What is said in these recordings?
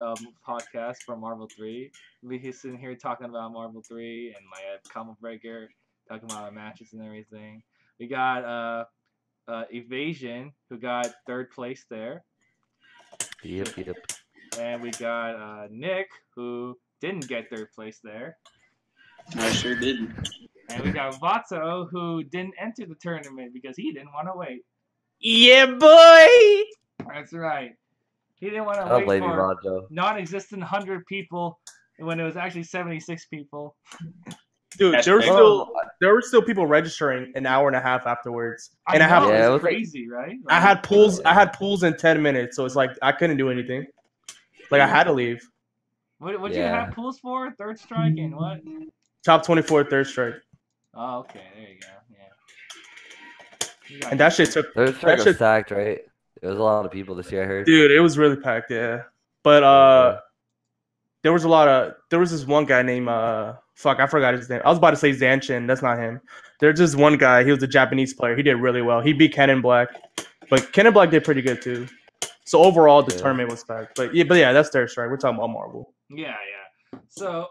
podcast from Marvel 3. We sitting here talking about Marvel 3 and like a comic breaker, talking about our matches and everything. We got Evasion, who got third place there. Yep, yep. And we got Nick, who didn't get third place there. I sure didn't. And we got Vato, who didn't enter the tournament because he didn't want to wait. Yeah, boy! That's right. He didn't want to wait for Vato. non-existent 100 people when it was actually 76 people. Dude, there were still people registering an hour and a half afterwards. And I know, it was crazy, right? Like, I had pools in 10 minutes, so it's like I couldn't do anything. Like I had to leave. What you have pools for? Third strike and what? Top 24 third strike. Oh, okay. There you go. Yeah. And that shit took. Third strike was stacked, right? There was a lot of people this year, I heard. Dude, it was really packed, yeah. But there was this one guy named I forgot his name. I was about to say Zanchin. That's not him. There's just one guy. He was a Japanese player. He did really well. He beat Ken Black, but Ken Black did pretty good too. So overall, the tournament was packed. But yeah, that's third strike. We're talking about Marvel. Yeah. So,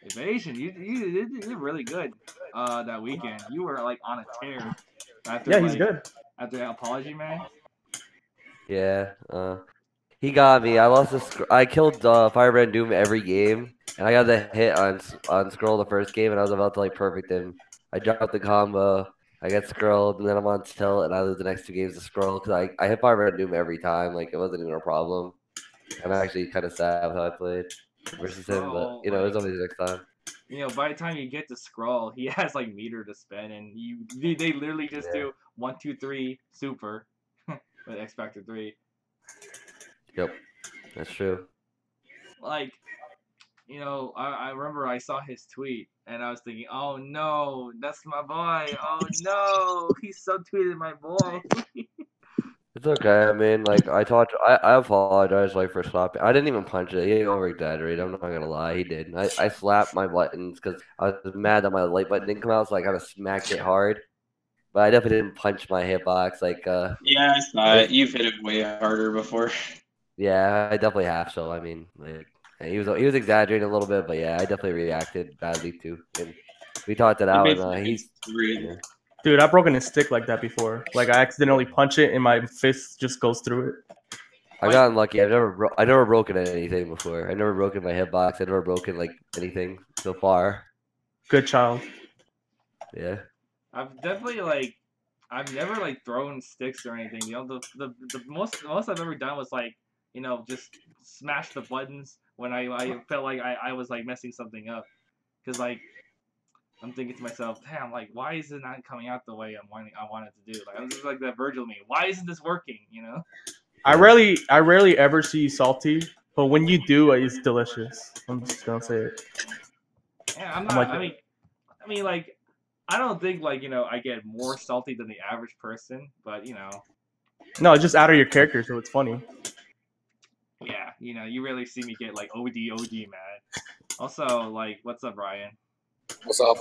Evasion, you did really good that weekend. You were like on a tear. He's good. After that apology, man. Yeah. He got me. I killed Firebrand Doom every game, and I got the hit on Skrull the first game, and I was about to like perfect him. I dropped the combo. I get Skrulled, and then I'm on tilt, and I lose the next 2 games to Skrull because I hit Firebrand Doom every time. Like it wasn't even a problem. I'm actually kind of sad with how I played versus him, but it was always the next time. By the time you get to Skrull, he has like meter to spend, and they literally just do 1, 2, 3 super with X Factor 3. Yep, that's true. Like, I remember I saw his tweet, and I was thinking, oh no, that's my boy. Oh no, he subtweeted my boy. It's okay. I mean, like I apologize for slapping. I didn't even punch it. He over exaggerated. I'm not gonna lie. He did. I slapped my buttons because I was mad that my light button didn't come out, so I kind of smacked it hard. But I definitely didn't punch my hitbox. Yeah, I saw it. You've hit it way harder before. Yeah, I definitely have. So I mean, he was exaggerating a little bit, but yeah, I definitely reacted badly too. And we talked it out. And he's Dude, I've broken a stick like that before. Like I accidentally punch it, and my fist just goes through it. I got unlucky. I never broken anything before. I never broken my hitbox. I never broken anything so far. Good child. Yeah. I've definitely I've never thrown sticks or anything. The most I've ever done was just smash the buttons when I felt like I was messing something up, because I'm thinking to myself, damn, why is it not coming out the way I want it to do? I was just like that Virgil meme. Why isn't this working? I rarely ever see salty, but when you do, it's delicious. I'm just gonna say it. Yeah, I'm not. I mean, I don't think I get more salty than the average person, but No, it's just out of your character, so it's funny. Yeah, you rarely see me get OD mad. Also, what's up, Ryan? What's up?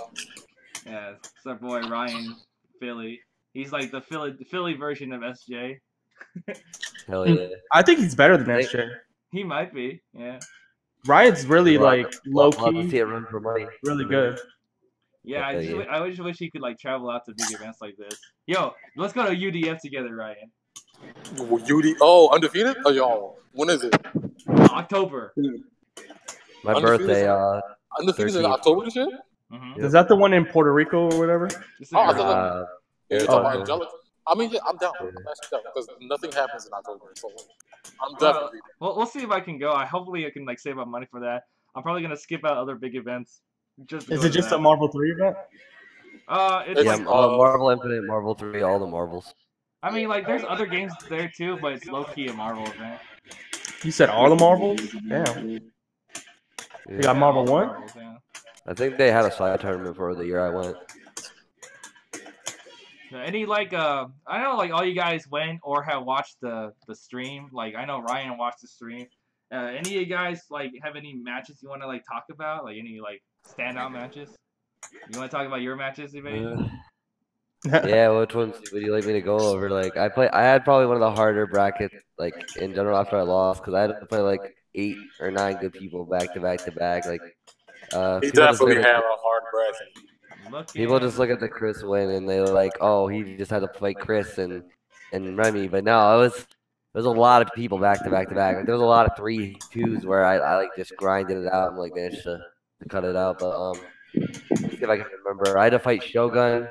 Yeah, it's our boy Ryan Philly. He's the Philly version of SJ. Hell yeah. I think he's better than SJ. He might be, yeah. Ryan's really low key. See it run for money. Really good. Yeah, I just wish he could travel out to big events like this. Yo, let's go to UDF together, Ryan. Undefeated? Oh, yo, when is it? October. My birthday. Undefeated in October this year? Mm-hmm. Is that the one in Puerto Rico or whatever? I mean, yeah, I'm down. I'm actually down because nothing happens in October, so I'm definitely. Well, we'll see if I can go. Hopefully I can save up money for that. I'm probably gonna skip out other big events. Is it just a Marvel 3 event? It's Marvel Infinite, Marvel 3, all the Marvels. I mean, there's other games there too, but it's low key a Marvel event. You said all the Marvels? Damn. Yeah. You got Marvel 1? Marvels, yeah. I think they had a side tournament for the year I went. Any I know all you guys went or have watched the stream. I know Ryan watched the stream. Any of you guys have any matches you want to talk about? Any standout matches? You want to talk about your matches, Evasion? Yeah, which ones would you like me to go over? Like, I had probably one of the harder brackets, like in general after I lost, because I had to play like 8 or 9 good people back to back to back. Like, He people just definitely look had at a hard bracket. people just look at the Chris win and they're like, oh, he just had to fight Chris and Remy. But no, it was a lot of people back to back to back. Like, there was a lot of 3-2s where I like just grinded it out and like managed to cut it out. But let me see if I can remember. I had to fight Shogun.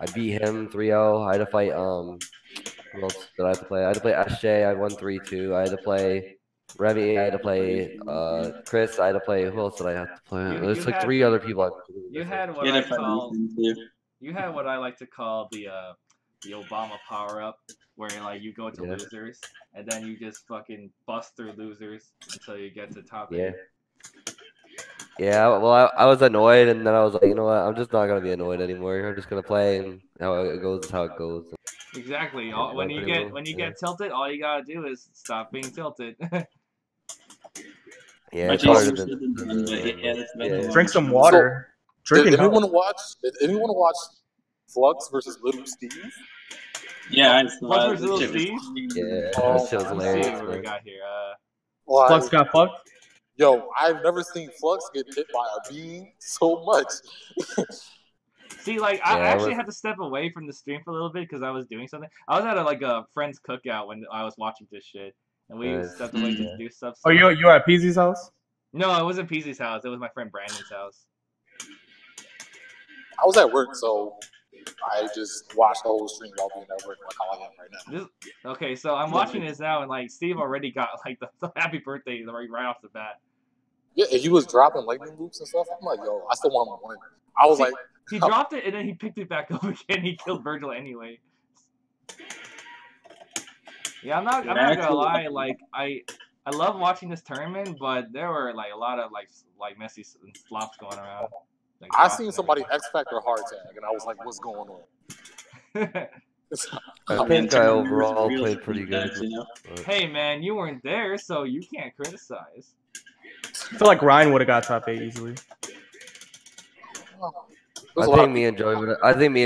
I beat him 3-0. I had to fight who else did I have to play? I had to play SJ. I won 3-2. I had to play Remy. I had to play Chris. I had to play who else did I have to play? There's like 3 other people. You had what You I had to fight call Ethan, too. you had what I like to call the Obama power up, where like you go to losers and then you just fucking bust through losers until you get to top 8. Yeah, well, I was annoyed, and then I was like, you know what? I'm just not gonna be annoyed anymore. I'm just gonna play, and how it goes is how it goes. Exactly. Yeah, When you get tilted, all you gotta do is stop being tilted. Yeah, Much it's harder easier said than done, but yeah, that's about the Drink some one. water. Did Drinking anyone watch Flux versus Little Steve? Yeah, I saw Flux it. versus This Little shit was Steve? Yeah, Oh, that shit was Let's see hilarious. what we Man. got here. Like, Flux got fucked. yo, I've never seen Flux get hit by a beam so much. See, like, I Yeah, actually had to step away from the stream for a little bit because I was doing something. I was at a friend's cookout when I was watching this shit, and we Nice. stepped away to do stuff. Oh, you were at PZ's house? No, it wasn't PZ's house. It was my friend Brandon's house. I was at work, so I just watched the whole stream while being at work, like how I am right now. Okay, so I'm watching this now, and like Steve already got like the happy birthday right off the bat. Yeah, and he was dropping lightning loops and stuff. I'm like, yo, I still want him to win. I was like, he dropped it and then he picked it back up again. He killed Virgil anyway. Yeah, I'm not gonna lie. Like I love watching this tournament, but there were like a lot of like messy slops going around. Like, I seen somebody X Factor hard tag, and I was like, what's going on? I think I overall played pretty good. Hey man, you weren't there, so you can't criticize. I feel like Ryan would have got top 8 easily. I think me and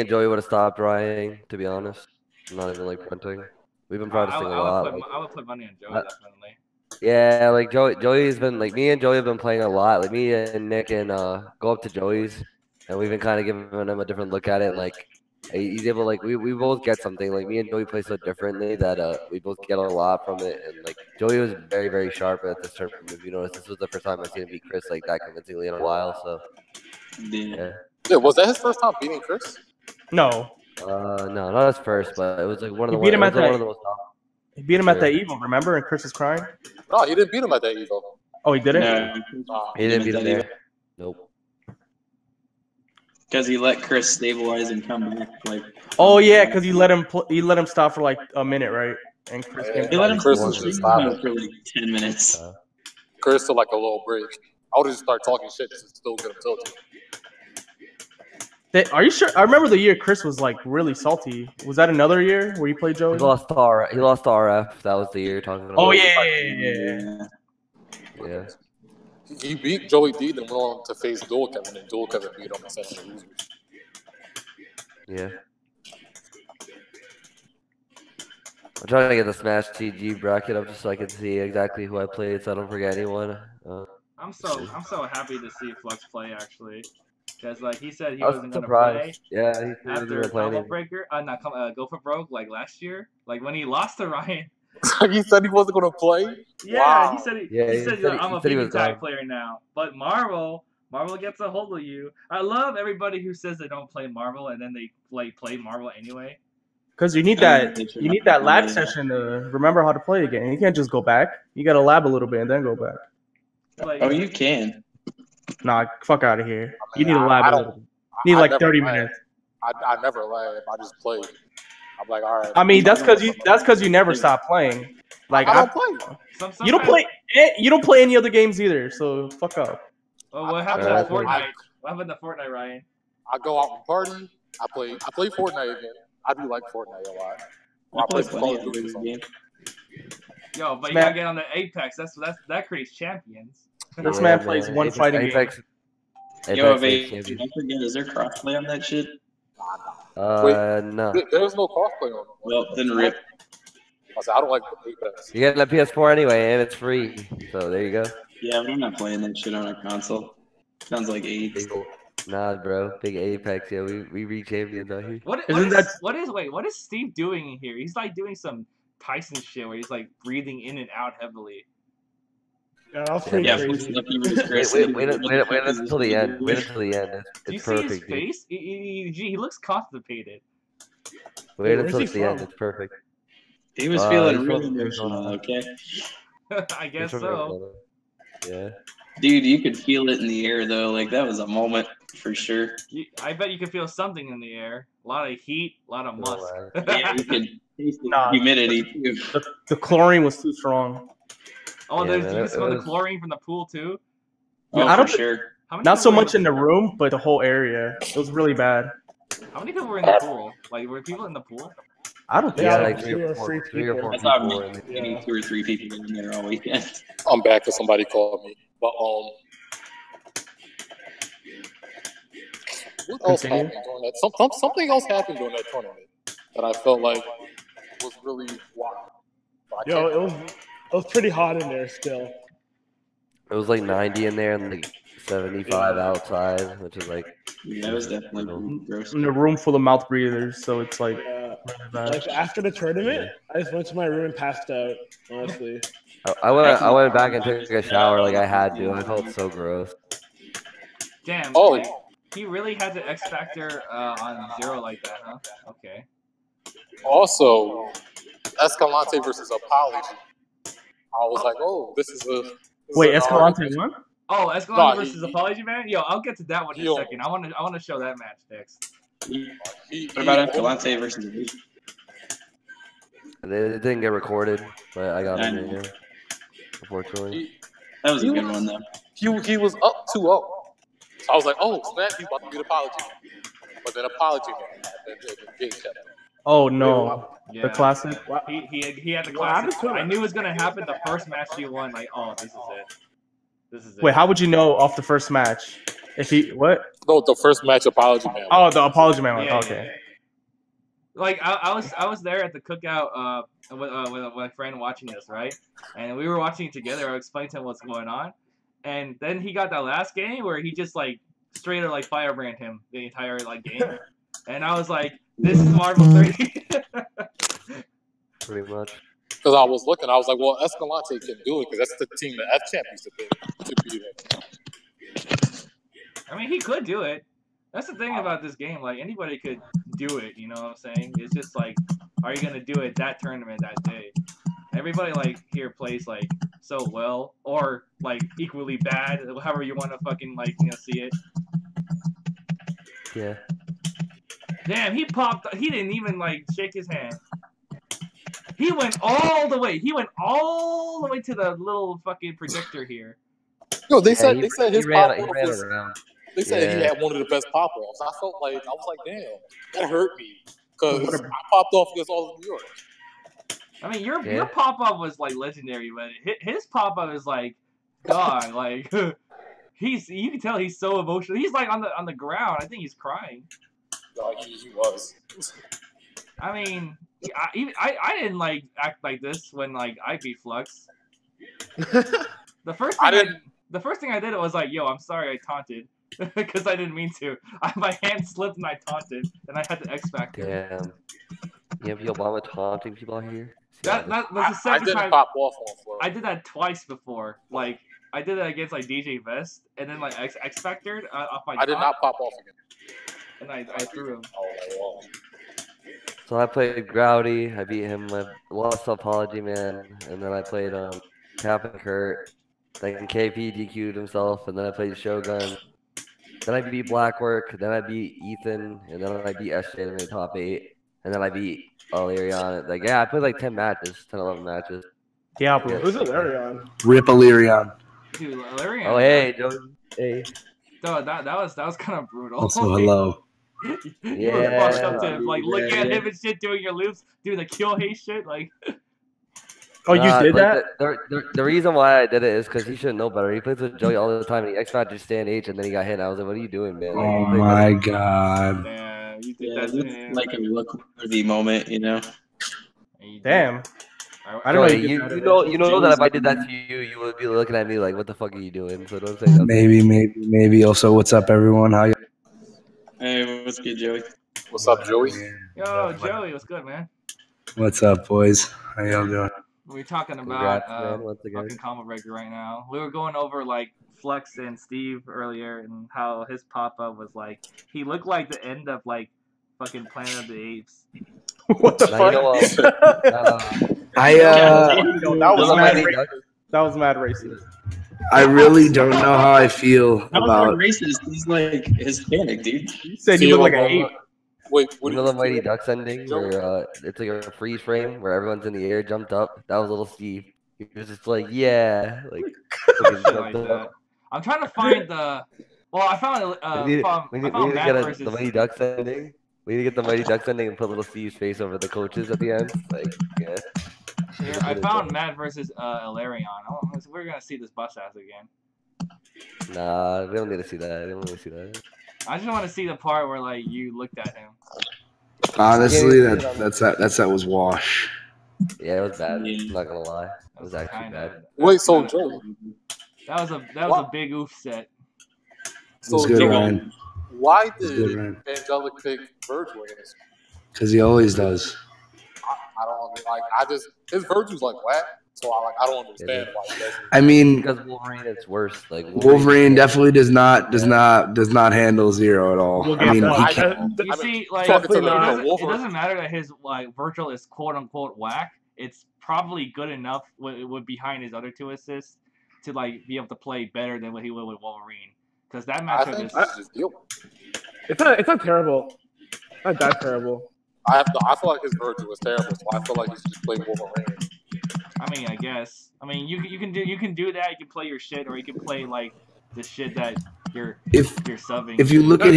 Joey would have stopped Ryan. To be honest, I'm not even like fronting. We've been practicing a lot. I would put money on Joey definitely. Yeah, like Joey's been like me and Joey have been playing a lot. Like me and Nick and go up to Joey's, and we've been kind of giving him a different look at it. Like he's able like we both get something. Like me and Joey play so differently that we both get a lot from it. And like Joey was very very sharp at this tournament. If you notice, this was the first time I've seen him beat Chris like that convincingly in a while. So yeah, was that his first time beating Chris? No, not his first, but it was like one of the He beat him at one of the most. He beat him at the Evo, remember? And Chris is crying. No, he didn't beat him at that Evo. Oh, he didn't. No, He didn't beat him there. Nope. Because he let Chris stabilize and come back. Like, oh yeah, because he let him stop for like a minute, right? And Chris, he let him Chris for was like 10 minutes. Chris took like a little break. I would just start talking shit to still get him tilted. Are you sure? I remember the year Chris was like really salty. Was that another year where you played Joey? He lost to RF. That was the year you're talking about. Oh yeah. He beat JoeyD and went on to face Dual Kevin, and Dual Kevin beat him and sent him to losers. Yeah. I'm trying to get the Smash TG bracket up just so I can see exactly who I played, so I don't forget anyone. I'm so happy to see Flux play actually, because like he said he wasn't gonna surprised. play. Yeah, he After Combo Breaker, Go for Broke like last year, like when he lost to Ryan. He said he wasn't gonna play. Yeah, wow. he said I'm a big tag player now. But Marvel gets a hold of you. I love everybody who says they don't play Marvel and then they play Marvel anyway. Because you need that lab session to remember how to play again. You can't just go back. You gotta lab a little bit and then go back. Oh, you can. Nah, fuck out of here. You need a lab a little bit. You need like 30 minutes. I never lab. I just play. I'm like, all right. I mean, that's because you never stop playing. Like I don't play. You don't play any other games either. So fuck up. Oh, what happened to Fortnite? What happened to Fortnite, Ryan? I go out and party. I play Fortnite again. I do like Fortnite a lot. I play Call of Duty. Yo, but you gotta get on the Apex. That creates champions. This man plays one fighting game. Yo, Evasion, don't forget, is there crossplay on that shit? Nah. No. There's no crossplay on it. Well, then rip. I said, I don't like Apex. You get a PS4 anyway, and it's free. So there you go. Yeah, but I'm not playing that shit on a console. Sounds like AIDS. Nah, bro. Big Apex. Yeah, we reach champions out here. What is Steve doing in here? He's like doing some Tyson shit where he's like breathing in and out heavily. Yeah, that was pretty crazy. Wait until the end. Wait until the end. Do you It's see his perfect, dude. face? He looks constipated. Wait Where's until he the end. from? It's perfect. He was feeling he's really from emotional, okay? I guess He's from so. Arizona. Yeah. Dude, you could feel it in the air, though. Like, that was a moment for sure. I bet you can feel something in the air. A lot of heat, a lot of musk. Yeah, you could taste the Nah. humidity, too. The chlorine was too strong. Oh, Yeah, you man, can it smell the was- chlorine from the pool too. Oh, I don't for sure. How many Not so people were much in the room, but the whole area. It was really bad. How many people were in the pool? Like, were people in the pool? I don't think Yeah, Yeah, like like three or four I saw people. in it. maybe 2 or 3 people in there all weekend. I'm back because somebody called me. But what else Continue. happened during that? Something else happened during that tournament that I felt like was really wild. But I Yo, can't- it was pretty hot in there still. It was like 90 in there and like 75 outside, which is like Yeah, that was definitely gross. In a room full of mouth breathers, so it's like Yeah. really bad. Like after the tournament, I just went to my room and passed out. Honestly, I went back and took a shower like I had to. I felt so gross. Damn. Oh. Like, he really had the X Factor on Zero like that, huh? Okay. Also, Escalante versus Apology. I was like, oh, this is a. Wait, Escalante won? Oh, Escalante No, versus Apology Man. Yo, I'll get to that one in a Yo. second. I want to show that match next. What about Escalante versus Evasion? It didn't get recorded, but I got it in here. Unfortunately. That was a good one, though. He was up 2-0. So I was like, oh, snap, he's about to beat Apology. But then Apology Man had that game kept. Oh no. Yeah. The classic? He had the What happened classic. to him? I knew it was gonna happen. The first match he won, like, oh, this is it. This is it. Wait, how would you know off the first match? If he what? No, the first match Apology Man. Oh, the apology man one. Yeah, Okay. Like I was there at the cookout with my friend watching this, right? And we were watching it together. I explained to him what's going on, and then he got that last game where he just like straight up like firebrand him the entire like game, and I was like, this is Marvel 3. Pretty much. Because I was looking, I was like, well, Escalante can do it because that's the team that F-Champ used to beat him. I mean, he could do it. That's the thing about this game. Like, anybody could do it, you know what I'm saying? It's just like, are you going to do it that tournament that day? Everybody, like, here plays, like, so well or, like, equally bad, however you want to fucking, like, you know, see it. Yeah. Damn, he popped. He didn't even, like, shake his hand. He went all the way. He went all the way to the little fucking projector here. Yo, they Yeah, said he his ran pop-off was. around. They said he Yeah. had one of the best pop-offs. I felt like I was like, damn, that hurt me because I popped off against all of New York. I mean, your Yeah. pop-up was, like, legendary, but his pop-up is, like, God, like, you can tell he's so emotional. He's, like, on the ground. I think he's crying. No, he was. I mean, I didn't, like, act like this when, like, I beat Flux. The first thing I did was like, yo, I'm sorry I taunted. Because I didn't mean to. My hand slipped and I taunted. And I had to X Factor. Damn. You have Obama taunting people out here? That was the I second didn't time. pop off on Flow. I did that twice before. Like, I did that against, like, DJ Vest. And then, like, X Factored off my I did top, not pop off again. And I threw him. Oh, well. So I played Growdy, I beat him, I lost to Apology Man, and then I played Cap and Kurt. Then KP DQ'd himself, and then I played Shogun. Then I beat Blackwork, then I beat Ethan, and then I beat SJ in the top 8. And then I beat Illyrion. Like, yeah, I played like 10 matches, 10, 11 matches. Yeah, bro. who's Illyrion? Rip Illyrion. Dude, Illyrion. Oh, hey, Joey. Hey. So that was kind of brutal. Also, hello. You were fucked up to him, like, looking at Yeah. him and shit, doing your loops, doing the kill hate shit, like. Oh, you did like, that? The reason why I did it is because he should know better. He plays with Joey all the time, and he X-Factor stand H, and then he got hit, and I was like, what are you doing, man? Like, Oh you play my better. god. Damn, You think Yeah, that's it's like a look-worthy moment, you know. Damn. I don't know. You know that if I did that to you, you would be looking at me like, "What the fuck are you doing?" So don't say nothing. Maybe. Also, what's up, everyone? How you? Hey, what's good, Joey? What's up, Joey? Yo, Joey, what's good, man? What's up, boys? How y'all doing? We're talking about Congrats, man, once again. fucking combo breaker right now. We were going over like Flex and Steve earlier and how his pop-up was like he looked like the end of like fucking Planet of the Apes. What the Now, fuck? you know, That was mad racist. I really don't know how I feel How is about. that racist? He's like Hispanic, dude. You said you look like an ape. Wait, what You know the Mighty Ducks ending where it's like a freeze frame where everyone's in the air, jumped up. That was little Steve. He was just like, yeah, like, Shit like that. I'm trying to find the. Well, I found. we need I to found get Matt versus. the Mighty Ducks ending. We need to get the Mighty Ducks ending and put little Steve's face over the coaches at the end. Like, yeah. Here, I found Matt versus Ilarion. We're gonna see this bust ass again. Nah, we don't need to see that. We don't need to see that. I just want to see the part where like you looked at him. Honestly, that was wash. Yeah, it was bad. I'm not gonna lie. It was actually bad. Wait, so Joey, That was a big oof set. so It's good, Joey, Ryan. why It's did good, Ryan. Angelic pick Virgil in this? Because he always does. I don't like. His Virgil's like whack, so I don't understand why he does it. I mean, Because Wolverine, it's worse. Like Wolverine definitely does not handle Zero at all. We'll I get mean, that. he can't. You see, like talking to it the doesn't, it doesn't matter that his like Virgil is quote unquote whack. It's probably good enough with behind his other two assists to like be able to play better than what he would with Wolverine. Because that I matchup think is. it's just deal. It's not terrible. Not that terrible. I feel like his Virgil was terrible, so I feel like he should just play Wolverine. I mean, I guess. I mean, you can do that. You can play your shit, or you can play like the shit that you're subbing. If you look at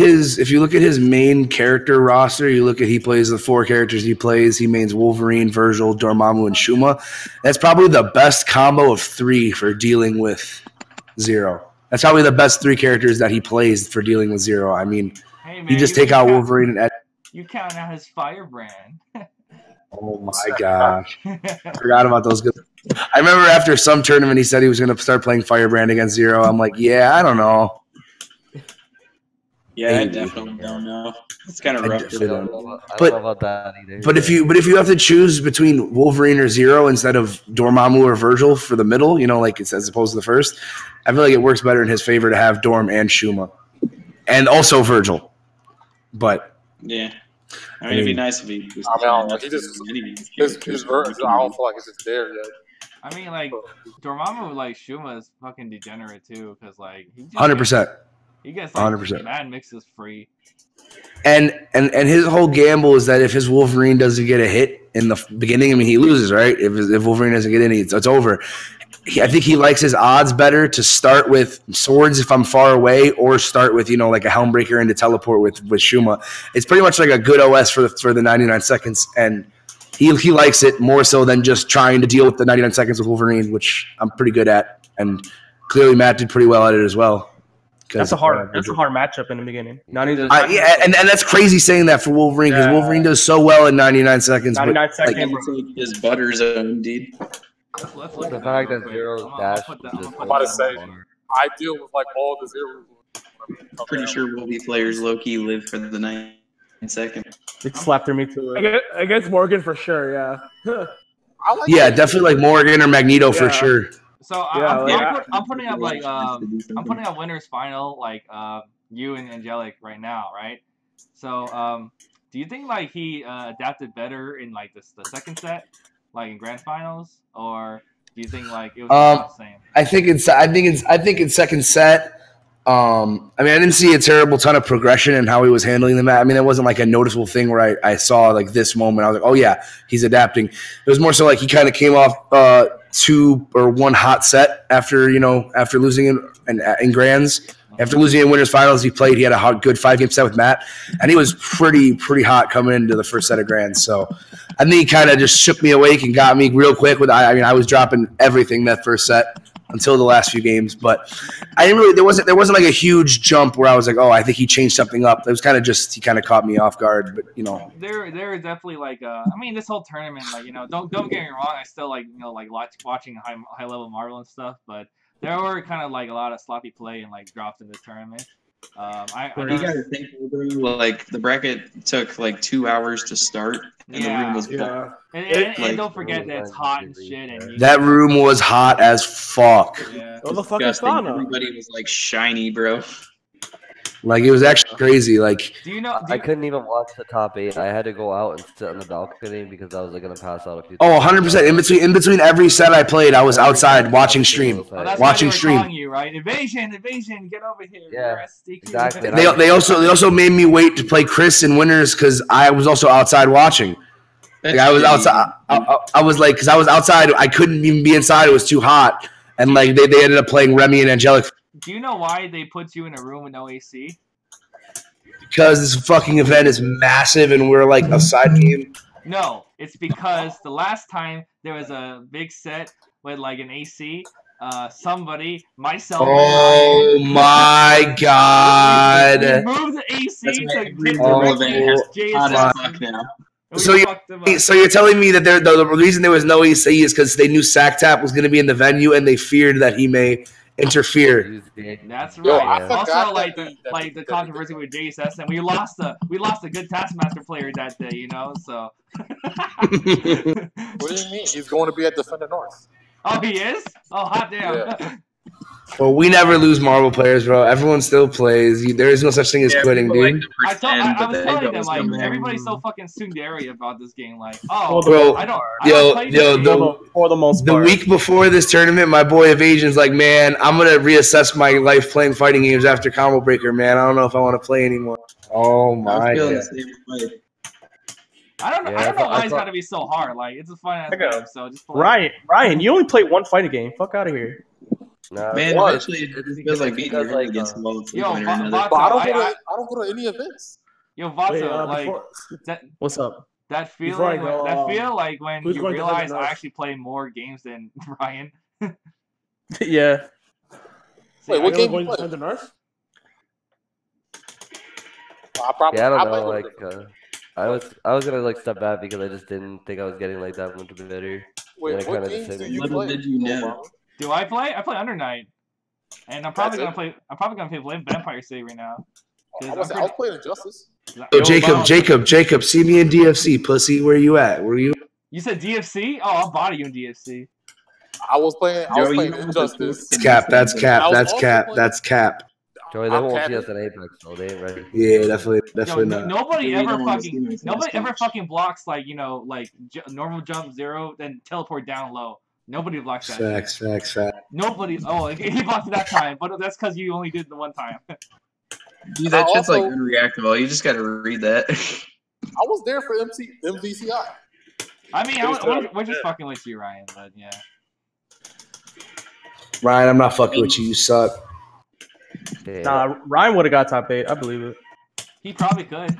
his main character roster, he plays the 4 characters he plays. He mains Wolverine, Virgil, Dormammu, and Shuma. That's probably the best combo of 3 for dealing with Zero. That's probably the best 3 characters that he plays for dealing with Zero. I mean, hey, man, you just take out Wolverine and Ed. You count out his firebrand. Oh my gosh. Forgot about those good. I remember after some tournament he said he was going to start playing Firebrand against Zero. I'm like, yeah, I don't know. Yeah, I Maybe. definitely don't know. It's kind of I rough. definitely don't. I don't know But- about that either. But if you have to choose between Wolverine or Zero instead of Dormammu or Virgil for the middle, like it's as opposed to the first, I feel like it works better in his favor to have Dorm and Shuma, and also Virgil. But Yeah. I mean, it'd be nice if he was. I don't know. He just his Virgil. I don't feel like it's just there yet. I mean, like Dormammu, like Shuma is fucking degenerate too, because like he just 100%. he gets like 100%. mad mixes free. And his whole gamble is that if his Wolverine doesn't get a hit in the beginning, I mean, he loses, right? If Wolverine doesn't get any, it's over. I think he likes his odds better to start with swords if I'm far away, or start with like a Helmbreaker and to teleport with Shuma. It's pretty much like a good OS for the 99 seconds, and he likes it more so than just trying to deal with the 99 seconds with Wolverine, which I'm pretty good at, and clearly Matt did pretty well at it as well. That's a hard matchup in the beginning. Yeah, and that's crazy saying that for Wolverine, because Wolverine does so well in 99 seconds. 99 but, seconds. His butter zone, indeed. Let's look The at fact real that quick. Zero's I'm dash gonna put was just I'm about to so say, hard. I deal with like all the zeros. Pretty sure Wolvie players low-key live for the 9 seconds. It slapped through me too. Against Morgan for sure, yeah. I like yeah, definitely like Morgan or Magneto for sure. So Yeah, I'm putting up like I'm putting up winners final like you and Angelic right now, right? So do you think like he adapted better in like the second set, like in grand finals, or do you think like it was about the same? I think it's second set. I mean, I didn't see a terrible ton of progression in how he was handling the match. I mean, it wasn't like a noticeable thing where I saw like this moment. I was like, oh yeah, he's adapting. It was more so like he kind of came off 2 or 1 hot set after losing in grands. After losing in winners finals, he had a good 5-game set with Matt, and he was pretty hot coming into the first set of grands. So I think he kind of just shook me awake and got me real quick. I was dropping everything that first set. until the last few games. But I didn't really. There wasn't like a huge jump where I was like, oh, I think he changed something up. It was kind of just he kind of caught me off guard. But there is definitely like I mean, this whole tournament, like don't get me wrong, I still like like watching high level Marvel and stuff, but there were kind of like a lot of sloppy play and like drops in this tournament. You gotta think, like the bracket took like 2 hours to start, and the room was and don't forget that it's hot and shit. And that room was hot as fuck. Yeah. What the fuck is sauna? Everybody was like shiny, bro. Like it was actually crazy. Like I couldn't even watch the top 8. I had to go out and sit on the balcony because I was like gonna pass out a few. 100%. In between every set I played, I was outside watching stream. That's watching why they were stream. calling you, right? Evasion, get over here. Yeah, exactly. They also made me wait to play Chris in winners because I was also outside watching. Like I was outside. I was like, because I was outside, I couldn't even be inside. It was too hot, and like they ended up playing Remy and Angelic. Do you know why they put you in a room with no AC? Because this fucking event is massive and we're like a side game. No, it's because the last time there was a big set with like an AC, myself. Oh my god! We moved the AC to get the So you're telling me that the reason there was no AC is because they knew Sack Tap was going to be in the venue and they feared that he may interfere. That's right. Also, like the controversy with JSS, and we lost a good Taskmaster player that day, So. What do you mean? He's going to be at Defender North. Oh, he is? Oh, hot damn. Yeah. Well, we never lose Marvel players, bro. Everyone still plays. There is no such thing as quitting, dude. I was telling them, like, everybody's so fucking tsundere about this game. Like, oh, bro, I don't for the most part. The week before this tournament, my boy Evasion's like, man, I'm going to reassess my life playing fighting games after Combo Breaker, man. I don't know if I want to play anymore. Oh, my God. I don't know why it's got to be so hard. Like, it's a fun-ass game, so just play. Ryan, you only play one fighting game. Fuck out of here. Nah, man, actually, it feels like beating your head against the wall. I don't go to any events. Yo, Vato, what's up? That feeling, like when you realize I actually play more games than Ryan. Yeah. Wait, what game you play? The North? I don't know. Like, I was gonna like step back because I just didn't think I was getting like that much better. Wait, what games do you play? Did you know? Do I play? I play Under Night, and I'm probably gonna play Vampire City right now. I was playing Injustice. Yo, Jacob, see me in DFC, pussy. Where you at? Where you? You said DFC? Oh, I'll body you in DFC. I was playing Injustice. That's cap. Joey, they won't see us at Apex, so they ain't ready. Yeah, definitely not. Nobody ever fucking blocks like normal jump 0, then teleport down low. Nobody blocks that. Facts. Nobody. Oh, he blocked it that time, but that's because you only did it the one time. Dude, that shit's like unreactable. You just gotta read that. I was there for MVCI. I mean, we're just fucking with you, Ryan, but yeah. Ryan, I'm not fucking with you. You suck. Yeah. Nah, Ryan would have got top 8. I believe it. He probably could.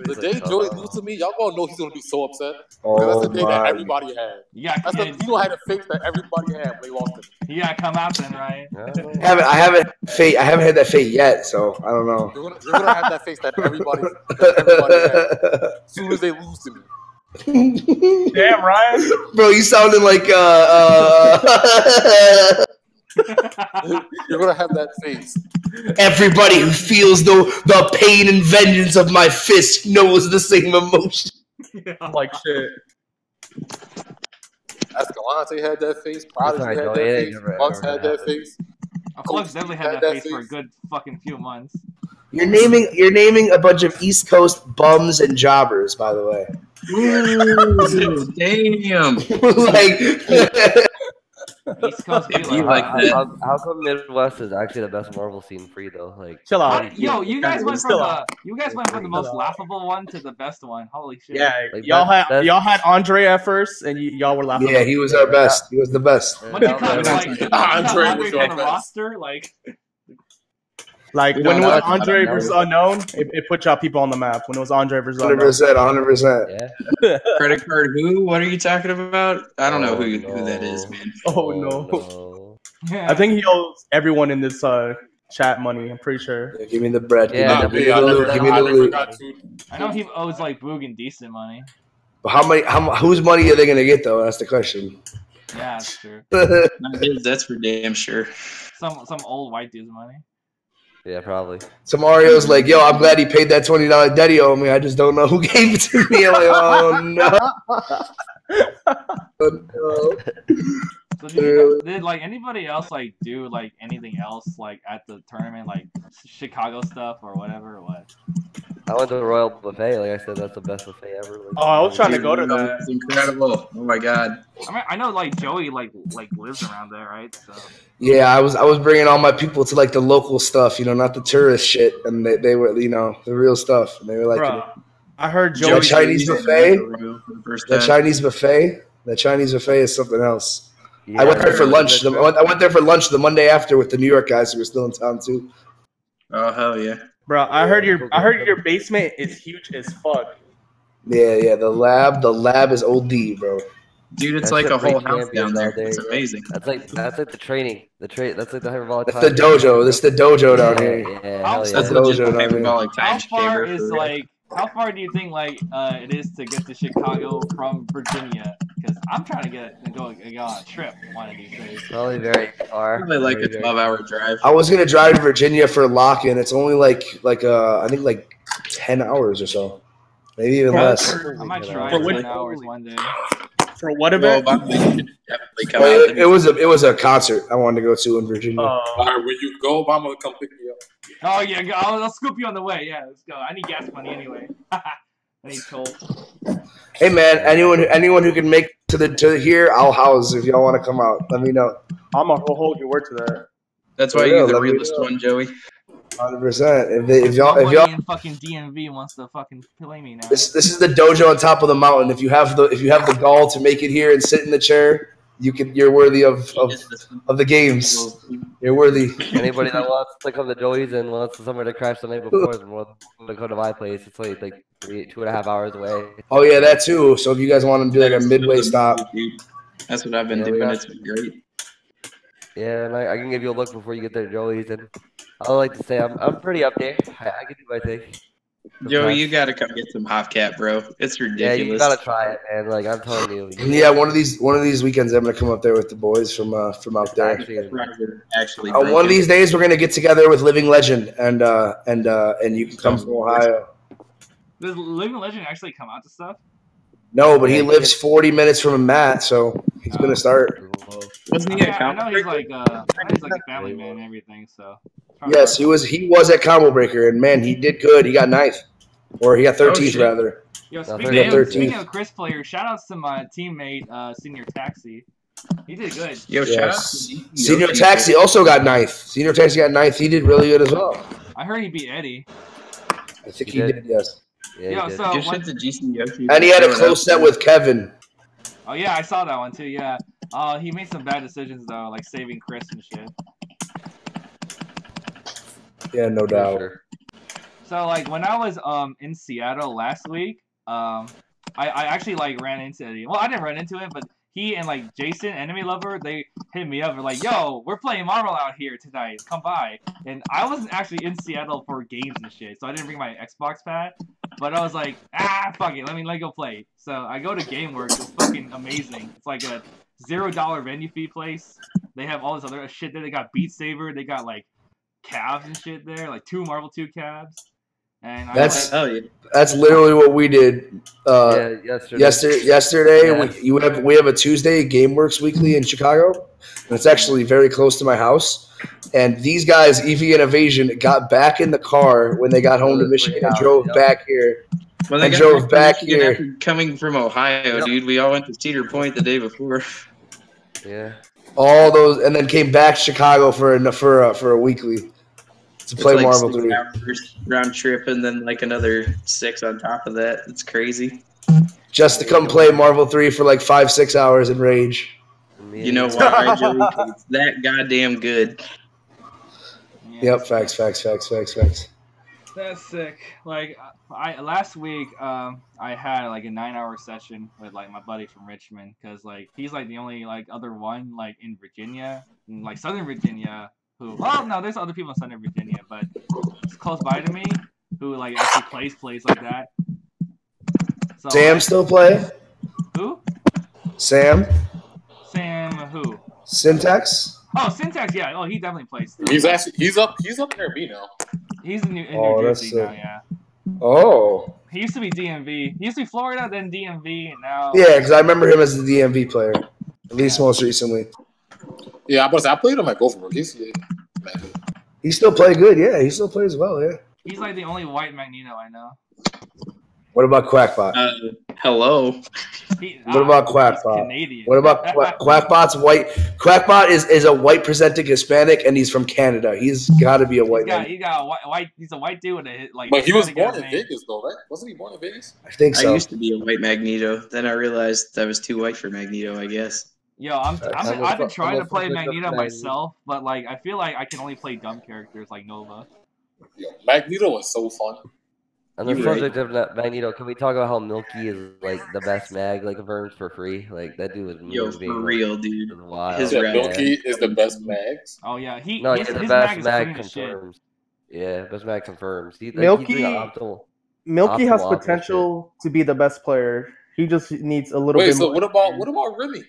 The day JoeyD loses to me, y'all gonna know he's gonna be so upset. Oh, that's the day that everybody had. Yeah, you don't have the face that everybody had when they lost to me. You gotta come out then, Ryan. I haven't had that fate yet, so I don't know. You're gonna have that face that everybody had as soon as they lose to me. Damn, Ryan. Bro, you sounded like You're gonna have that face. Everybody who feels the pain and vengeance of my fist knows the same emotion. Yeah. Like shit. Escalante had that face. Prodigy had that face. Bucks had that face. Bucks definitely had that face for a good fucking few months. You're naming a bunch of East Coast bums and jobbers, by the way. Ooh, damn. Like. East Coast how come Midwest is actually the best Marvel scene free though? Like, chill out. Yo, you guys went from the most laughable one to the best one. Holy shit! Yeah, like y'all had Andre at first, and y'all were laughing. Yeah, he was our best. He was the best. When they cut Andre was on the roster, like. Like We when it don't was know. Andre I don't know. versus Unknown, it put y'all people on the map. When it was Andre versus Unknown. 100%. Yeah. Credit card who? What are you talking about? I don't know who no. that is, man. Oh no. no. I think he owes everyone in this chat money. I'm pretty sure. Yeah, give me the bread. Yeah, give me I the never, loot. Give me I the never loot. got to. I know he owes like Boogan decent money. But whose money are they gonna get though? That's the question. Yeah, that's true. Not his, that's for damn sure. Some old white dude's money. Yeah, probably. So Mario's like, yo, I'm glad he paid that $20 debt he owed me. I just don't know who gave it to me. I'm like, oh no. Oh, no. So did like anybody else like do like anything else like at the tournament, like Chicago stuff or whatever or what? I went to the Royal Buffet. Like I said, that's the best buffet ever. Like, Oh, I was trying to go to That that. was incredible. Oh my god. I mean, I know like Joey like lives around there, right? So Yeah, I was bringing all my people to like the local stuff, you know, not the tourist shit, and they were, you know, the real stuff, and they were like, Bro, I heard Joey- Joey. Chinese buffet? The the Chinese buffet is something else. yeah, I went there for heard lunch. that- I went there for lunch the Monday after with the New York guys who were still in town too. Oh hell yeah. Bro, I heard your basement is huge as fuck. Yeah, the lab is OD, bro. Dude, it's That's like the a whole free house champions down there. out there. It's amazing. That's like the training. That's like the hyperbolic. That's the dojo. This is the dojo down Yeah, here. yeah, How- hell yeah. That's Dojo legit down here. hyperbolic how time far chamber. is for real. like how far do you think like it is to get to Chicago from Virginia? Because I'm trying to go on a trip one of these days. Probably very far. Probably like Very, a very 12-hour drive. I was gonna drive to Virginia for lock-in. It's only like I think like 10 hours or so, maybe even Bro, less. I might For try which- 10 hours one day. For what Well, event? Bob, you should definitely come Well, out. it was a concert I wanted to go to in Virginia. All right, when you go, I'm gonna come pick you up. Oh yeah, I'll scoop you on the way. Yeah, let's go. I need gas money anyway. I need toll. Hey man, anyone who can make to here, I'll house if y'all want to come out. Let me know. I'm gonna hold your word to that. That's why For you're real, the let me realest know. one, Joey. 100%. If y'all Nobody in fucking DMV wants to fucking play me now. this is the dojo on top of the mountain. If you have the gall to make it here and sit in the chair, you're worthy of the games. You're worthy. Anybody that wants to come to Joey's and wants somewhere to crash the night before is more than to go to my place. It's like 2.5 hours away. Oh yeah, that too. So if you guys want to do like a midway stop, That's what I've been Yeah, we doing. got- It's been great. Yeah, and I can give you a look before you get there to Joey's. And I like to say I'm pretty up there. I can do my thing. Joey, you gotta come get some Hopcat, bro. It's Yeah, ridiculous. you gotta try it, man. Like I'm telling you. yeah, one of these weekends I'm gonna come up there with the boys from out there. Actually, One of these days we're gonna get together with Living Legend and you can come from Ohio. Does Living Legend actually come out to stuff? No, but he Yeah, lives 40 minutes from Matt, so he's gonna start. Wasn't he I at know he's like a family man and everything. So Yes, he was at Combo Breaker, and man, he did good. He got 9th, or he got 13th shit. rather. Yo, No, speaking of Chris player, shout outs to my teammate Senior Taxi. He did good. Yo, shout out Yes. to Senior Taxi also got 9th. Senior Taxi got 9th. He did really good as well. I heard he beat Eddie. I think He he did. did, yes. Yeah, Yo, he did. so Just what, shit to GC Yoshi. And he had a close set with Kevin. oh yeah, I saw that one too. Yeah, he made some bad decisions though, like saving Chris and shit. Yeah, no For doubt. sure. So like when I was in Seattle last week, I actually like ran into Eddie. Well, I didn't run into him, but he and like Jason, Enemy Lover, they hit me up and like, yo, we're playing Marvel out here tonight. Come by. And I wasn't actually in Seattle for games and shit, so I didn't bring my Xbox pad. But I was like, fuck it, let me go play. So I go to GameWorks. It's fucking amazing. It's like a $0 venue fee place. They have all this other shit there. They got Beat Saber. They got like calves and shit there, like 2 Marvel 2 calves. And That's- Hell yeah. That's literally what we did. Yeah, yesterday. Yesterday, Yeah. we have a Tuesday GameWorks Weekly in Chicago, and it's actually very close to my house. And these guys, Evie and Evasion, got back in the car when they got home to Michigan and drove back here. Well, they I got drove back back here. here. Coming from Ohio, dude. We all went to Cedar Point the day before. Yeah. All those, and then came back to Chicago for a weekly to play It's like Marvel 6 3. hours round trip, and then like another 6 on top of that. It's crazy. Just to come play Marvel 3 for like 5-6 hours and rage. You know why, Joey? It's that goddamn good. yeah, Yep, facts. That's sick. Like I last week, I had like a 9-hour session with like my buddy from Richmond, cause like he's like the only like other one like in Virginia, in, like Southern Virginia, who no, there's other people in Southern Virginia, but it's close by to me, who like actually plays like that. So, Sam still play? Who? Sam Who? Syntax? Oh, Syntax, yeah. Oh, he definitely plays still. He's up near me now. He's in New Jersey now, yeah. Oh. He used to be DMV. He used to be Florida, then DMV, and now. Yeah, because I remember him as the DMV player, at least most recently. Yeah, I played him at Gopher. He still play good, yeah. He still plays well, yeah. He's like the only white Magneto I know. What about Quackbot? Hello. What about Quackbot? Canadian. What about Quackbot's white? Quackbot is a white presenting Hispanic, and he's from Canada. He's got to be a white man. He's a white dude with a like. But he was born in Vegas, though, right? Wasn't he born in Vegas? I think so. I used to be a white Magneto. Then I realized I was too white for Magneto, I guess. Yo, I've been trying to play Magneto myself, but like I feel like I can only play dumb characters like Nova. Yo, Magneto was so fun. On the subject of Magneto, can we talk about how Milky is like the best mag, like confirms for free? Like that dude was moving. For real, dude. His Milky is the best mags. Oh yeah, his best mag confirms. Yeah, best mag confirms. Milky has potential to be the best player. He just needs a little bit. So what about Remy?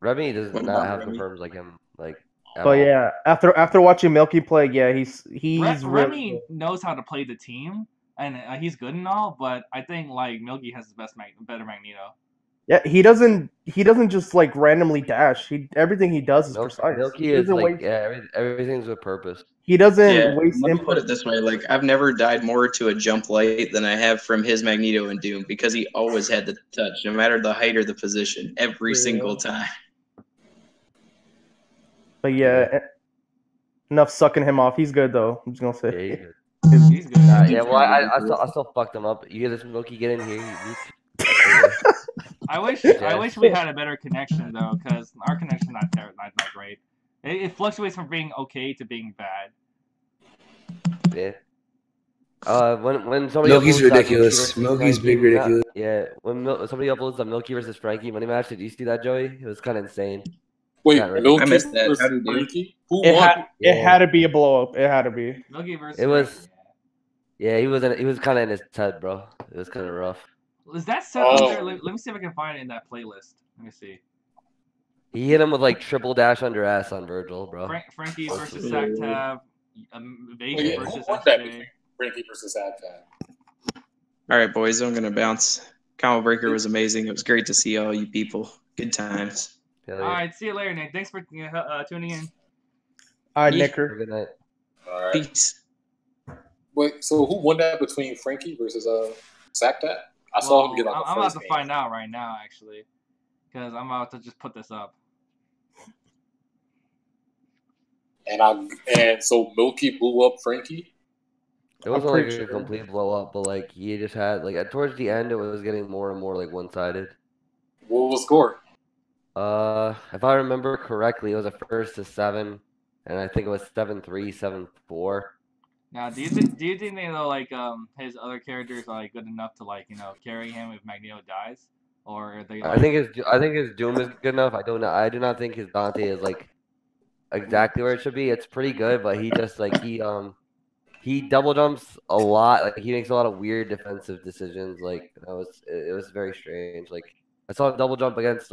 Remy does not have confirms like him. But yeah, after watching Milky play, yeah, he's Remy knows how to play the team, and he's good and all. But I think like Milky has the better Magneto. Yeah, he doesn't just like randomly dash. Everything he does is precise. Milky is like everything's with purpose. He doesn't waste let me input. put it this way: like I've never died more to a jump light than I have from his Magneto in Doom, because he always had the touch, no matter the height or the position, every single time. But yeah, enough sucking him off. He's good though. I'm just gonna say. Yeah, he's good. Yeah, well, I still fucked him up. You get this Milky, get in here. I wish we had a better connection though, because our connection's not great. It fluctuates from being okay to being bad. Yeah. When somebody Milky's ridiculous. Milky's big ridiculous. Yeah. When somebody uploads the Milky versus Frankie money match, did you see that, Joey? It was kind of insane. Wait, Milky, I missed that. How did Frankie? It had to be a blow up. It had to be. Milky versus. It was. Yeah, he was kind of in his head, bro. It was kind of rough. Is that set up there? Let me see if I can find it in that playlist. Let me see. He hit him with like triple dash under ass on Virgil, bro. Frankie versus Sactab. Evasion versus SJ. Frankie versus Sactab. All right, boys, I'm gonna bounce. Combo Breaker was amazing. It was great to see all you people. Good times. All right, see you later, Nick. Thanks for tuning in. All right, Nicker. Good night. All right. Peace. Wait, so who won that between Frankie versus Sactab? I saw him get on the I'm about to game. find out right now, actually, because I'm about to just put this up. And so Milky blew up Frankie. It wasn't like a complete blow up, but like he just had like towards the end, it was getting more and more like one sided. What was the score? If I remember correctly, it was a 1-7, and I think it was 7-3, 7-4. Now, do you think though like his other characters are like good enough to like carry him if Magneto dies, or are they? Like... I think his Doom is good enough. I do not think his Dante is like exactly where it should be. It's pretty good, but he just like he double jumps a lot. Like he makes a lot of weird defensive decisions. Like it was very strange. Like I saw him double jump against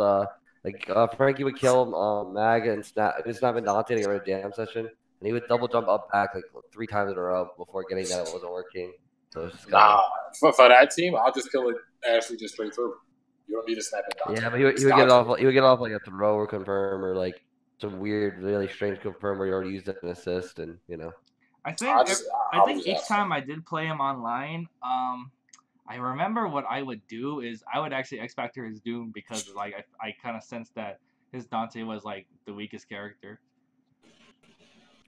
Frankie would kill Mag and snap and Dante to get rid of Jam Session. And he would double jump up back like 3 times in a row before getting that it wasn't working. So it's just for that team, I'll just kill it Ashley just straight through. You don't need to snap it down. Yeah, but he would get it off. He would get off like a throw or confirm or like some weird, really strange confirm where you already used an assist, and I think each time I did play him online, I remember what I would do is I would actually X Factor his Doom because like I kind of sensed that his Dante was like the weakest character.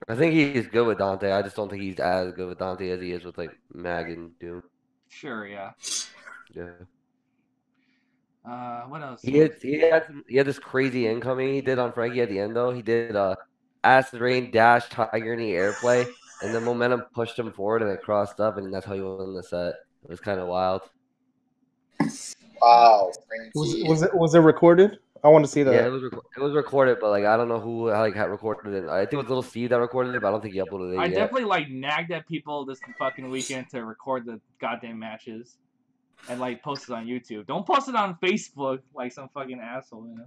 I think he's good with Dante. I just don't think he's as good with Dante as he is with like Mag and Doom. Sure, yeah. Yeah. What else? He had this crazy incoming he did on Frankie at the end though. He did acid rain dash tiger knee airplay, and the momentum pushed him forward and it crossed up, and that's how he won the set. It was kind of wild. Wow, Frankie. Was it recorded? I want to see that. Yeah, it was recorded, but like I don't know who like had recorded it. I think it was Little Steve that recorded it, but I don't think he uploaded it I yet. definitely like nagged at people this fucking weekend to record the goddamn matches and like post it on YouTube. Don't post it on Facebook like some fucking asshole, you know.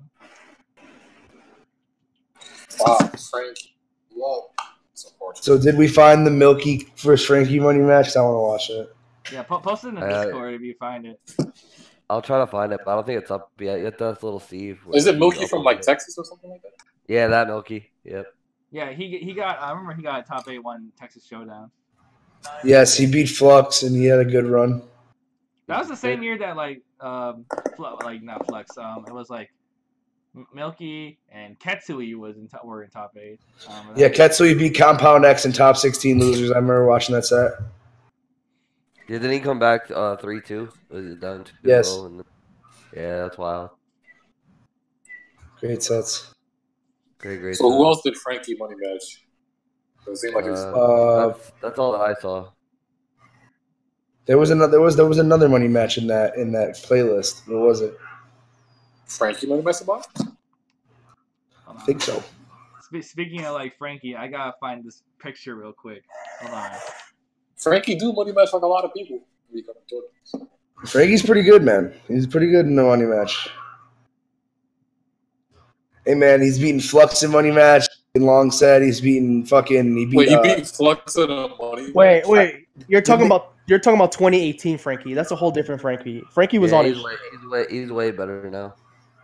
Wow, Frankie. Whoa. So did we find the Milky versus Frankie money match? 'Cause I want to watch it. Yeah, post it in the Discord if you find it. I'll try to find it, but I don't think it's up yet. You have to ask Little Steve. Is it Milky from like Texas or something like that? Yeah, that Milky. Yep. Yeah, he got. I remember he got a top 8-1 Texas Showdown. Yes, he beat Flux and he had a good run. That was the same year that like not Flex. It was like Milky and Ketsui were in top 8. Yeah, Ketsui beat Compound X in top 16 losers. I remember watching that set. Yeah, didn't he come back 3-2? Was it down 2-0? Yes. Yeah, that's wild. Great sets. Great. So who else did Frankie money match? It seemed like it was. That's all that I saw. There was another money match in that playlist. What was it? Frankie money match about? I think so. Speaking of like Frankie, I gotta find this picture real quick. Hold on. Frankie do money match like a lot of people. Frankie's pretty good, man. He's pretty good in the money match. Hey, man, he's beating Flux in money match. In long set, he's beating fucking. He beat Flux in a money. Wait. You're talking about 2018 Frankie. That's a whole different Frankie. Frankie was on. He's way better now.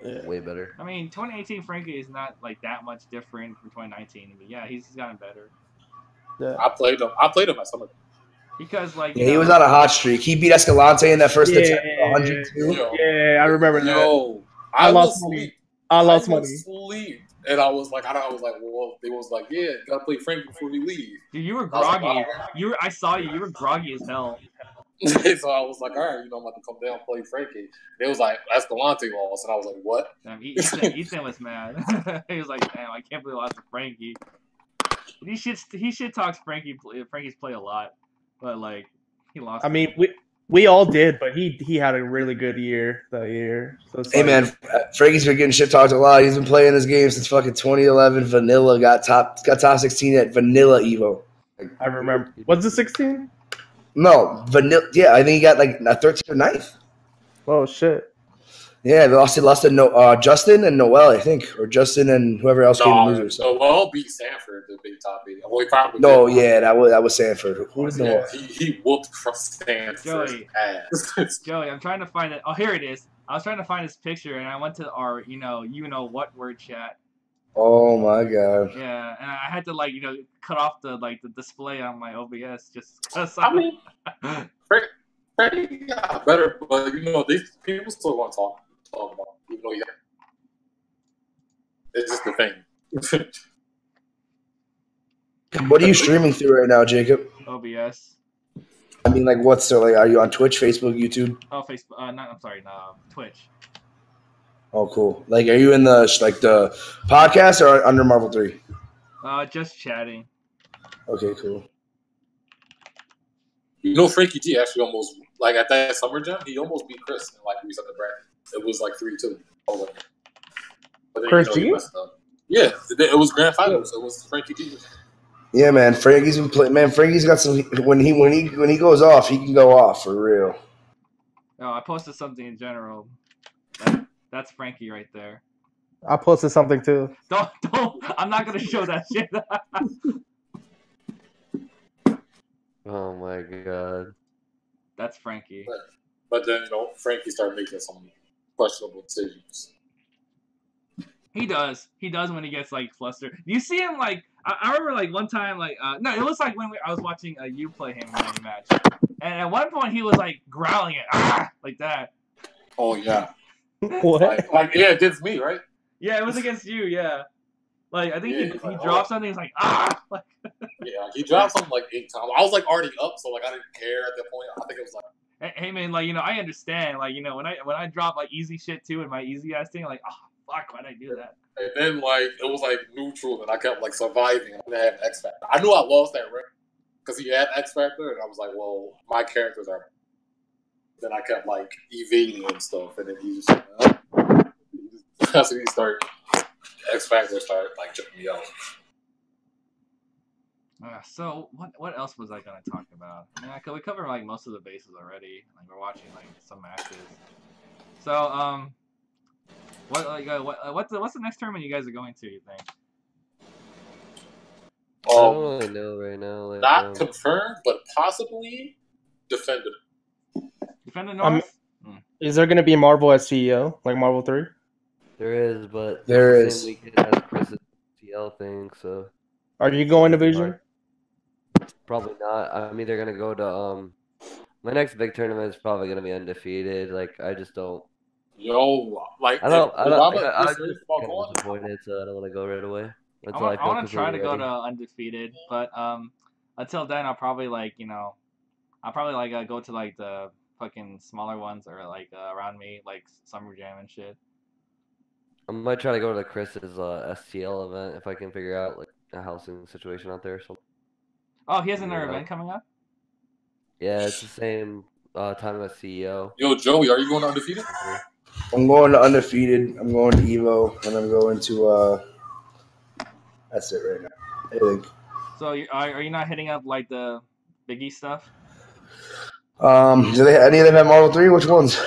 Yeah. Way better. I mean, 2018 Frankie is not like that much different from 2019, but yeah, he's gotten better. Yeah. I played him at Summer. Because like he was on a hot streak. He beat Escalante in that first attempt, 102. Yeah, I remember that. Yo, I lost money. Sleep. And I was like, well, they was like, yeah, gotta play Frankie before we leave. Dude, you were groggy. I saw you. You were groggy as hell. So I was like, all right, I'm about to come down and play Frankie. They was like, Escalante lost, and I was like, what? Damn, Ethan was mad. He was like, damn, I can't believe I lost to Frankie. He shit talks Frankie's play a lot, but like he lost. I mean, we all did, but he had a really good year that year. So hey, man, Frankie's been getting shit talked a lot. He's been playing this game since fucking 2011. Vanilla got top 16 at Vanilla Evo. I remember. Was it 16? No, Vanilla. Yeah, I think he got like a 13th or 9th. Oh shit. Yeah, they lost to Justin and Noel, I think, or Justin and whoever else came in losers. So. Noel beat Sanford the big top 8. Well, he probably that was Sanford. Who was Noel? He whooped from Sanford's ass. Joey, I'm trying to find it. Oh, here it is. I was trying to find this picture, and I went to our you know what word chat. Oh my god. Yeah, and I had to cut off the display on my OBS just because. I mean, Frankie got better, but these people still want to talk about him, even though it's just the thing. What are you streaming through right now, Jacob? OBS. I mean, are you on Twitch, Facebook, YouTube? Oh, Facebook. No, Twitch. Oh, cool. Are you in the podcast or under Marvel 3? Just chatting. Okay, cool. Frankie G actually almost, at that Summer Jam, he almost beat Chris in, reset the bracket. It was 3-2. But then, Chris G? He messed up. Yeah, it was grand finals. It was Frankie G. Yeah, man. Frankie's been playing. Man, Frankie's got some. When he goes off, he can go off for real. No, I posted something in general. That's Frankie right there. I posted something too. Don't. I'm not gonna show that shit. Oh my god. That's Frankie. But then Frankie started making some questionable decisions. He does when he gets flustered. You see him I remember one time no, it was when I was watching you play him in a match, and at one point he was growling it like that. Oh yeah. What? Yeah, against me, right? Yeah, it was against you. Yeah, I think he dropped something. He's Yeah, he dropped something 8 times. I was already up, so I didn't care at that point. I think it was hey man, I understand. When I drop easy shit too in my easy ass thing, fuck, why'd I do that? And then like it was like neutral, and I kept like surviving. And I didn't have an X Factor. I knew I lost that rank because he had X Factor, and I was like, well, my characters are. Then I kept like evading and stuff, and then he just that's when he started. X Factor started like jumping me out. So what else was I gonna talk about? I mean, we covered like most of the bases already. Like we're watching like some matches. So what's the next tournament you guys are going to? You think? I don't really know right now. Like, Not confirmed, but possibly Defender. Defender North. Is there gonna be Marvel as CEO, like Marvel 3? there is, but There it's the is. same weekend as Chris's TL thing, so Are you going to Vision? probably not. I'm either gonna go to my next big tournament is probably gonna be undefeated. Like I just don't. Yo, like I don't. I'm I'm serious just about kind going. of disappointed, so I don't want to go right away. I Until I feel want to try to completely go ready. to undefeated, but until then I'll probably I'll probably go to like the fucking smaller ones or like around me like Summer Jam and shit. I might try to go to Chris's STL event if I can figure out like a housing situation out there or something. Oh, he has another Yeah. event coming up. Yeah, it's the same time as CEO. Yo, Joey, are you going undefeated? I'm going to undefeated. I'm going to Evo, and I'm going to. That's it right now. I think. So are you not hitting up like the Biggie stuff? Do they any of them have Marvel 3? Which ones?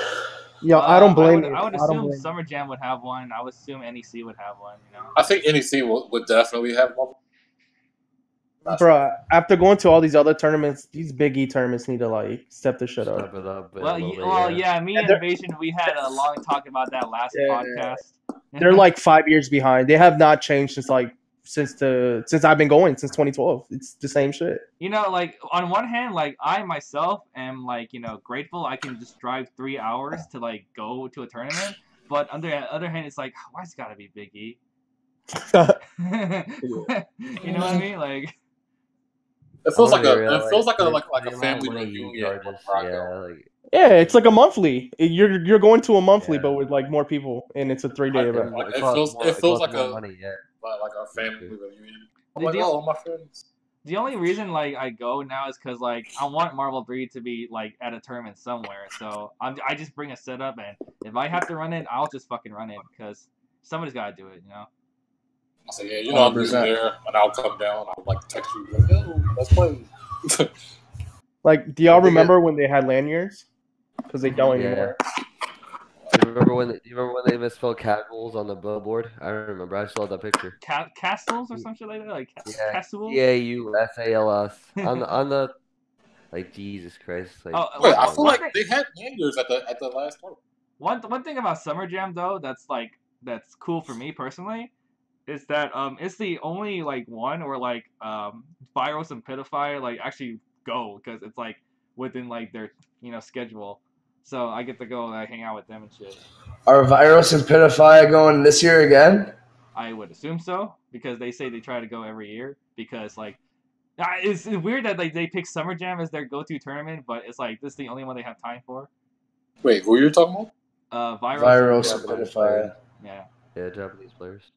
Yeah, I don't blame you. I would I don't assume blame Summer Jam would have one. I would assume NEC would have one. You know. I think NEC would definitely have one. Bruh, after going to all these other tournaments, these Big E tournaments need to like step the shit up. Step it up. Well, a little bit, yeah. Me and Evasion, we had a long talk about that last podcast. They're like 5 years behind. They have not changed since I've been going since 2012. It's the same shit. You know, like on one hand, like I myself am like grateful I can just drive 3 hours to like go to a tournament. But on the other hand, it's like why it's gotta be Big E? You know what I mean? Like It feels like the a amount family of money reunion. you charge us, yeah, like Yeah, it's like a monthly. You're going to a monthly, but with like more people, and it's a 3-day event. Like, it costs feels like more a money, yeah. like a family reunion. I'm The like, deal- oh, my friends. the only reason like I go now is because like I want Marvel 3 to be like at a tournament somewhere. So I just bring a setup, and if I have to run it, I'll just fucking run it because somebody's gotta do it, you know. I say, yeah, I'm usually there, and I'll come down. I'll like text you, like, yo, let's play. Like, do y'all remember when they had lanyards? Because they don't anymore. Do you remember when they misspelled casuals on the billboard? I remember. I saw that picture. Castles or some shit like that, like Castles. CAUSALS on the like Jesus Christ. Like, Wait, I feel like they had lanyards at the last tournament. One thing about Summer Jam though, that's cool for me personally, is that it's the only like one where like Virus and Pitify like actually go because it's like within like their schedule, so I get to go like hang out with them and shit. Are Virus and Pitify going this year again? I would assume so because they say they try to go every year because like it's weird that like they pick Summer Jam as their go-to tournament, but it's like this is the only one they have time for. Wait, who are you talking about? Virus and Pitify. Yeah. Yeah, Japanese players.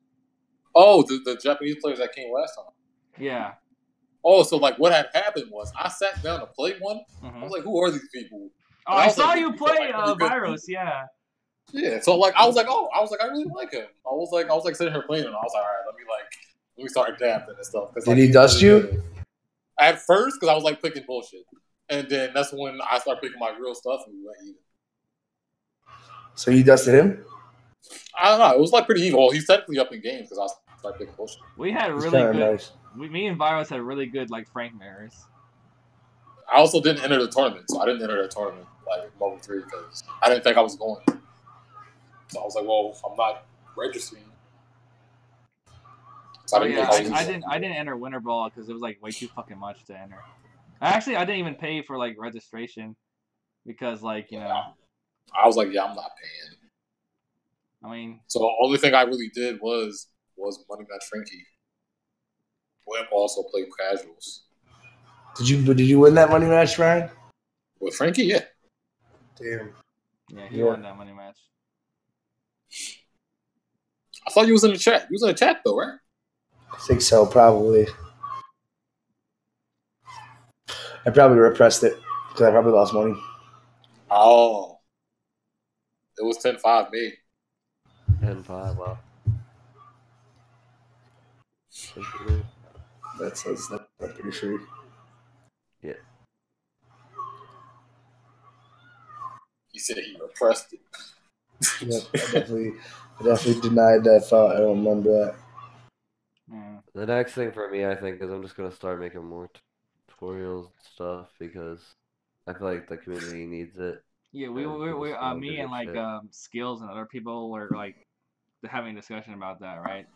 Oh, the Japanese players that came last time. Yeah. Oh, so like what had happened was I sat down to play one. Mm-hmm. I was like, who are these people? Oh, I saw you play Virus, yeah. Yeah, so like I was like, I really like him. I was like sitting here playing him. I was like, all right, let me start adapting and stuff. Did he dust you? At first, because I was like picking bullshit, and then that's when I started picking my real stuff and we went even. So you dusted him? I don't know. It was like pretty even. Well, he's technically up in games because I started picking bullshit. We had really good. Nice. Me and Virus had really good like Frank mirrors. I also didn't enter the tournament, so I didn't enter the tournament like Marvel 3 because I didn't think I was going. So I was like, well, I'm not registering. So I didn't enter Winter Ball because it was like way too fucking much to enter. I didn't even pay for like registration because like I was like, yeah, I'm not paying. I mean, so the only thing I really did was money match Frankie. Wimp also played casuals. Did you win that money match, Ryan? With Frankie, yeah. Damn. Yeah, he won that money match. I thought you was in the chat. You was in the chat though, right? I think so, probably. I probably repressed it because I probably lost money. Oh. It was 10-5 me. 10-5, wow. That's pretty free. Yeah. He said he repressed it. Yep, I definitely denied that thought. I don't remember that. The next thing for me, I think, is I'm just gonna start making more tutorials and stuff because I feel like the community needs it. Yeah, me and like Skills and other people were like having a discussion about that, right?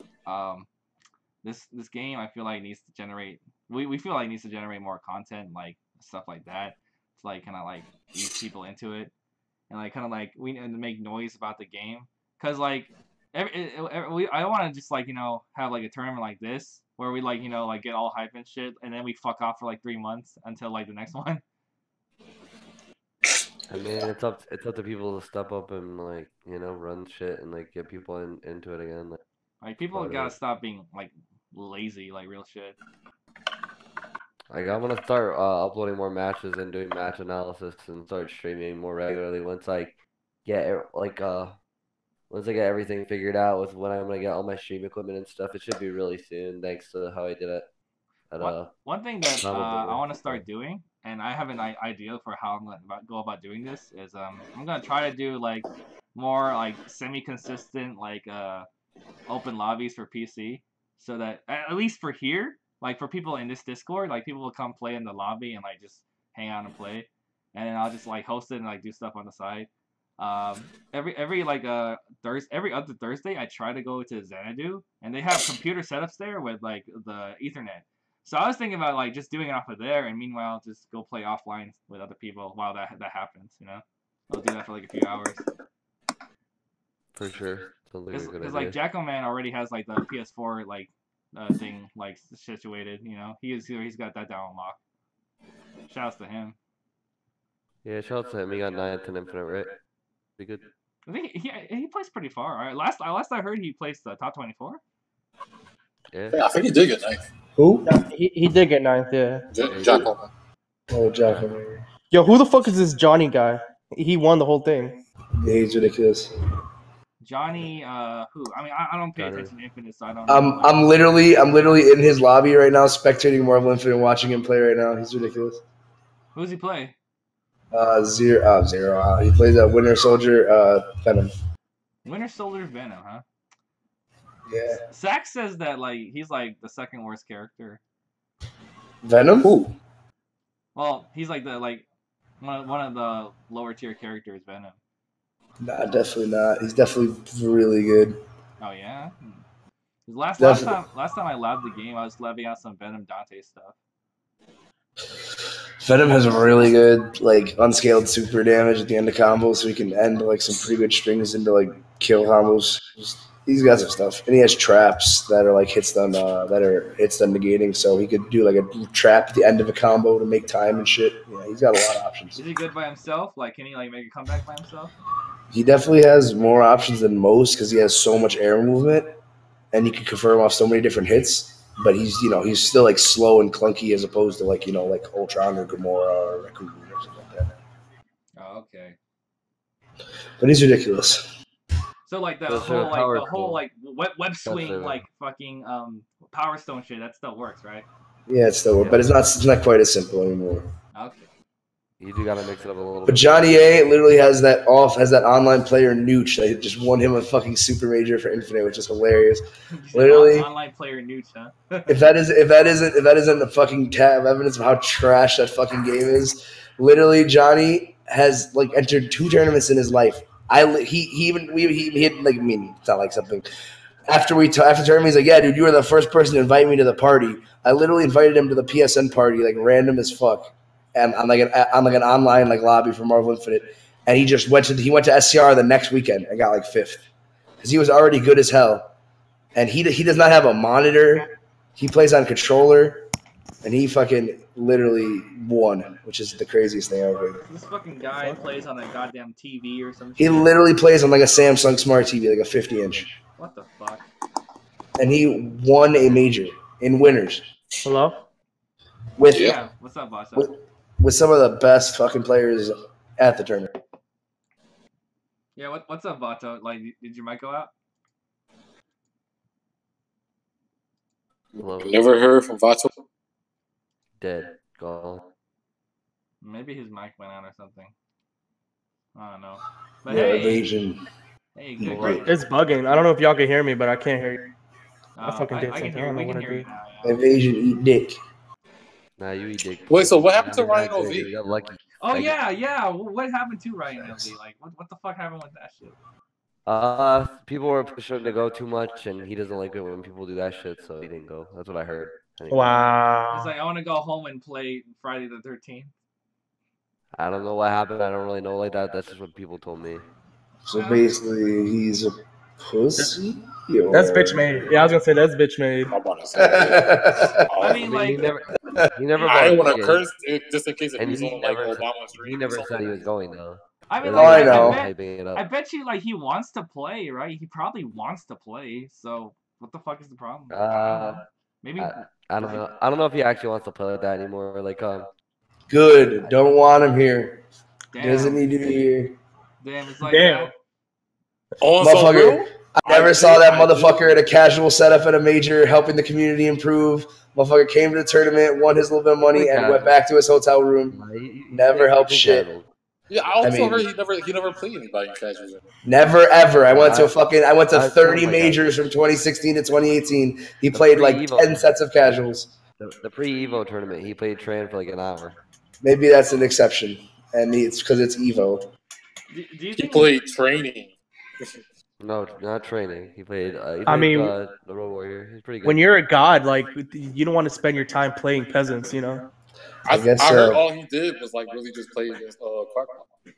This game I feel like needs to generate. We feel like it needs to generate more content, like stuff like that, to like kind of like ease people into it, and like kind of like we need to make noise about the game, cause like I want to just like have like a tournament like this where we like like get all hype and shit, and then we fuck off for like 3 months until like the next one. I mean, it's up to people to step up and like run shit and like get people into it again. Like people gotta stop being like lazy, like real shit. Like I'm gonna start uploading more matches and doing match analysis and start streaming more regularly once I get once I get everything figured out with when I'm gonna get all my stream equipment and stuff. It should be really soon, thanks to how I did it. One thing that I want to start doing, and I have an idea for how I'm gonna go about doing this, is I'm gonna try to do like more like semi-consistent like open lobbies for PC, so that at least for here, like for people in this Discord, like people will come play in the lobby and like just hang out and play, and then I'll just like host it and like do stuff on the side. Every like every other Thursday I try to go to Xanadu, and they have computer setups there with like the Ethernet. So I was thinking about like just doing it off of there, and meanwhile just go play offline with other people while that happens. I'll do that for like a few hours. For sure. Because like Jacko-Man already has like the PS4 like thing like situated. He's got that down lock. Shouts to him. Yeah, shouts to him. He got 9th in Infinite, right? Pretty good. I think he plays pretty far. Right? Last I heard, he placed the top 24. Yeah, I think he did get 9th. Who? Yeah, he did get 9th, yeah. Jacko. Oh, Jacko. Yo, who the fuck is this Johnny guy? He won the whole thing. Yeah, he's ridiculous. Johnny, who? I mean, I don't pay attention to Infinite, so I don't know. I'm literally in his lobby right now, spectating Marvel Infinite, and watching him play right now. He's ridiculous. Who does he play? Zero. He plays Winter Soldier, Venom. Winter Soldier Venom, huh? Yeah. Zach says that like he's like the second worst character. Venom? Who? Well, he's like the one of the lower tier characters, Venom. Nah, definitely not. He's definitely really good. Oh yeah. Last time I labbed the game, I was labbing out some Venom Dante stuff. Venom has a really good like unscaled super damage at the end of combos, so he can end like some pretty good strings into like kill combos. He's got some stuff, and he has traps that are like hits done negating, so he could do like a trap at the end of a combo to make time and shit. Yeah, he's got a lot of options. Is he good by himself? Like, can he like make a comeback by himself? He definitely has more options than most because he has so much air movement, and he can confirm off so many different hits. But he's still like slow and clunky as opposed to like Ultron or Gamora or Raccoon or something like that. Oh, okay. But he's ridiculous. So like the whole web swing like fucking Power Stone shit, that still works, right? Yeah, it still works, but it's not quite as simple anymore. Okay. You do gotta mix it up a little bit. But Johnny A literally has that online player Nooch that just won him a fucking super major for Infinite, which is hilarious. Literally, online player Nooch, huh? if that isn't the fucking tab evidence of how trash that fucking game is, literally Johnny has like entered 2 tournaments in his life. He had like, I mean, it's not like something. After tournament, he's like, yeah, dude, you were the first person to invite me to the party. I literally invited him to the PSN party, like random as fuck. And on like an online like lobby for Marvel Infinite, and he went to SCR the next weekend and got like 5th because he was already good as hell, and he does not have a monitor. He plays on controller, and he fucking literally won, which is the craziest thing ever. This fucking guy plays on a goddamn TV or something. He literally plays on like a Samsung Smart TV, like a 50-inch. What the fuck? And he won a major in winners Hello? with Yeah. What's up, boss? with some of the best fucking players at the tournament. Yeah. What's up, Vato? Like, did your mic go out? Hello. Never heard from Vato. Dead. Gone. Maybe his mic went out or something. I don't know. But Yeah, hey, Evasion. hey, good. What? It's bugging. I don't know if y'all can hear me, but I can't hear you. I fucking did can something. hear. I don't We know can what I hear you did. now. Yeah. Evasion eat dick. Nah, you eat dick. Wait, so what happened to Ryan OV? You got lucky. Oh Like- yeah. What happened to Ryan LV? Like, what the fuck happened with that shit? People were pushing him to go too much, and he doesn't like it when people do that shit, so he didn't go. That's what I heard. Anyway. He's Wow. like, I want to go home and play Friday the 13th. I don't know what happened. I don't really know like that. That's just what people told me. So basically, he's a pussy. That's bitch made. Yeah, I was gonna say that's bitch made. I'm about to say that. I mean, He like, never. I bought want to tickets, curse just in case if and he's he on like never. Obama's He stream. never said he was going though. I mean, They're like, I know. hyping it up. I bet you, like, he wants to play, right? He probably wants to play. So, what the fuck is the problem? I don't know. Maybe. I don't know. I don't know if he actually wants to play like that anymore. Like, Good. Don't want him here. Doesn't Damn. need to be here. Damn. It's like Damn. that. On some Motherfucker. real? I never saw that motherfucker at a casual setup at a major, helping the community improve. Motherfucker came to the tournament, won his little bit of money, and went back to his hotel room. Never helped shit. Yeah, I also mean- heard he never played anybody in casuals. Never ever. I went to I 30 told my majors from 2016 to 2018. He played like pre-Evo. 10 sets of casuals. The pre-Evo tournament, he played Tran for like an hour. Maybe that's an exception, and it's because it's Evo. Do you He think played training. No, not training. He played. I mean, the Road Warrior. He's pretty good. When you're a god, like you don't want to spend your time playing peasants, you know. I guess heard so. all he did was like really just play against Quackbot.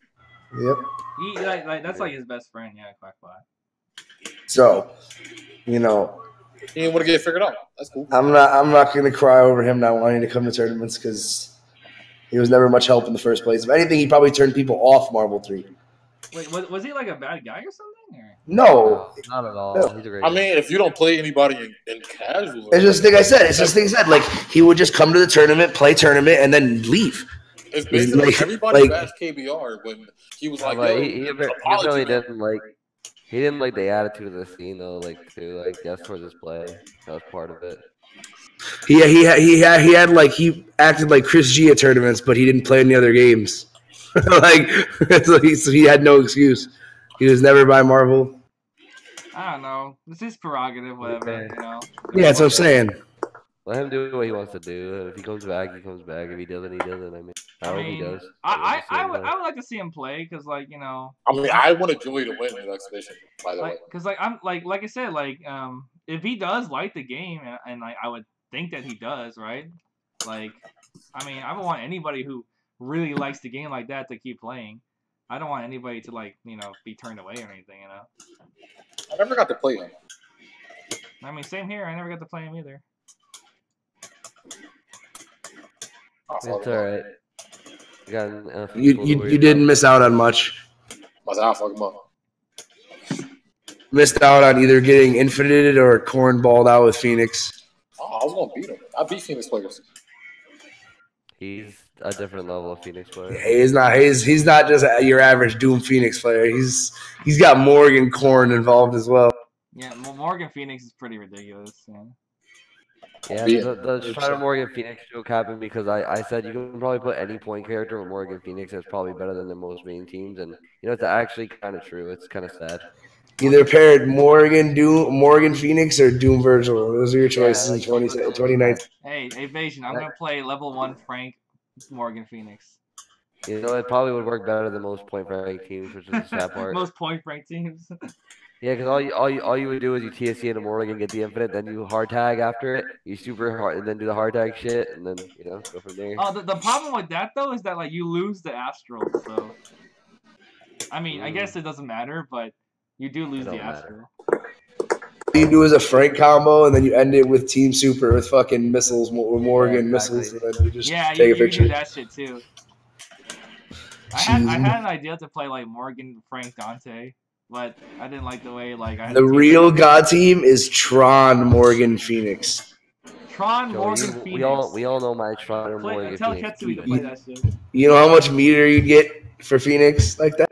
Yep. he like that's like his best friend? Yeah, Quackbot. So, you know, He didn't want to get it figured out. That's cool. I'm not going to cry over him not wanting to come to tournaments because he was never much help in the first place. If anything, he probably turned people off Marble 3. Wait, was he like a bad guy or something? Or? No. Not at all. No. He's a great. I mean, if you don't play anybody in casual, It's just thing I said. It's just thing I said. Like, he would just come to the tournament, play tournament, and then leave. it's basically like- everybody like- bashed KBR when he was like, But yo, he really apology, man. didn't like. He didn't like the attitude of the scene though. Like to like guess towards his play. That was part of it. He acted like Chris G at tournaments, but he didn't play any other games. So he had no excuse. He was never by Marvel. I don't know. It's his prerogative, whatever. You know. Yeah, that's what I'm saying. Let him do what he wants to do. If he comes back, he comes back. If he doesn't, he doesn't. I hope he does. I would like to see him play because, like, you know. I mean, I wanted Joey to win the exhibition, by the way. Because I'm like I said, like if he does like the game and like I would think that he does, right? Like, I mean, I don't want anybody who really likes the game like that to keep playing. I don't want anybody to, like, you know, be turned away or anything, you know. I never got to play him. I mean, same here. I never got to play him either. It's alright. You didn't miss out on much. I'll fuck him up. Missed out on either getting infinited or cornballed out with Phoenix. Oh, I was gonna beat him. I beat Phoenix players. He's a different level of Phoenix player. He's not just your average Doom Phoenix player. He's got Morgan Corn involved as well. Yeah, Morgan Phoenix is pretty ridiculous. Yeah. Yeah, the Strider Morgan Phoenix joke happened because I said you can probably put any point character with Morgan Phoenix that's probably better than the most main teams, and you know it's actually kind of true. It's kind of sad. Either paired Morgan Phoenix or Doom Virgil. Those are your choices in 2019. Hey, Evasion, I'm gonna play level 1 Frank Morgan Phoenix. You know, it probably would work better than most point rank teams, which is the sad part. Most point Frank teams. Yeah, because all you would do is you TSC into Morgan, get the infinite, then you hard tag after it. You super hard, and then do the hard tag shit, and then go from there. Oh, the problem with that though is that, like, you lose the astral. So, I mean, I guess it doesn't matter, but you do lose the astral. You do is a Frank combo, and then you end it with Team Super with fucking missiles, with Morgan missiles, and then you just take a you picture. do that shit too. I had an idea to play like Morgan, Frank, Dante, but I didn't like the way like I had The to keep real God team is Tron, Morgan, Phoenix. Tron, Joey, Morgan, you- Phoenix. we all know my Tron or Play, Morgan tell Phoenix. Ketsui to play that shit. You know how much meter you get for Phoenix like that?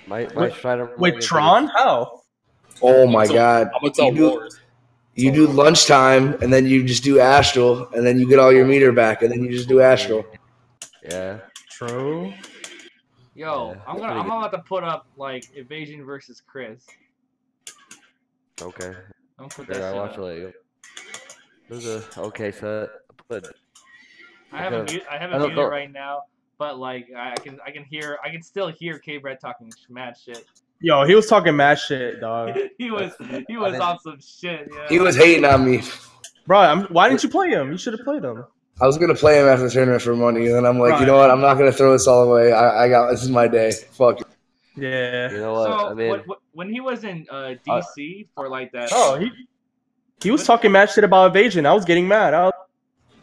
My Strider Wait, Morgan Tron? Phoenix. How? Oh my God! I'm gonna tell Wars. You do lunchtime, and then you just do Astral, and then you get all your meter back, and then you just do Astral. Yeah. True. Yo, Yeah, I'm pretty good. about to put up like Evasion versus Chris. Okay. I'm gonna put that Yeah, I shit watch up. it later. There's a okay, so but I have okay. I have I it don't muted know. right now, but like I can still hear K-Bread talking mad shit. Yo, he was talking mad shit, dog. he was mean- on some shit. Yeah. He was hating on me. Bro, why didn't you play him? You should have played him. I was gonna play him after the tournament for money, and then I'm like, you know what? I'm not gonna throw this all away. I got this is my day. Fuck it. Yeah. You know what? So I mean, when he was in DC for like that. Oh, he was talking mad shit about Evasion. I was getting mad. I was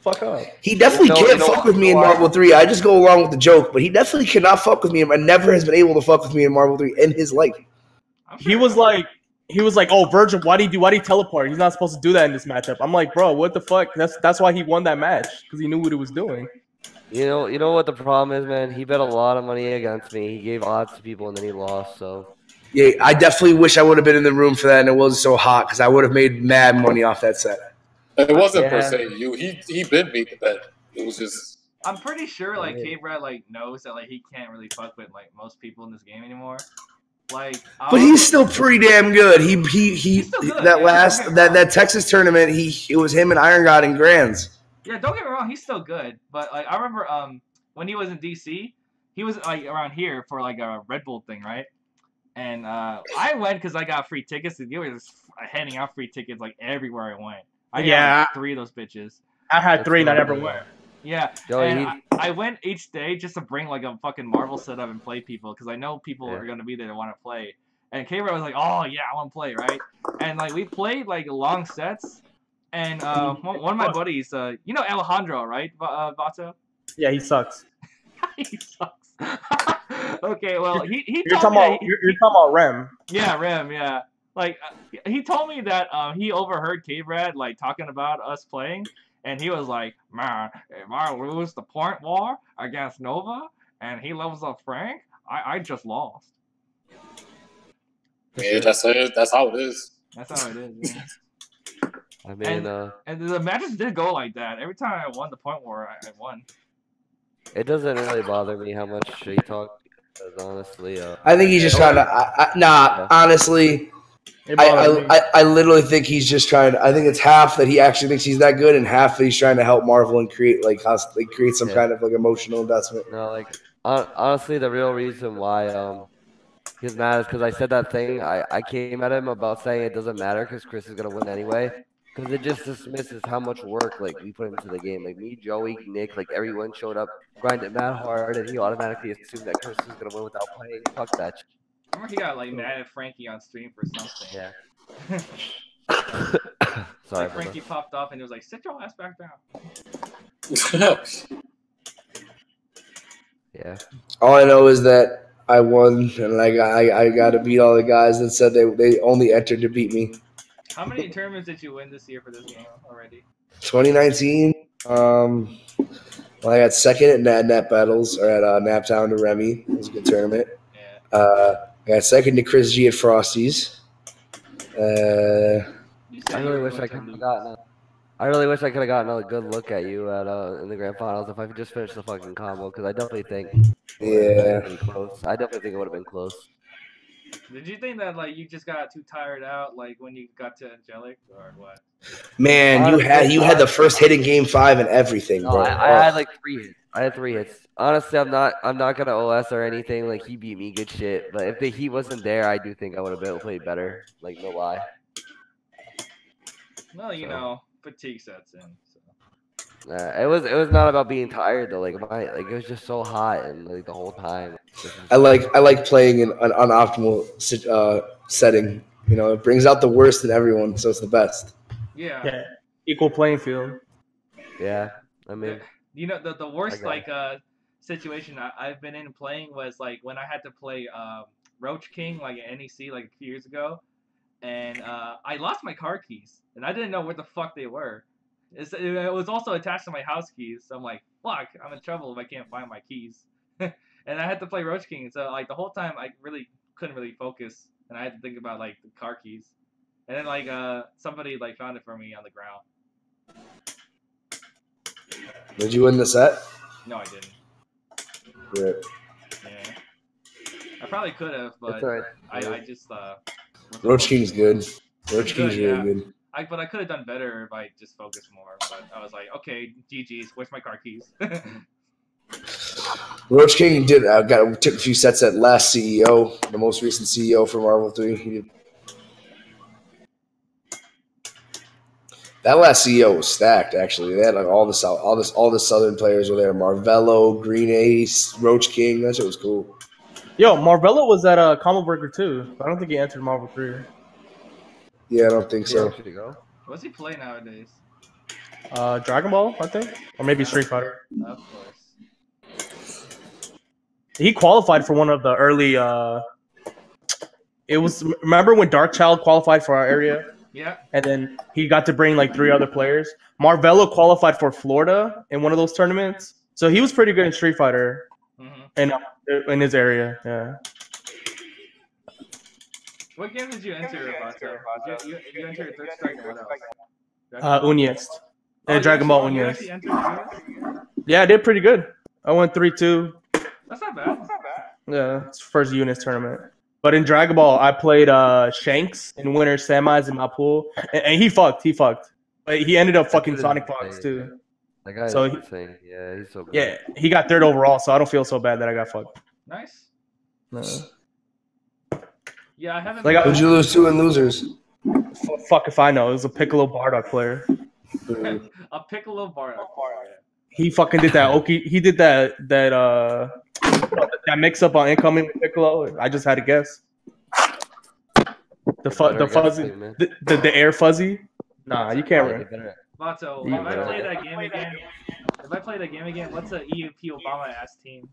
fuck up. He definitely can't fuck with me in Marvel 3. I just go along with the joke, but he definitely cannot fuck with me, and never has been able to fuck with me in Marvel 3 in his life. He was like, oh, Virgil, why do he teleport? He's not supposed to do that in this matchup. I'm like, bro, what the fuck? That's why he won that match, because he knew what he was doing. you know what the problem is, man? He bet a lot of money against me. He gave odds to people and then he lost, so Yeah, I definitely wish I would have been in the room for that, and it wasn't so hot because I would have made mad money off that set. It wasn't per Yeah. se you. He been beat the bet. It was just I'm pretty sure like Yeah. K-Brad like knows that like he can't really fuck with like most people in this game anymore. Like, But he's still pretty damn good. He He's still good, that yeah, last don't get me that Texas tournament, it was him and Iron God and Grands. Yeah, don't get me wrong, he's still good. But like I remember when he was in DC, he was like around here for like a Red Bull thing, right? And I went because I got free tickets. And they were just handing out free tickets like everywhere I went. I got like 3 of those bitches. I had 3 and I never went. Yeah, Joey, and I went each day just to bring like a fucking Marvel setup and play people because I know people are gonna be there to want to play. And K-Bro was like, "Oh yeah, I want to play, right?" And like we played like long sets. And one of my buddies, you know Alejandro, right, Vato? Yeah, he sucks. He sucks. Okay, well he You're told talking me about you're talking about Rem. yeah, Rem, yeah. Like he told me that he overheard K-Brad like talking about us playing, and he was like, "Man, if I lose the point war against Nova and he levels up Frank, I just lost." yeah, that's it. That's how it is. That's how it is. Yeah. I mean, And the matches did go like that. Every time I won the point war, I won. it doesn't really bother me how much he talks. Because honestly, I think he's just trying to. Honestly, I literally think he's just trying to. I think it's half that he actually thinks he's that good, and half that he's trying to help Marvel and create create some kind of like emotional investment. no, like honestly, the real reason why he's mad is because I said that thing. I came at him about saying it doesn't matter because Chris is gonna win anyway. Because it just dismisses how much work like we put into the game. Like me, Joey, Nick, like everyone showed up, grinded mad hard, and he automatically assumed that Chris was gonna win without playing. Fuck that. I remember he got like mad at Frankie on stream for something. Yeah. Sorry. Like Frankie popped off and he was like, "Sit your ass back down." Yeah. All I know is that I won, and I got to beat all the guys that said they only entered to beat me. How many tournaments did you win this year for this game already? 2019. Well, I got second at Net Battles or at Naptown to Remy. It was a good tournament. Yeah. I got second to Chris G at Frosty's. I really wish I could have gotten. I really wish I could have gotten a good look at you at in the grand finals if I could just finish the fucking combo because I definitely think. Yeah. Close. I definitely think it would have been close. Did you think that like you just got too tired out like when you got to Angelic or what? Man, you had the first hit in Game 5 and everything, No, bro. I had like 3 hits. I had 3 hits. Honestly, I'm not gonna OS or anything. Like he beat me good shit. But if the heat wasn't there, I do think I would have been played better. Like no lie. Well, you know, fatigue sets in. So. It was not about being tired though. Like it was just so hot and like the whole time. I like playing in an unoptimal setting. You know, it brings out the worst in everyone, so it's the best. Yeah. Equal playing field. Yeah, I mean, you know the worst like situation I've been in playing was like when I had to play Roach King like at NEC like a few years ago, and I lost my car keys, and I didn't know where the fuck they were. It was also attached to my house keys, so I'm like, fuck, I'm in trouble if I can't find my keys. And I had to play Roach King, so like the whole time I really couldn't really focus, and I had to think about like the car keys. And then like somebody like found it for me on the ground. Did you win the set? No, I didn't. Good. Yeah, I probably could have, but All right. I just Roach King's good. Roach Good, King's yeah. really good. But I could have done better if I just focused more. But I was like, okay, GG's. Where's my car keys? Roach King took a few sets at last CEO, the most recent CEO for Marvel 3. He did. That last CEO was stacked. Actually, they had like all the Southern players were there. Marvello, Green Ace, Roach King. That shit was cool. Yo, Marvello was at Combo Breaker too. I don't think he entered Marvel 3. Yeah, I don't think so. What's he play nowadays? Dragon Ball, I think, or maybe Street Fighter. Of course. He qualified for one of the early. It was remember when Dark Child qualified for our area, Yeah. and then he got to bring like 3 other players. Marvello qualified for Florida in one of those tournaments, so he was pretty good in Street Fighter, and in his area. Yeah. What game did you enter, Vato? You entered Third Strike and what else? Unyest. And Dragon Ball you Unyest. actually entered Unyest? Yeah, I did pretty good. I went 3-2. That's not bad. Yeah, it's first Unis tournament. But in Dragon Ball, I played Shanks in winter semis in my pool, and he fucked. But he ended up fucking Sonic Fox too. That guy So is he- insane. Yeah, he's so good. Yeah, he got 3rd overall, so I don't feel so bad that I got fucked. Nice. No. Yeah, I haven't. Like, Who'd you lose to in losers? Fuck if I know. It was a Piccolo Bardock player. A Piccolo Bardock. He fucking did that. He did that mix up on incoming with Piccolo. I just had to guess. The fuzzy, the air fuzzy. Nah, you can't. Vato, if I play that game again, what's a EUP Obama ass team?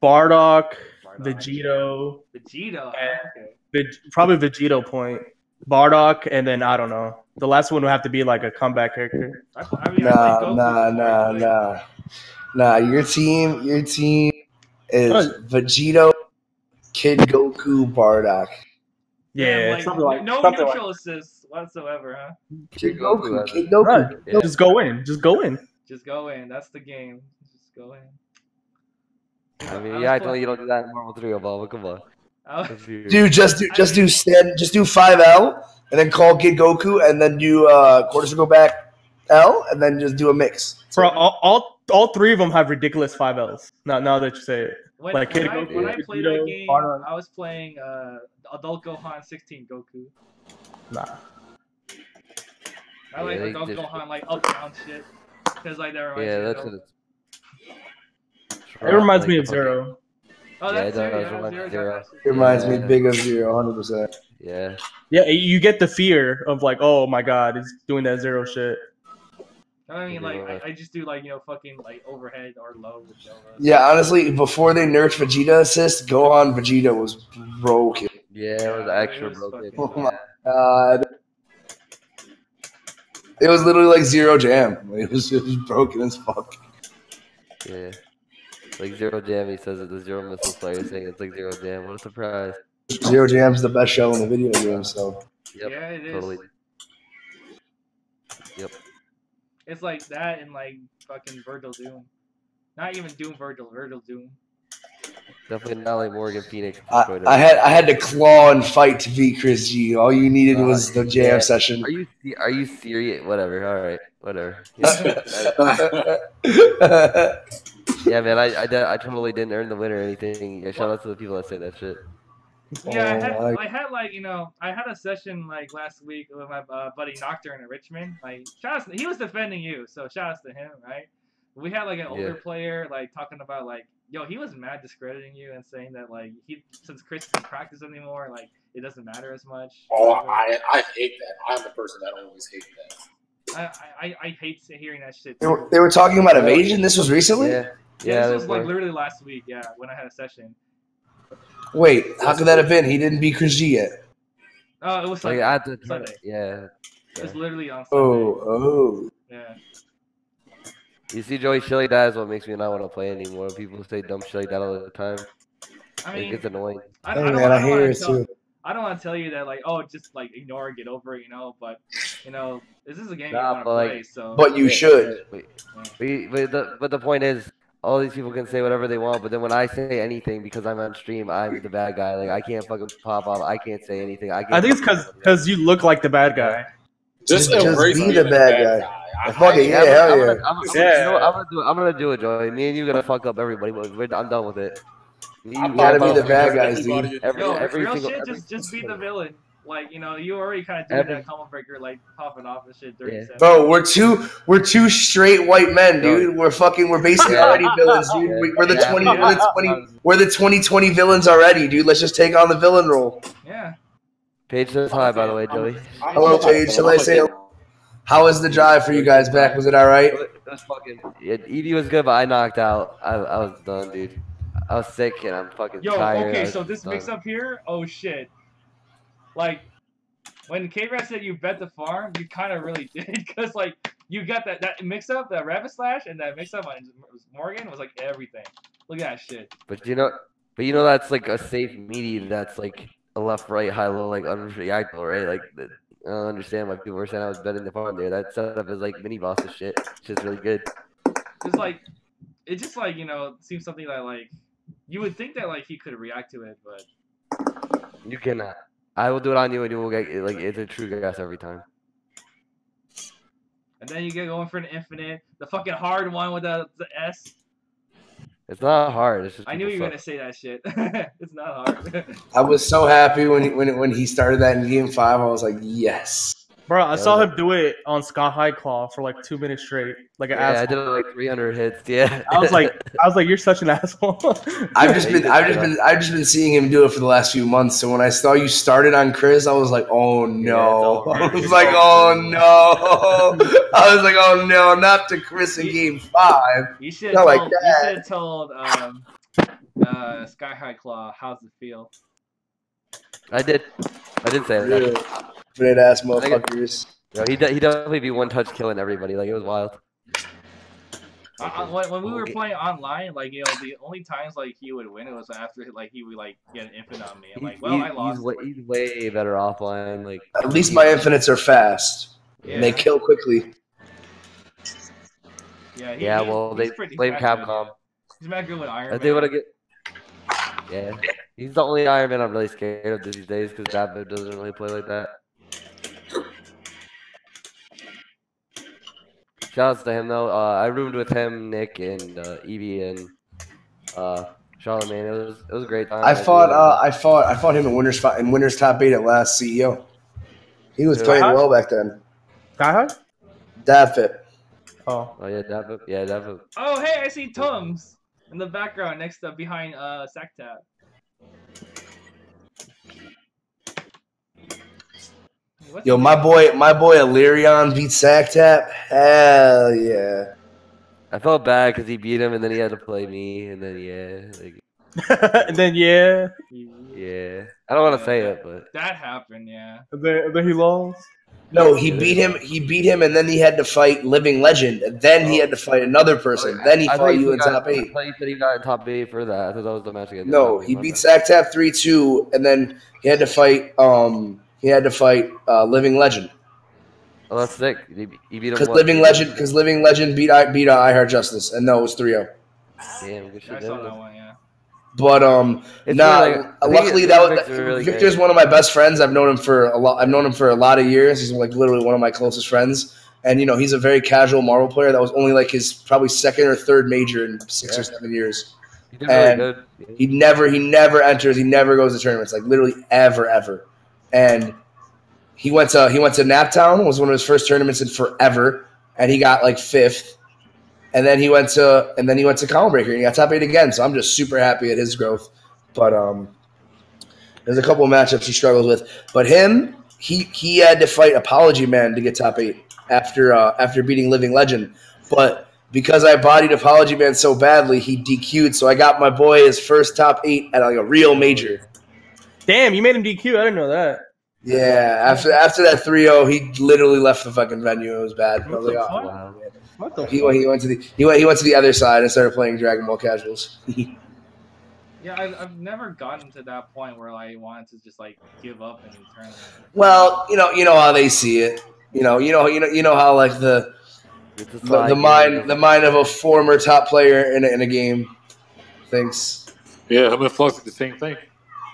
Bardock, Vegito, Okay. Probably Vegito point. Bardock, and then I don't know. The last one would have to be like a comeback character. I played Goku. Nah. Your team is Vegito, Kid Goku, Bardock. Yeah, like, something like no something neutral assists whatsoever, huh? Kid Goku. Right. Yeah. Just go in. Just go in. That's the game. Just go in. I mean, yeah, I told you don't do that in Marvel 3, Obama. Come on. Dude, just do 5L and then call Kid Goku and then do quarter circle back L and then just do a mix. Bro, all 3 of them have ridiculous 5Ls. Now that you say it. When I Like played Goku, that Vegito, game, Bardock. I was playing Adult Gohan 16 Goku. Nah. I like Yeah, Adult they just- Gohan like up down shit. Cause like that reminds me Yeah, of that's Adult- what it's. It reminds me of Zero. Oh, that's Yeah, it does Zero. remind me of Zero. Zero. It reminds me Yeah. big of 0, 100%. Yeah. Yeah, you get the fear of like, oh my god, he's doing that Zero shit. I mean, like I just do like fucking like overhead or low with Nova. Yeah, honestly, before they nerfed Vegeta assist, Gohan Vegeta was broken. Yeah, it was Yeah, extra it was broken. fucking- Oh my god. It was literally like Zero Jam. It was broken as fuck. Yeah. Like Zero Jam, he says it. The Zero Missile player saying it's like Zero Jam. What a surprise. Zero Jam's the best show in the video game, so. Yep. Yeah, it is. Totally. Yep. It's like that and like fucking Virgil Doom. Not even Doom Virgil Doom. Definitely not like Morgan Phoenix. I had to claw and fight to beat Chris G. All you needed was the jam session. Are you serious? Whatever. All right. Whatever. Yeah, man. I totally didn't earn the win or anything. Yeah, shout out to the people that say that shit. Yeah, Oh, I had like I had a session like last week with my buddy Nocturne in Richmond. Like, he was defending you, so shout outs to him, right? We had like an older player like talking about like, yo, he was mad discrediting you and saying that like since Chris doesn't practice anymore, like it doesn't matter as much. Oh, I hate that. I'm the person that always hates that. I hate hearing that shit. They were talking about Evasion. This was recently? Yeah. Yeah, this was like literally last week. Yeah, when I had a session. Wait, how could that have been? He didn't beat Chris G yet. Oh, it was Like Sunday. at the Sunday. yeah. It was literally on Sunday. Oh. Yeah. You see, Joey, shit like that is what makes me not want to play anymore. People say dumb shit like that all the time. I mean, It gets annoying. I Hey, don't man, I wanna hear it tell- too. I don't want to tell you that, like, oh, just like ignore it, get over it, you know. But you know, this is a game Nah, you want to but, like, play, so. But you should. But the point is, all these people can say whatever they want, but then when I say anything because I'm on stream, I'm the bad guy. Like I can't fucking pop off. I can't say anything. I think it's because you look like the bad guy. Just Just embrace be being the bad guy. Fuck it, yeah, hell yeah. You know what, I'm gonna do it, Joey. Me and you gonna fuck up everybody. But I'm done with it. You gotta be the bad guys, dude. Yo, every real single- shit, every just be single- the villain. Like, you know, you already kind of doing Every- that combo breaker, like popping off and shit. 30 Yeah. seconds. Bro, we're two straight white men, dude. We're basically Yeah. already villains, dude. Yeah. We're the Yeah. 20 we're the 2020 villains already, dude. Let's just take on the villain role. Yeah. Paige says hi, by the way, Joey. Hello, Paige. Shall I say how was the drive for you guys back? Was it all right? It was fucking. Yeah, Evie was good, but I knocked out. I was done, dude. I was sick and I'm fucking Yo, tired. I okay, was so this done. mix up here, oh shit. Like, when K-Rat said you bet the farm, you kind of really did, because, like, you got that mix up, that rabbit slash, and that mix up on Morgan was like everything. Look at that shit. But you know that's like a safe meaty. That's like a left, right, high, low, like unreactable, right? Like I don't understand why people were saying I was betting the farm there. That setup is like mini boss shit. It's just really good. It's like, it just like, you know, seems something that like, you would think that like he could react to it, but You cannot. I will do it on you, and you will get like it's a true guess every time. and then you get going for an infinite, the fucking hard one with the S. It's not hard. It's just I knew you people were gonna say that shit. It's not hard. I was so happy when he started that in game 5. I was like, yes. Bro, I saw him do it on Sky High Claw for like 2 minutes straight, like an Yeah, I asshole. did it like 300 hits. Yeah. I was like, you're such an asshole. I've just been seeing him do it for the last few months. So when I saw you started on Chris, I was like, oh no. Yeah, I was like, oh no. I was like, oh no, not to Chris in game 5. You should Not have like told, Sky High Claw, how's it feel? I did say that. Great ass motherfuckers. Yo, he definitely be one touch killing everybody. Like it was wild. When we were playing online, like, you know, the only times like he would win it was after like he would like get an infinite on me. I'm like, well, I lost. He's way better offline. Like At least my infinites are fast. Yeah. And they kill quickly. Yeah. Well, he's they pretty blame fast, man. Capcom. He's mad good with Iron They Man. would have get. Yeah, he's the only Iron Man I'm really scared of these days because David doesn't really play like that. Shoutouts to him though. I roomed with him, Nick, and Evie and Charlamagne. It was a great time. I fought him in Winners Top 8 at last CEO. He was playing well back then. Sky High? Dadfit. Oh. Oh yeah, David. Yeah, David. Oh, hey, I see Tums in the background next to behind Sactap. Yo, my boy Illyrion beat Sactap. Hell yeah. I felt bad because he beat him and then he had to play me and then yeah. And then yeah. I don't want to say it, but that happened, yeah. And then he lost. No, he beat him, and then he had to fight Living Legend. And then he had to fight another person. Then he fought you in top 8. I thought you said he got in top 8 for that. I thought that was the match against. No, he beat Sactap 3-2, and then he had to fight Living Legend. Oh, that's sick. He beat him. Because Living Legend beat I Heart Justice, and no, it was 3-0. Damn, good shit. I saw that one, yeah. But luckily Victor's one of my best friends. I've known him for a lot of years. He's like literally one of my closest friends. And you know, he's a very casual Marvel player. That was only like his probably second or third major in 6 or 7 years. He did really good. He never enters. He never goes to tournaments. Like literally ever. And he went to Naptown. It was one of his first tournaments in forever, and he got like 5th. And then he went to Column Breaker and he got top 8 again. So I'm just super happy at his growth. But there's a couple of matchups he struggles with. But he had to fight Apology Man to get top 8 after beating Living Legend. But because I bodied Apology Man so badly, he DQ'd. So I got my boy his first top 8 at like a real major. Damn, you made him DQ. I didn't know that. Yeah, after that 3-0, he literally left the fucking venue. It was bad. I was like, oh, Wow. man. What the He fuck? went to the other side and started playing Dragon Ball Casuals. Yeah, I've never gotten to that point where I wanted to just like give up and turn. Well, you know how they see it. You know how like the mind of a former top player in a game thinks. Yeah, him and Flux did the same thing.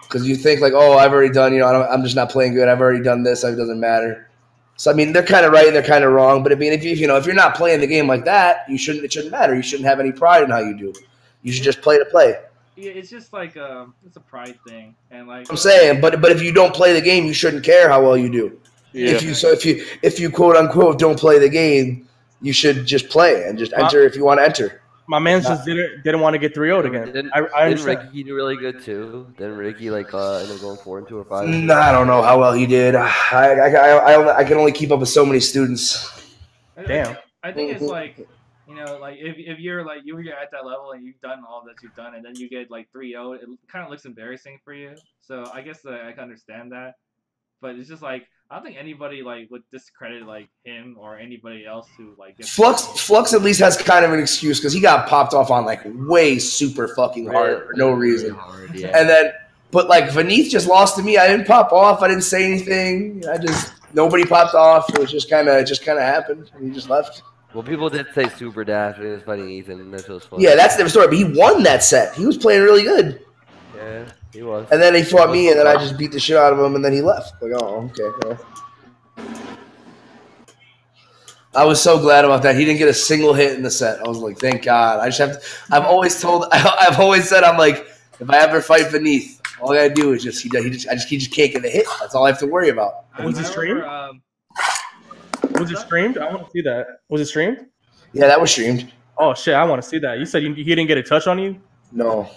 Because you think like, oh, I've already done. I'm just not playing good. I've already done this. It doesn't matter. So I mean, they're kind of right and they're kind of wrong. But I mean, if you're not playing the game like that, it shouldn't matter. You shouldn't have any pride in how you do. You should just play to play. Yeah, it's just like it's a pride thing, and like I'm saying, but if you don't play the game, you shouldn't care how well you do. Yeah. If you quote unquote don't play the game, you should just play and just enter if you want to enter. My man just didn't want to get 3-0'd again. Didn't understand. Ricky do really good too? Didn't Ricky ended up going 4-2 or 5? I don't know how well he did. I can only keep up with so many students. Damn. I think it's like, like if you're like you're at that level and you've done all that you've done, and then you get like 3-0, it kind of looks embarrassing for you. So I guess I can understand that, but it's just like I don't think anybody like would discredit like him or anybody else who like gets Flux at least has kind of an excuse because he got popped off on like way super fucking hard for no reason. Hard, yeah. And then, but like Vaneeth just lost to me. I didn't pop off. I didn't say anything. Nobody popped off. It was just kind of happened. And he just left. Well, people did say super dash when he was fighting Ethan. That was fun. Yeah, that's the story. But he won that set. He was playing really good. Yeah, he was. And then he fought me, and then I just beat the shit out of him, and then he left. Like, oh, okay. Well. I was so glad about that. He didn't get a single hit in the set. I was like, thank God. I've always said, I'm like, if I ever fight Vaneeth, all I gotta do is he just can't get a hit. That's all I have to worry about. Was it streamed? Was it streamed? I want to see that. Was it streamed? Yeah, that was streamed. Oh shit, I want to see that. You said he didn't get a touch on you? No.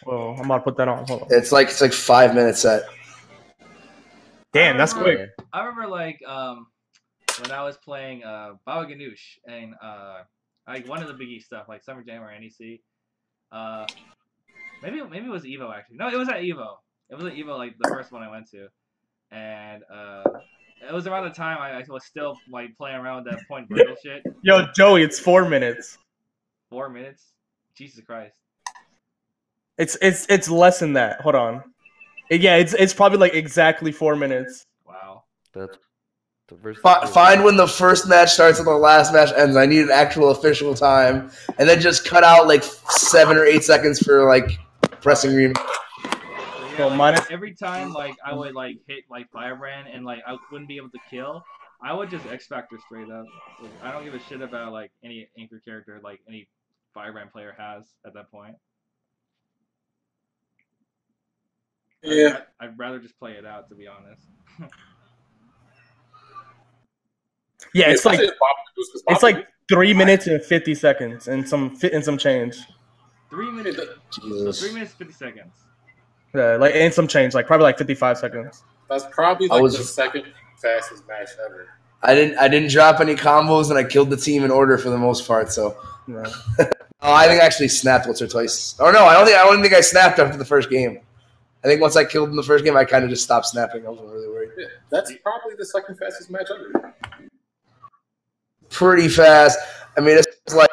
Well, I'm about to put that on. Hold on. It's like 5 minutes set. Damn, that's quick. I remember like when I was playing Baba Ganoush and like one of the biggie stuff like Summer Jam or NEC. Maybe it was Evo actually. No, it was at Evo. It was at Evo like the first one I went to, and it was around the time I was still like playing around with that point Virgil shit. Yo, Joey, it's 4 minutes. 4 minutes? Jesus Christ. It's less than that. Hold on. Yeah, it's probably like exactly 4 minutes. Wow. That's the first. Find when the first match starts and the last match ends. I need an actual official time, and then just cut out like 7 or 8 seconds for like pressing remote. Yeah, like, every time like I would like hit like Firebrand and like I wouldn't be able to kill, I would just X Factor straight up. Like, I don't give a shit about like any anchor character like any Firebrand player has at that point. Yeah. I'd rather just play it out, to be honest. Yeah, it's like 3 minutes and 50 seconds and some change. 3 minutes. Jesus. 3 minutes 50 seconds. Yeah, like and some change, like probably like 55 seconds. That's probably like the second fastest match ever. I didn't drop any combos, and I killed the team in order for the most part. So, No. I think I actually snapped once or twice. Or no, I don't think I snapped after the first game. I think once I killed in the first game, I kind of just stopped snapping. I wasn't really worried. Yeah, that's probably the second fastest match ever. Pretty fast. I mean, it's like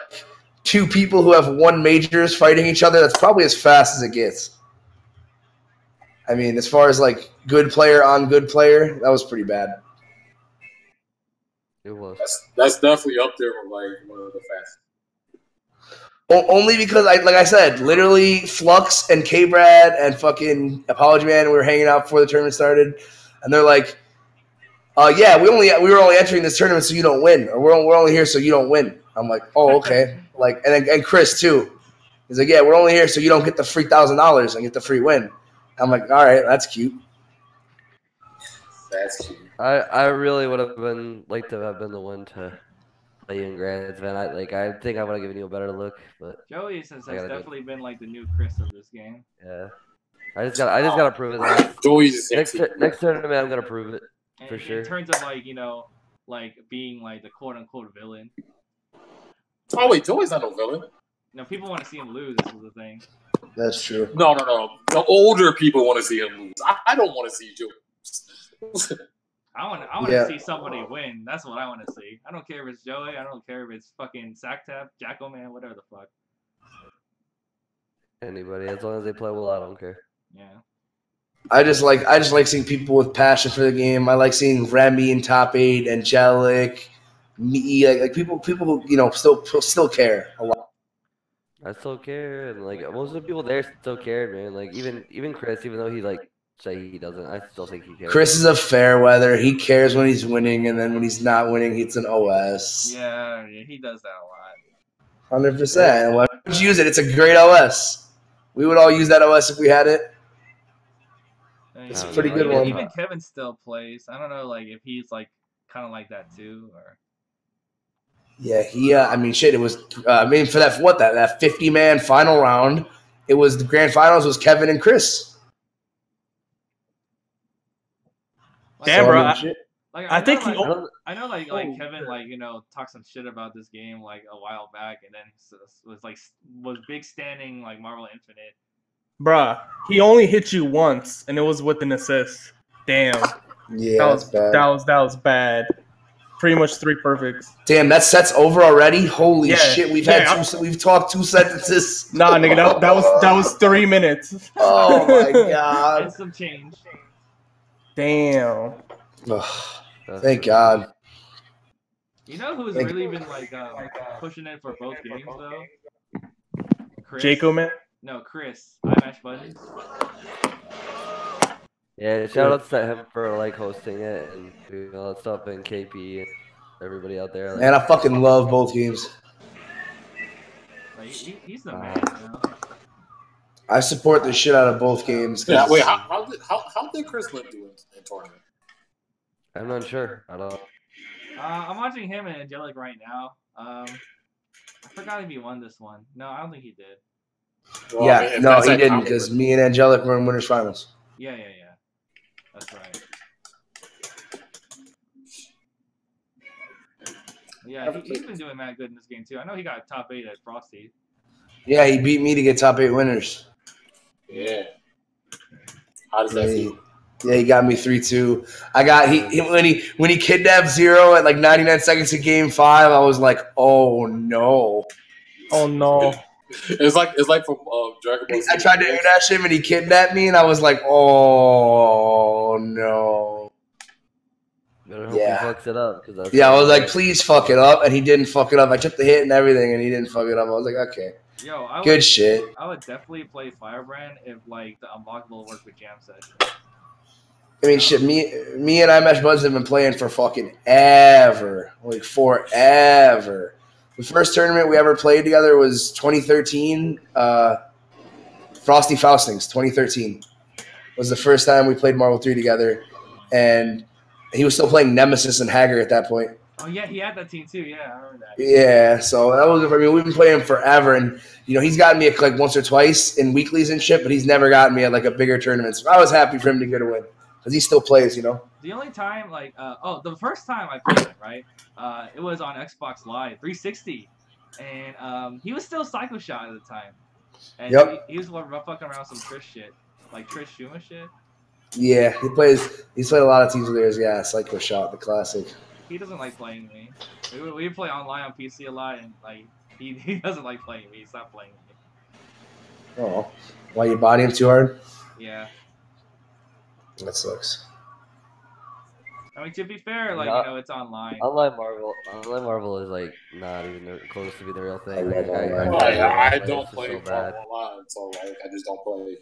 2 people who have 1 majors fighting each other. That's probably as fast as it gets. I mean, as far as like good player on good player, that was pretty bad. It was. That's definitely up there with like one of the fastest. Only because, like I said, literally Flux and K-Brad and fucking Apology Man, we were hanging out before the tournament started, and they're like, yeah, we were only entering this tournament so you don't win, or we're only here so you don't win. I'm like, oh, okay. Like, and Chris too. He's like, yeah, we're only here so you don't get the free $1,000 and get the free win. I'm like, all right, that's cute. That's cute. I really would have liked to have been the one to play you in Granite's event. I think I would have given you a better look, but Joey has definitely been like the new Chris of this game. yeah, I just gotta prove it. Joey's Next tournament, I'm gonna prove it for sure. In terms of like like being like the quote unquote villain. Oh wait, Joey's not no villain. No, people want to see him lose. This is the thing. That's true. No. The older people want to see him lose. I don't want to see Joey. I want to see somebody win. That's what I want to see. I don't care if it's Joey. I don't care if it's fucking Sack Tap, Jacko Man, whatever the fuck. Anybody, as long as they play well, I don't care. Yeah. I just like seeing people with passion for the game. I like seeing Remy in top 8, Angelic, me, like people who still care a lot. I still care, and like most of the people there still care, man. Like even Chris, even though he like say he doesn't, I still think he cares. Chris is a fair weather. He cares when he's winning, and then when he's not winning, it's an OS. Yeah, he does that a lot. 100%. Why would you use it? It's a great OS. We would all use that OS if we had it. It's a pretty good one. Even Kevin still plays. I don't know, like if he's like kind of like that too, or. Yeah, he. I mean, shit. It was. I mean, for that 50-man final round, it was the grand finals was Kevin and Chris. Damn, bro. I know, like Kevin, like talked some shit about this game like a while back, and then was big standing like Marvel Infinite. Bruh, he only hit you once, and it was with an assist. Damn. Yeah, that was bad. Pretty much 3 perfects. Damn, that set's over already. Holy shit, we've talked 2 sentences. Nah, nigga, that was 3 minutes. Oh my god. And some change. Damn. Oh, thank God. You know who's really been like pushing it for both games though? Chris. Jaco, man. No, Chris. iMatch Buttons. Yeah, shout out to him for like hosting it and doing all that stuff, and KP and everybody out there. Like, Man, I fucking love both games. Like, he's the man. I support the shit out of both games. Yeah, wait, how did Chris Lynn do in tournament? I'm not sure. I don't. I'm watching him and Angelic right now. I forgot if he won this one. No, I don't think he did. Well, Yeah, I mean, no, he didn't because me and Angelic were in winners finals. Yeah. That's right. Yeah, he's been doing mad good in this game too. I know he got top 8 at Frosty. Yeah, he beat me to get top 8 winners. Yeah. How does that feel? Yeah, he got me 3-2. I got when he kidnapped Zero at like 99 seconds of game 5. I was like, oh no. Oh no. It's like from Dragon Ball Z. I tried to dash him and he kidnapped me, and I was like, oh no. Better hope he fucks it up. I was like, please fuck it up, and he didn't fuck it up. I took the hit and everything, and he didn't fuck it up. I was like, okay. Yo, good shit. I would definitely play Firebrand if like the unlockable worked with Jam Session. I mean, shit, me and iMatch Buds have been playing for fucking ever. Like, forever. The first tournament we ever played together was 2013. Frosty Faustings, 2013. Was the first time we played Marvel 3 together. And he was still playing Nemesis and Hager at that point. Oh, yeah, he had that team too. Yeah, I remember that. Yeah, so that was, I mean, we've been playing forever. And, he's gotten me like once or twice in weeklies and shit, but he's never gotten me at like a bigger tournament. So I was happy for him to get a win. Because he still plays, The only time, the first time I played it, right? It was on Xbox Live 360, and he was still Psycho Shot at the time, and he was fucking around some Trish shit, like Trish Shuma shit. Yeah, he's played a lot of teams with theirs. Yeah, Psycho Shot, the classic. He doesn't like playing me. We play online on PC a lot, and like he doesn't like playing me. He stopped playing me. Oh, why you body him too hard? Yeah. That sucks. I mean, to be fair, it's online. Online Marvel is like not even close to be the real thing. I don't play Marvel online, so I just don't play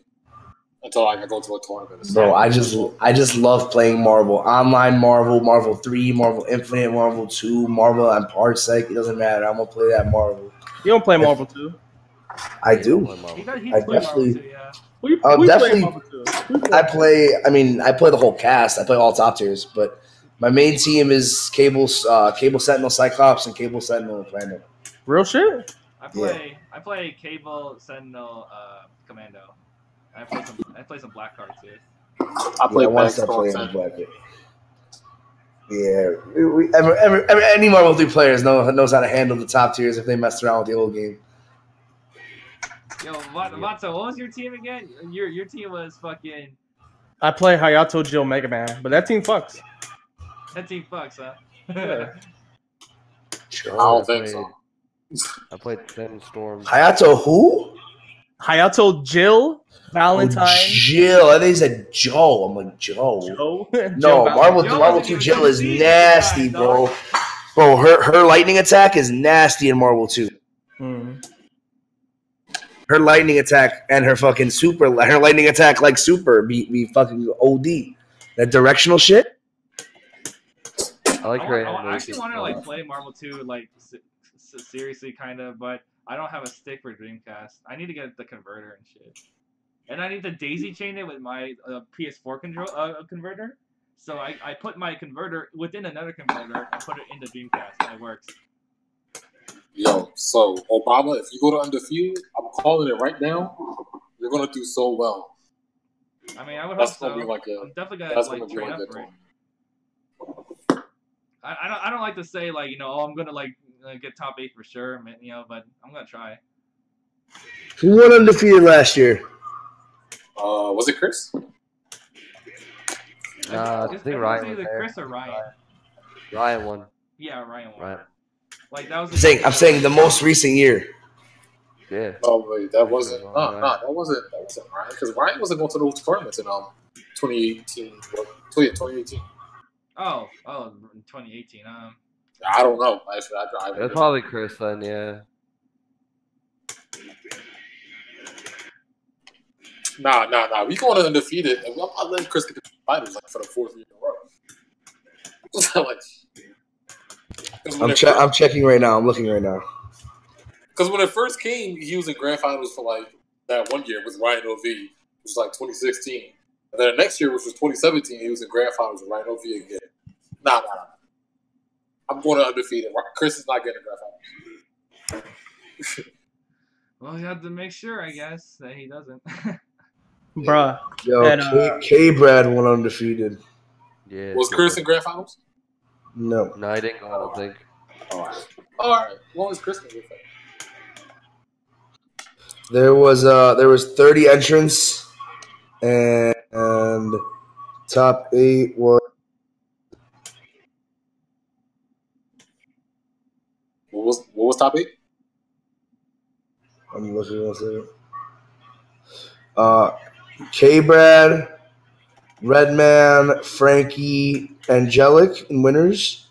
until I go to a tournament. Bro, I just love playing Marvel. Online Marvel, Marvel 3, Marvel Infinite, Marvel 2, Marvel and Parsec. It doesn't matter. I'm gonna play that Marvel. You don't play Marvel 2, I do. I definitely. I play the whole cast. I play all top tiers, but my main team is Cable Sentinel Cyclops and Cable Sentinel Commando. Real shit? I play Cable Sentinel Commando. I play some Black Card too. I play Black Card. Yeah, any Marvel 3 players knows how to handle the top tiers if they messed around with the old game. Yo, Vato, what was your team again? Your team was fucking. I play Hayato Jill Mega Man, but that team fucks. That team fucks, huh? Yeah. I don't think so. I played Seven Storms. Hayato who? Hayato Jill Valentine. Oh, Jill. I think he said Joe. I'm like, Joe. Joe? No, Marvel Joe 2 Jill is nasty, bro. Bro, her lightning attack is nasty in Marvel 2. Her lightning attack and her fucking her lightning attack like super be fucking OD. That directional shit. I like her. I actually want to like play Marvel 2 like seriously, kind of, but I don't have a stick for Dreamcast. I need to get the converter and shit, and I need to daisy chain it with my PS4 converter. So I put my converter within another converter and put it into Dreamcast, and it works. Yo, so Obama, if you go to undefeated, I'm calling it right now. You're gonna do so well. I mean, I would That's hope so. gonna be like I'm definitely gonna that's like gonna be train like up a for it. I don't like to say like, you know, oh, I'm gonna like get top 8 for sure, man, you know, but I'm gonna try. Who won undefeated last year? Was it Chris? I think Ryan was either there. Chris or Ryan. Ryan won. Yeah, Ryan won. Ryan. Like that was. I'm saying the most recent year. Yeah. Oh wait, that wasn't. That wasn't Ryan, because Ryan wasn't going to those tournaments in 2018. 2018. Oh, 2018. I don't know. Actually, That's probably Chris then. Yeah. Nah. We going to undefeated, and I'm not letting Chris get the finals like for the 4th year in a row. Like, I'm checking right now. I'm looking right now. Because when it first came, he was in grand finals for like that 1 year with Ryan OV, which was like 2016. And then the next year, which was 2017, he was in grand finals with Ryan OV again. Nah. I'm going to undefeated. Chris is not getting grand finals. Well, you have to make sure, I guess, that he doesn't. Bruh. Yo, And, K-Brad won undefeated. Yeah. Was Chris in grand finals? No. No, I didn't. I don't think. All right. What was Chris in grand finals? There was 30 entrants, and top 8 was. What was top 8? I'm looking at it. K-Brad, Redman, Frankie, Angelic in winners.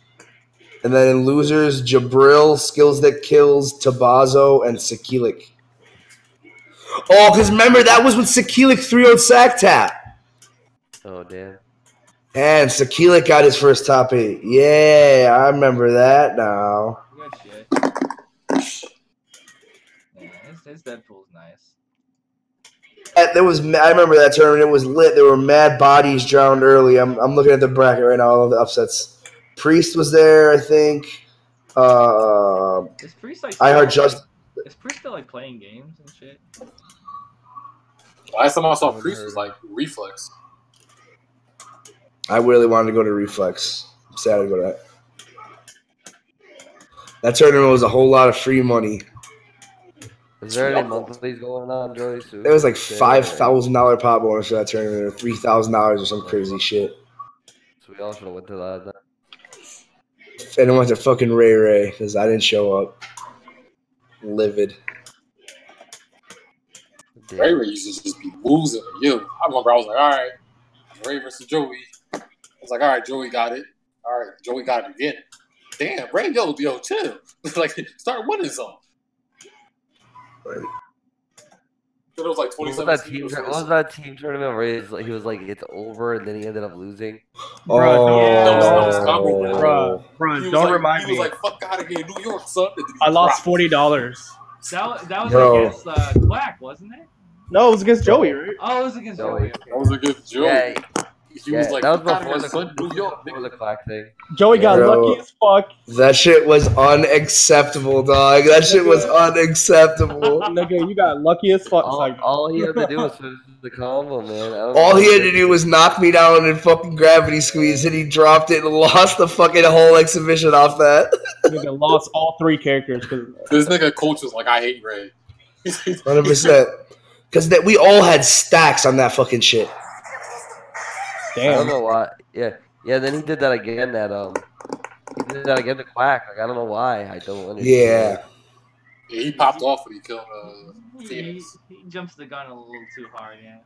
And then in losers, Jabril, Skills That Kills, Tabazo, and Sekilik. Oh, because remember, that was when Sekilik 3-0'd Sack Tap. Oh, damn. And Sekilik got his first top 8. Yeah, I remember that now. Good shit. Yeah, his Deadpool's nice. I remember that tournament. It was lit. There were mad bodies drowned early. I'm looking at the bracket right now. All of the upsets. Priest was there, I think. Is Priest like? Is Priest still like playing games and shit? Last time I saw Priest was like Reflex. I really wanted to go to Reflex. I'm sad to go to that. That tournament was a whole lot of free money. Is there any monthlies going on, Joey? It was like $5,000 pot bonus for that tournament, or $3,000 or some crazy shit. So we all should have went to that then. And I went to fucking Ray because I didn't show up. Livid. Ray used to just be losing to you. I remember I was like, all right, Ray versus Joey. I was like, all right, Joey got it. All right, Joey got it again. Damn, Ray, yo, chill. Like, start winning some. Right. It was like 2017. What was that team tournament where he was like, it's over, and then he ended up losing? Bro, don't remind me. He was like, fuck out of here, New York, son. I lost $40. That was against Black, wasn't it? No, it was against Joey, right? Oh, it was against Joey. Okay. That was against Joey. Yeah, he was like, that was "Fuck outta before here, the, son, New York, before nigga." the quack thing. Joey got Bro. lucky as fuck. That shit was unacceptable, dog. That shit was unacceptable. Nigga, you got lucky as fuck. All he had to do was finish the combo, man. All he had to do was knock me down and fucking gravity squeeze, and he dropped it and lost the fucking whole exhibition off that. Nigga lost all 3 characters. This nigga coach was like, "I hate Ray." 100%. Because we all had stacks on that fucking shit. I don't Damn. know why. Yeah. Then he did that again. He did that again to Quack. Like I don't know why. I don't understand. Yeah. Yeah, he popped off when he killed Phoenix. He jumps the gun a little too hard, yeah.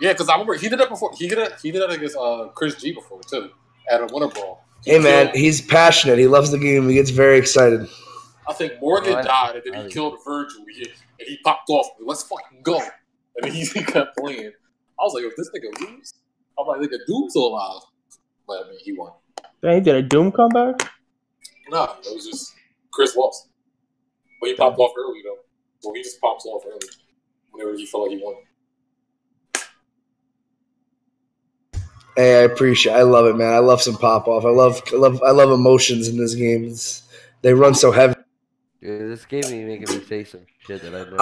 Yeah, because I remember he did that before. He did that against Chris G before too at a Winter Brawl. Hey man, he's passionate. He loves the game. He gets very excited. I think Morgan Right. died, and then he killed Virgil, and he popped off. Let's fucking go! And then he kept playing. I was like, "If this nigga lose," I'm like, "Nigga, Doom's still alive." But I mean, he won. Damn, he did a Doom comeback? No, it was just Chris lost, but he popped off early though. So he just pops off early whenever he felt like he won. Hey, I love it, man. I love some pop off. I love emotions in this game. They run so heavy. Dude, this game is making me say some shit that I never.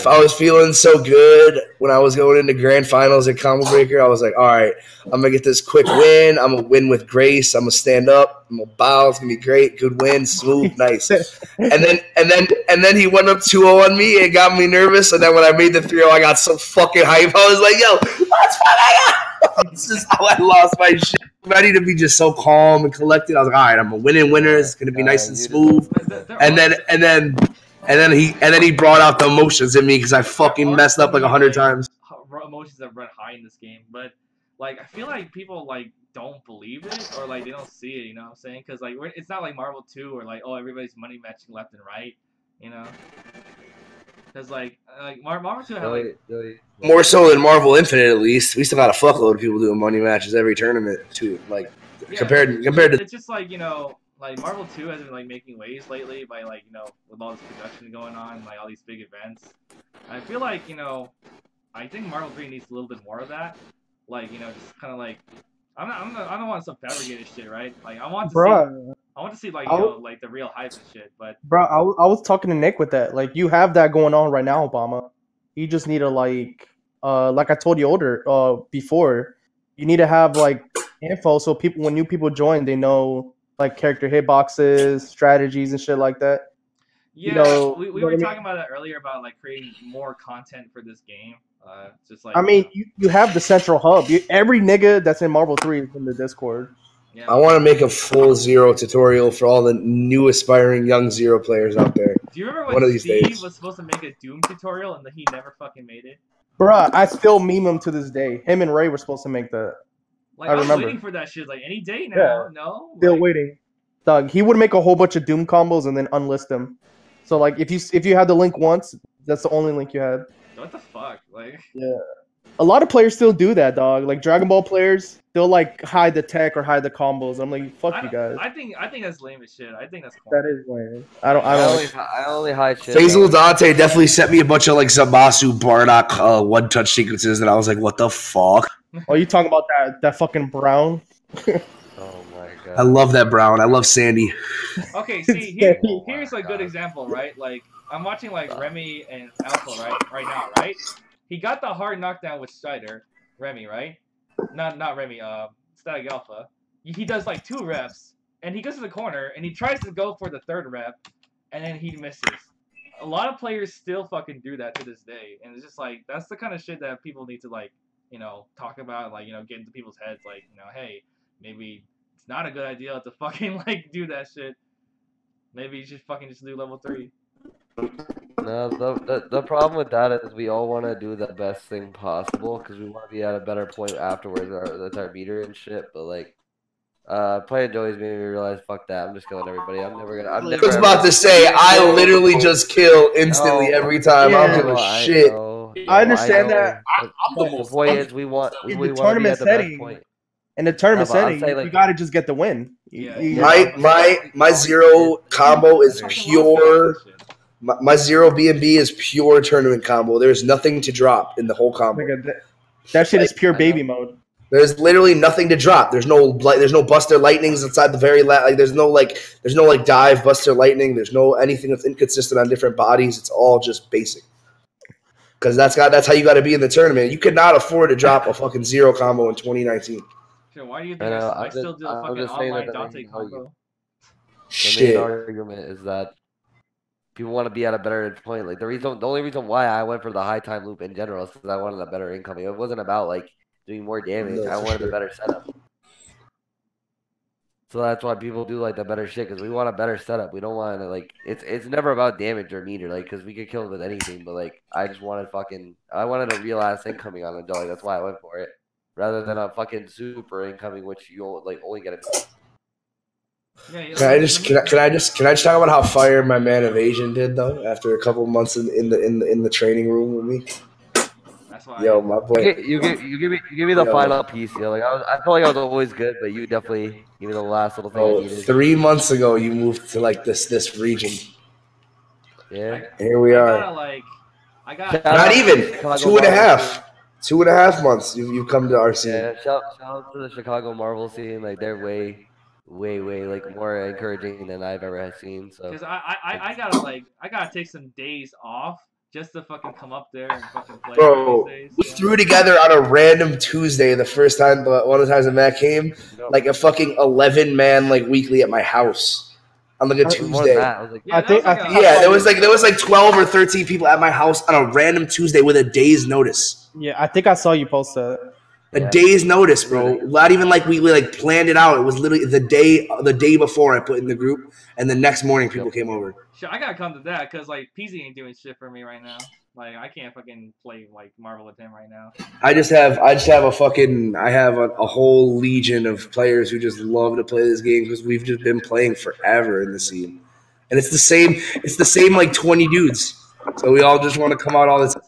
I was feeling so good when I was going into grand finals at Combo Breaker. I was like, all right, I'm gonna get this quick win. I'm gonna win with grace. I'm gonna stand up. I'm gonna bow. It's gonna be great. Good win, smooth, nice. And then he went up 2-0 on me. It got me nervous. And then when I made the 3-0, I got so fucking hype. I was like, yo, let's fucking. This is how I lost my shit. Ready to be just so calm and collected. I was like, all right, I'm a winning winner. It's gonna be nice and smooth. And then he brought out the emotions in me because I fucking messed up like 100 times. Emotions that run high in this game, but like I feel like people like don't believe it or like they don't see it. You know what I'm saying? Because like it's not like Marvel 2 or like everybody's money matching left and right. You know? Because like Marvel 2 had like More so than Marvel Infinite, at least. We still got a fuckload of people doing money matches every tournament too. Like compared to. It's just like like Marvel 2 has been like making waves lately by like with all this production going on, like all these big events. I feel like I think Marvel 3 needs a little bit more of that. Like just kind of like I don't want some fabricated shit, right? Like I want to see like like the real hype and shit. But bro, I was talking to Nick with that. Like you have that going on right now, Obama. You just need to like I told you before, you need to have like info so when new people join, they know like character hitboxes, strategies, and shit like that. Yeah, we were talking about that earlier about like creating more content for this game. Just like I mean, you have the central hub. Every nigga that's in Marvel 3 is in the Discord. Yeah. I want to make a full Zero tutorial for all the new aspiring young Zero players out there. Do you remember when Steve was supposed to make a Doom tutorial and he never fucking made it? Bruh, I still meme him to this day. Him and Ray were supposed to make that. Like, I was waiting for that shit. Like, any day now. Yeah. No? Still waiting. Doug, he would make a whole bunch of Doom combos and then unlist them. So, like, if you had the link once, that's the only link you had. What the fuck? Like, yeah. A lot of players still do that, dog. Like, Dragon Ball players, they'll, like, hide the tech or hide the combos. I'm like, fuck you guys. I think that's lame as shit. I think that's cool. That is lame. I only hide shit. Faisal Dante definitely sent me a bunch of, like, Zamasu Bardock one-touch sequences, and I was like, what the fuck? Oh, you talking about that fucking Brown? Oh my god. I love that Brown. I love Sandy. Okay, see, here's a good example, right? Like, I'm watching, like, Remy and Alpha, right now, right? He got the hard knockdown with Strider, Remy, right? Not Remy, Static Alpha. He does, like, 2 reps, and he goes to the corner, and he tries to go for the 3rd rep, and then he misses. A lot of players still fucking do that to this day, and it's just, like, that's the kind of shit that people need to, like, talk about, like, get into people's heads, like, hey, maybe it's not a good idea to fucking, like, do that shit. Maybe you should fucking just do level 3. No, the problem with that is we all want to do the best thing possible because we want to be at a better point afterwards with our meter and shit. But like, playing Joey's made me realize, fuck that. I'm just killing everybody. I was about to say, I literally just kill instantly every time. I don't give a shit. I understand that. The point is, we want to be at the best point. In the tournament setting, you gotta just get the win. My Zero combo is pure. My Zero B&B is pure tournament combo. There's nothing to drop in the whole combo. That shit is Like, pure baby mode. There's literally nothing to drop. There's no Buster Lightnings inside the very like. There's no dive Buster Lightning. There's no anything that's inconsistent on different bodies. It's all just basic. Because that's how you got to be in the tournament. You could not afford to drop a fucking zero combo in 2019. Shit, why do you think I still do a fucking online Dante combo? The main argument is that people want to be at a better point. Like the only reason why I went for the high time loop in general is because I wanted a better incoming. It wasn't about like doing more damage. I wanted a better setup. So that's why people do like the better shit, because we want a better setup. We don't want to like it's never about damage or meter, like, because we could kill it with anything. But like I wanted a real ass incoming on a dog. That's why I went for it, rather than a fucking super incoming, which you like only get it. Can I just talk about how fire my man Evasion did though after a couple months in the training room with me? That's why. Yo, my boy. You give me the final piece. Yo. Like I felt like I was always good, but you definitely give me the last little thing I needed. 3 months ago, you moved to like this region. Yeah. And here we are. I got not even 2.5. 2.5 months. You've come to our scene. Yeah. Shout out to the Chicago Marvel scene. Like they're way like more encouraging than I've ever seen. So because I gotta take some days off just to fucking come up there and fucking play. Bro, these days, we threw together on a random Tuesday the first time, one of the times that Matt came, like a fucking 11-man like weekly at my house on like a Tuesday. There was like 12 or 13 people at my house on a random Tuesday with a day's notice. Yeah, I think I saw you post that. A day's notice, bro. Not even like we like planned it out. It was literally the day before I put in the group, and the next morning people came over. Shit, I gotta come to that because like PZ ain't doing shit for me right now. Like I can't fucking play like Marvel with him right now. I have a whole legion of players who just love to play this game because we've just been playing forever in the scene, and it's the same like 20 dudes. So we all just want to come out all the time.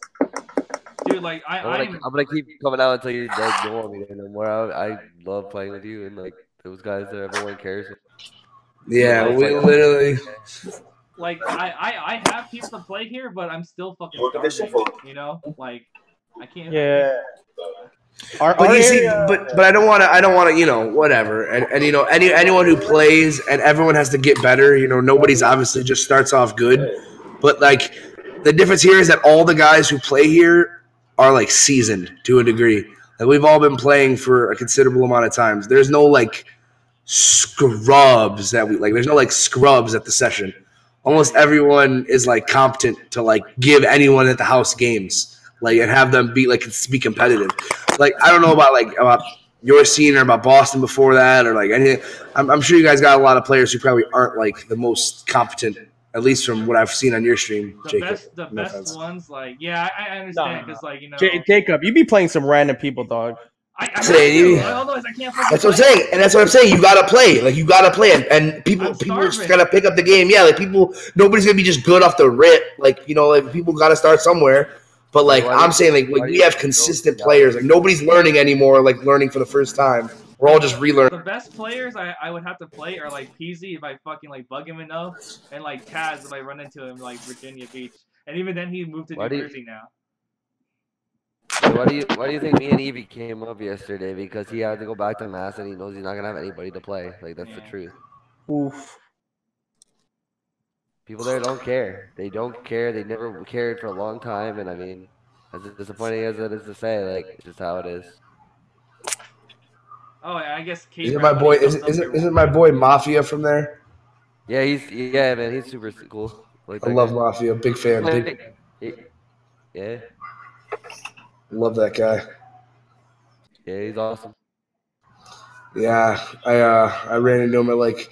Dude, like I'm gonna keep coming out until you're dead. Don't want me there no more. I love playing with you, and like those guys that everyone cares. Yeah, we literally. Like I have people to play here, but I'm still fucking starving. You know, like I can't. Yeah. But I don't want to, you know, whatever. And you know, anyone who plays, and everyone has to get better. You know, nobody's obviously just starts off good, but like the difference here is that all the guys who play here are like seasoned to a degree. Like we've all been playing for a considerable amount of times. There's no like scrubs there's no like scrubs at the session. Almost everyone is like competent to like give anyone at the house games, like, and have them be competitive. Like I don't know about your scene or about Boston before that or like anything. I'm sure you guys got a lot of players who probably aren't like the most competent. At least from what I've seen on your stream, Jacob. The best ones, like, yeah, I understand, because, like, you know. Jacob, you be playing some random people, dog. That's what I'm saying, and that's what I'm saying. You gotta play, and people just gotta pick up the game. Yeah, like nobody's gonna be just good off the rip. Like, you know, like people gotta start somewhere. But like I'm saying, like we have consistent players. Like nobody's learning anymore. Like learning for the first time. We're all just relearning. The best players I would have to play are like PZ if I fucking like bug him enough, and like Taz if I run into him like Virginia Beach, and even then he moved to New Jersey now. Why do you think me and Evie came up yesterday? Because he had to go back to Mass and he knows he's not gonna have anybody to play. Like that's the truth. Oof. People there don't care. They don't care. They never cared for a long time, and I mean, as disappointing as it is to say, like it's just how it is. Oh, I guess isn't my boy isn't my boy Mafia from there? Yeah, man, he's super cool. Like, I love Mafia, big fan. Yeah. Love that guy. Yeah, he's awesome. Yeah, I ran into him at like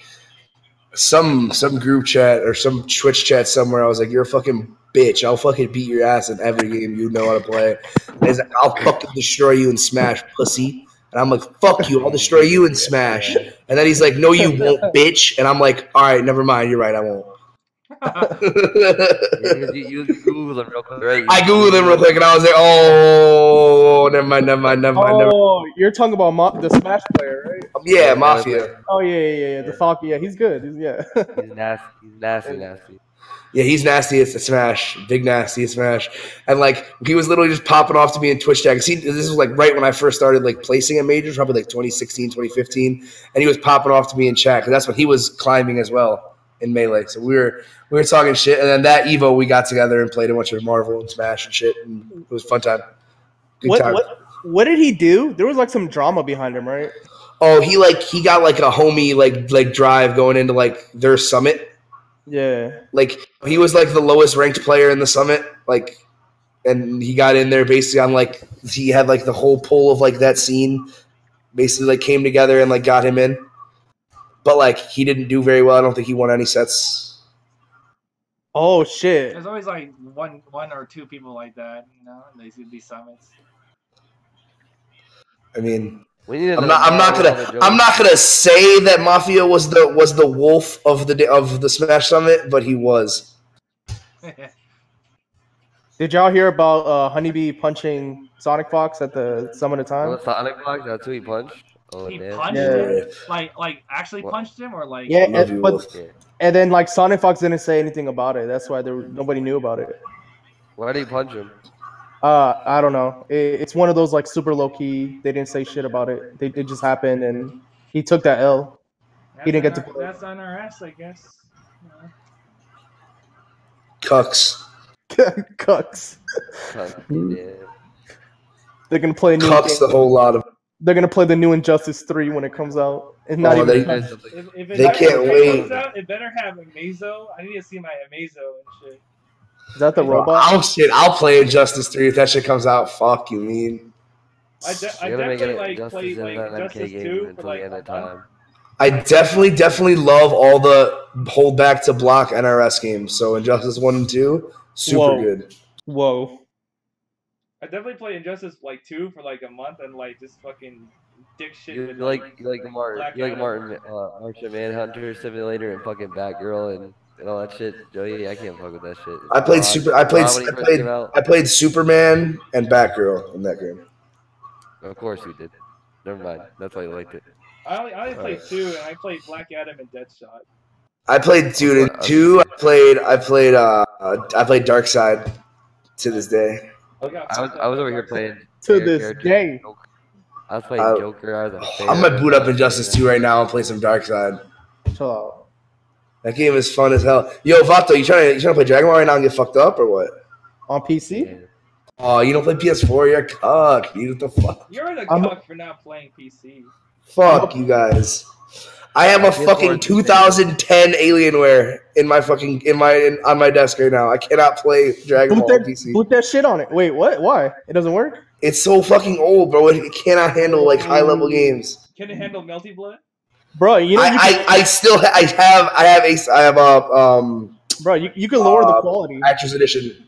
some group chat or some Twitch chat somewhere. I was like, "You're a fucking bitch. I'll fucking beat your ass in every game you know how to play." And he's like, "I'll fucking destroy you in Smash, pussy." And I'm like, "Fuck you, I'll destroy you in Smash." And then he's like, "No, you won't, bitch." And I'm like, "All right, never mind. You're right, I won't." you Google him real quick, right? I Googled him real quick, and I was like, "Oh, never mind." Oh, you're talking about the Smash player, right? Yeah, Mafia. Oh yeah. The Falcon. Yeah, he's good. He's nasty. Yeah, he's nasty at Smash, big nasty at Smash, and like he was literally just popping off to me in Twitch chat. This was like right when I first started like placing at majors, probably like 2016, 2015, and he was popping off to me in chat because that's when he was climbing as well in Melee. So we were talking shit, and then that Evo we got together and played a bunch of Marvel and Smash and shit, and it was a fun time. Good time. What did he do? There was like some drama behind him, right? Oh, he got like a homie like drive going into like their summit. Yeah. Like he was like the lowest ranked player in the summit, like, and he got in there basically on like he had like the whole pull of like that scene, basically like came together and like got him in. But like he didn't do very well. I don't think he won any sets. Oh shit! There's always like one or two people like that, you know, in these summits. I mean, I'm not gonna say that Mafia was the wolf of the Smash Summit, but he was. Did y'all hear about Honeybee punching Sonic Fox at the Summit of Time? Oh, Sonic Fox? That's who he punched? Oh, he damn. punched him? Like actually punched him, or like? Yeah, and then like Sonic Fox didn't say anything about it. That's why nobody knew about it. Why did he punch him? I don't know. It's one of those like super low key. They didn't say shit about it. It just happened, and he took that L. He didn't get to play. That's on our ass, I guess. Cucks. Cucks. Yeah. They're gonna play new. Cucks the whole lot of. They're gonna play the new Injustice 3 when it comes out. It's not even. They can't wait. It better have Amazo. I need to see my Amazo and shit. Is that the robot? Oh shit! I'll play Injustice 3 if that shit comes out. Fuck you, mean? I definitely like play like Injustice 2 for like a time. I definitely love all the hold back to block NRS games. So Injustice 1 and 2, super good. Whoa. I definitely play Injustice like 2 for like a month and like just fucking dick shit. You like Martin Martian Manhunter Simulator and fucking Batgirl and all that shit. Joey, I can't fuck with that shit. I played Superman and Batgirl in that game. Of course you did. Never mind. That's why you liked it. I only played 2, and I played Black Adam and Deadshot. I played 2. I played Darkseid to this day. I was over here playing to this day. I was playing Joker. I'm gonna boot up Injustice 2 right now and play some Darkseid. Chill out. That game is fun as hell. Yo, Vato, you trying to play Dragon Ball right now and get fucked up or what? On PC? Yeah. Oh, you don't play PS4? You're a cuck. What the fuck? You're the cuck for not playing PC. Fuck you guys. I have a fucking 2010 Alienware on my desk right now. I cannot play Dragon Ball on PC. Boot that shit on it. Wait, what? Why? It doesn't work? It's so fucking old, bro. It cannot handle like high level games. Can it handle Melty Blood? Bro, you know I have bro, you can lower the quality. Actress Edition.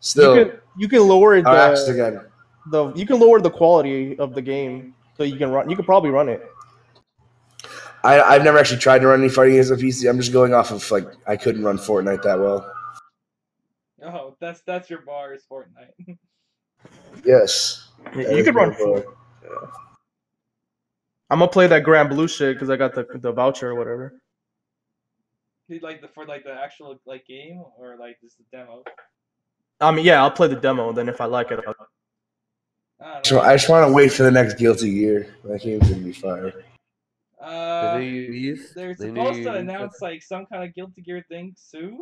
Still, you can lower again. You can lower the quality of the game so you can run. You can probably run it. I've never actually tried to run any fighting games on PC. I'm just going off of like I couldn't run Fortnite that well. Oh, that's your bar is Fortnite. Yes, you can run Fortnite. Yeah. I'm gonna play that Grand Blue shit because I got the voucher or whatever. For the actual like game or like just the demo. I mean, yeah, I'll play the demo. Then if I like it, I just want to wait for the next Guilty Gear. That game's gonna be fire. They're supposed to announce like some kind of Guilty Gear thing soon,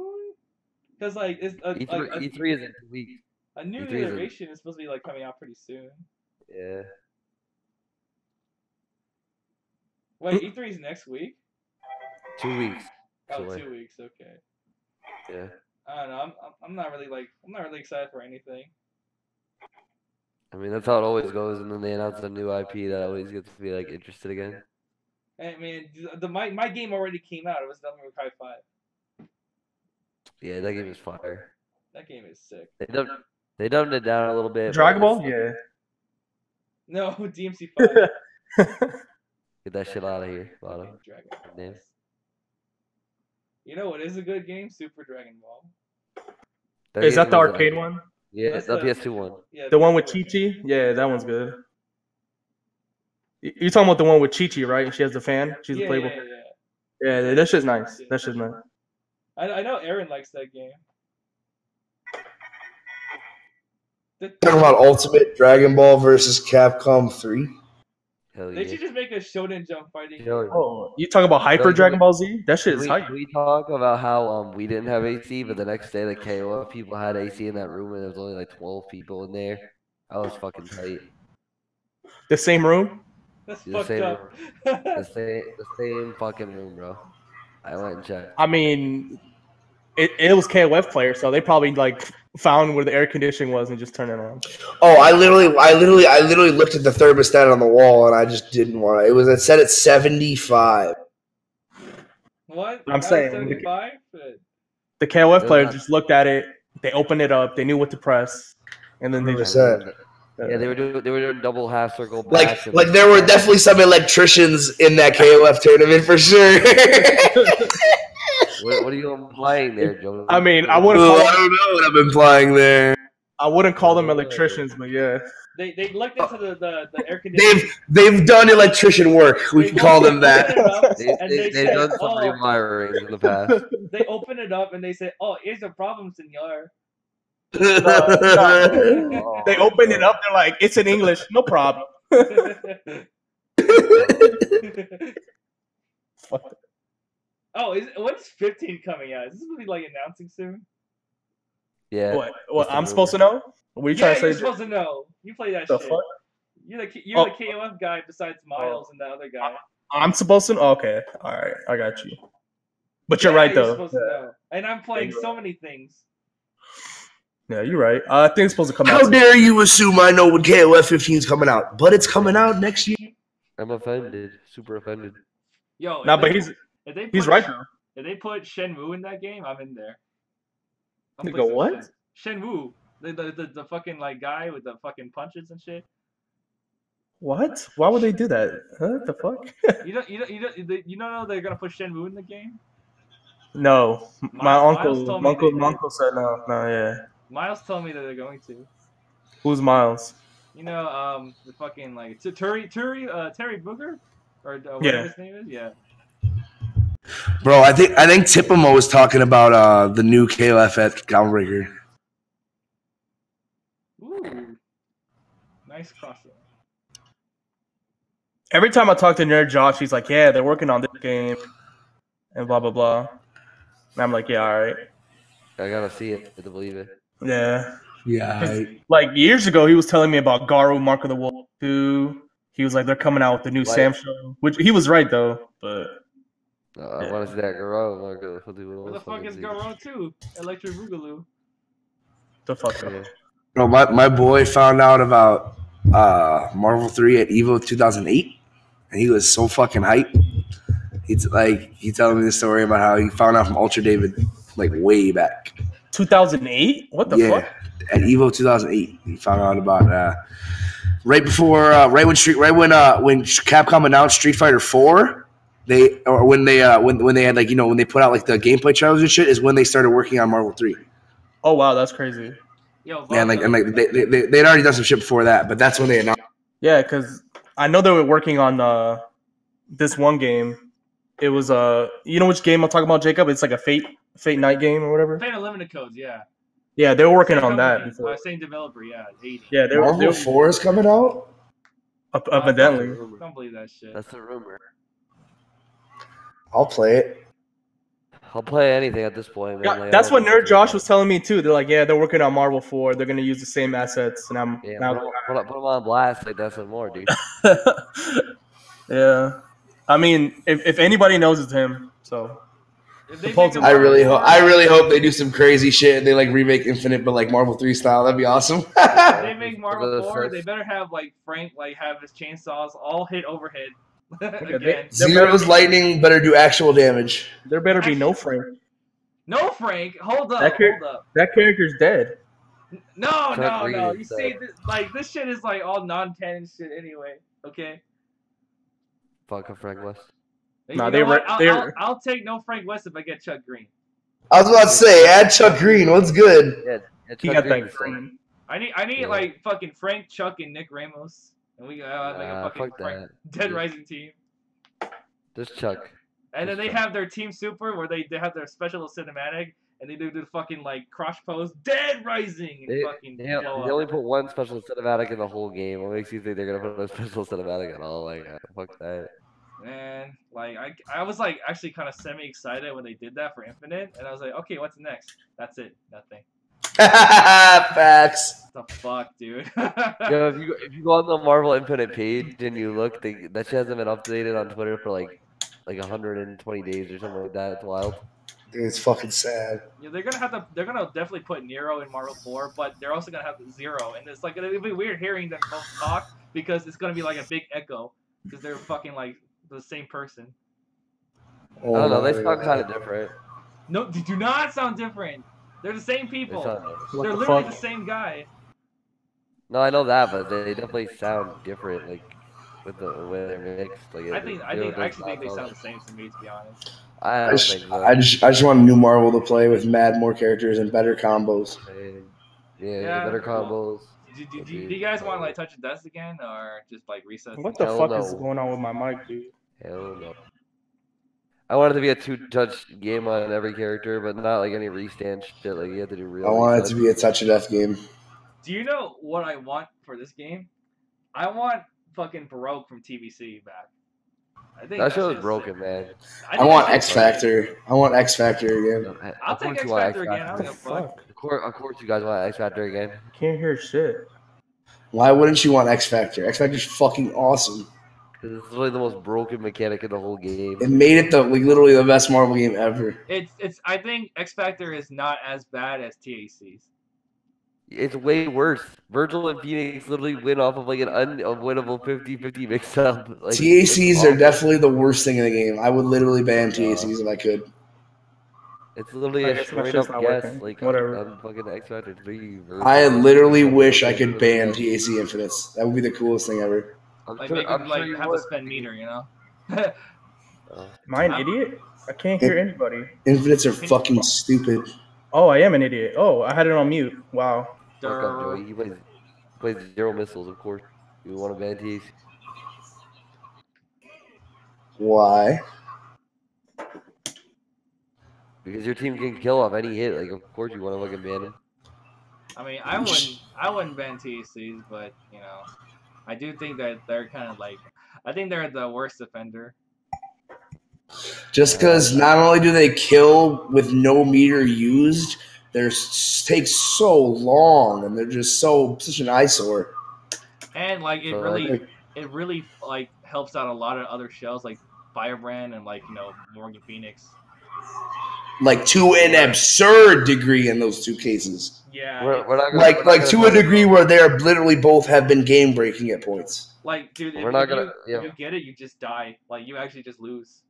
because like it's E3 is in 2 weeks. A new iteration is supposed to be like coming out pretty soon. Yeah. Wait, E3 is next week? 2 weeks. Oh, 2 weeks. Okay. Yeah. I don't know. I'm not really excited for anything. I mean, that's how it always goes, and then they announce a new IP that always gets to be like interested again. I mean, my game already came out. It was Devil May Cry 5. Yeah, that game is fire. That game is sick. They dumbed it down a little bit. Dragon Ball? Yeah. No, DMC5. Get that shit out of here, Vato. Damn. You know what is a good game? Super Dragon Ball. Is that the arcade one? Yeah, that's the PS2 one. Yeah, the one with Chi-Chi? Yeah, that one's good. You're talking about the one with Chi-Chi, right? She has the fan. She's the playable. Yeah, that shit's nice. That shit's nice. I know Aaron likes that game. Talking about Ultimate Dragon Ball versus Capcom 3. Hell They yeah. should just make a Shonen Jump fighting Yo, game. Oh, you talking about Hyper Dragon Ball Z? That shit is hype. Can we talk about how we didn't have AC, but the next day the KOF people had AC in that room and there was only like 12 people in there. That was fucking tight. The same room? That's The fucked same up. The same fucking room, bro. I went and checked. I mean, it was KOF players, so they probably like found where the air conditioning was and just turned it on. Oh, I literally looked at the thermostat on the wall and I just didn't want it. It said it's 75. What? I'm saying, 75? The KOF players just looked at it, they opened it up, they knew what to press, and then they just. Yeah, they were doing double half circle back. Like there were definitely some electricians in that KOF tournament for sure. What are you implying there, Joe? I mean, I I don't know what I'm implying there. I wouldn't call them electricians, but yeah. They looked into the air conditioning. They've done electrician work. We can call them that. They've done some rewiring in the past. They open it up and they say, "Oh, here's a problem, senor." They open it up. They're like, "It's in English, no problem." Oh, when's 15 coming out? Is this gonna be like announcing soon? Yeah. What? I'm supposed to know? What are you trying to say? You're supposed to know. You play that The shit. fuck? You're the KOF guy besides Miles and the other guy. I'm supposed to know? Okay, all right, I got you. But you're right, though. Supposed to know. And I'm playing so many things. Yeah, you're right. I think it's supposed to come out. How dare you assume I know when KOF 15 is coming out? But it's coming out next year. I'm offended. Super offended. Yo, Nah, but he's right, though. If they put Shenmue in that game, I'm in there. You go, what? Shenmue. The fucking like guy with the fucking punches and shit. What? Why would they do that? Huh? The fuck? You don't know they're gonna put Shenmue in the game? No, my Miles told me uncle said no. No, yeah. Miles told me that they're going to. Who's Miles? You know, the fucking like Terry Booger, or whatever his name is. Yeah. Bro, I think Tipamo was talking about the new KOF at Groundbreaker. Ooh, nice crossover. Every time I talk to Nerd Josh, he's like, "Yeah, they're working on this game," and blah blah blah. And I'm like, "Yeah, all right." I gotta see it to believe it. Yeah. Yeah. Like years ago, he was telling me about Garu Mark of the Wolf 2. He was like, "They're coming out with the new Sam show," which he was right though, but. I want to see that Garo. Where the fuck is Garo 2? Electric Boogaloo. The fuck? Yeah. Bro, my boy found out about Marvel 3 at Evo 2008, and he was so fucking hyped. He telling me the story about how he found out from Ultra David like way back. 2008? What the fuck? At Evo 2008, he found out about right when Capcom announced Street Fighter 4. When they had like when they put out like the gameplay trailers and shit is when they started working on Marvel 3. Oh wow, that's crazy. Yo, and they'd already done some shit before that, but that's when they announced. Yeah, because I know they were working on this one game. It was you know which game I'm talking about, Jacob? It's like a Fate Night game or whatever. Fate Unlimited Codes, yeah. Yeah, they were working on that before. Same developer, yeah. 80. Yeah, Marvel 4 is coming out. Evidently. Don't believe that shit. That's a rumor. I'll play it. I'll play anything at this point, man. Yeah, Like, that's what Nerd Josh was telling me too. They're like, yeah, they're working on Marvel 4. They're gonna use the same assets, and I'm yeah, now. put them on blast. Like that's some more, dude. Yeah, I mean, if anybody knows, it's him. So I really hope they do some crazy shit and they like remake Infinite, but like Marvel 3 style. That'd be awesome. If they make Marvel 4, they better have like Frank like have his chainsaws all hit overhead. Again. Zero's lightning better do actual damage. There better be no Frank. No Frank, hold up, hold up. That character's dead. No. You see, this shit is like all non-canon shit anyway. Okay. Fuck a Frank West. Nah, I'll take no Frank West if I get Chuck Green. I was about to say, add Chuck Green. What's good? Yeah, he got that green. I need like fucking Frank, Chuck, and Nick Ramos, and we got like a fucking Dead Rising team. Just Chuck. And then they have their Team Super where they have their special cinematic and they do the fucking like cross pose, Dead Rising, and fucking They blow only up. put one special cinematic in the whole game. What makes you think they're gonna put a special cinematic at all? Like, fuck that. Man, like I was like actually kind of semi excited when they did that for Infinite, and I was like, okay, what's next? That's it, nothing. Facts. What the fuck, dude? Yo, if you go on the Marvel Infinite page and you look, that shit hasn't been updated on Twitter for like 120 days or something like that. It's wild. Dude, it's fucking sad. Yeah, they're gonna definitely put Nero in Marvel 4, but they're also gonna have Zero, and it's like it'll be weird hearing them both talk because it's gonna be like a big echo because they're fucking like the same person. Oh, I don't know. They my sound God. kind of different. No, they do not sound different. They're the same They people. sound different. What They're the literally fuck? the same guy. No, I know that, but they definitely sound different. Like with the way they're mixed. Like I actually think they sound the same to me, to be honest. I I don't just, think so. I just want a new Marvel to play with mad more characters and better combos. Yeah, better combos. Do you guys want to like touch the desk again, or just like recess? What the Hell fuck no. is going on with my mic, dude? Hell no. I want it to be a two-touch game on every character, but not like any restand shit. Like you have to do real. I want it resets. to be a touch of death game. Do you know what I want for this game? I want fucking Baroque from TBC back. I think That show is shit's broken, sick. man. I want that X shit's Factor. I want X Factor again. I'll Of take course X you want Factor again. I don't What give the a fuck. fuck? Of course, you guys want X Factor again. Can't hear shit. Why wouldn't you want X Factor? X Factor's fucking awesome. Because it's literally the most broken mechanic in the whole game. It made it literally the best Marvel game ever. It's. I think X Factor is not as bad as TAC's. It's way worse. Virgil and Phoenix literally win off of like an unwinnable 50-50 mix-up. Like, TACs are definitely the worst thing in the game. I would literally ban TACs if I could. It's literally I a guess my straight shit's up not guess. working. Like Whatever. on fucking X Factor 3. I literally wish I could ban TAC Infinites. That would be the coolest thing ever. Like make them like you have would. a spend meter, you know. Am I an idiot? I can't hear anybody. Infinites are fucking stupid. Oh, I am an idiot. Oh, I had it on mute. Wow. Fuck up, Joey. He plays zero missiles, of course. You want to ban TAC? Why? Because your team can kill off any hit. Like, of course you want to fucking ban him. I mean, I wouldn't ban TACs, but you know, I do think that they're kind of like, I think they're the worst offender. Just because not only do they kill with no meter used, they take so long and they're just such an eyesore. And like it So, really like helps out a lot of other shells like Firebrand and like, you know, Morgan Phoenix. Like to an absurd degree in those two cases. Yeah. We're not gonna, Like to a degree where they are literally both have been game breaking at points. Like, dude, if, We're not if gonna- if you get it, you just die. Like, you actually just lose.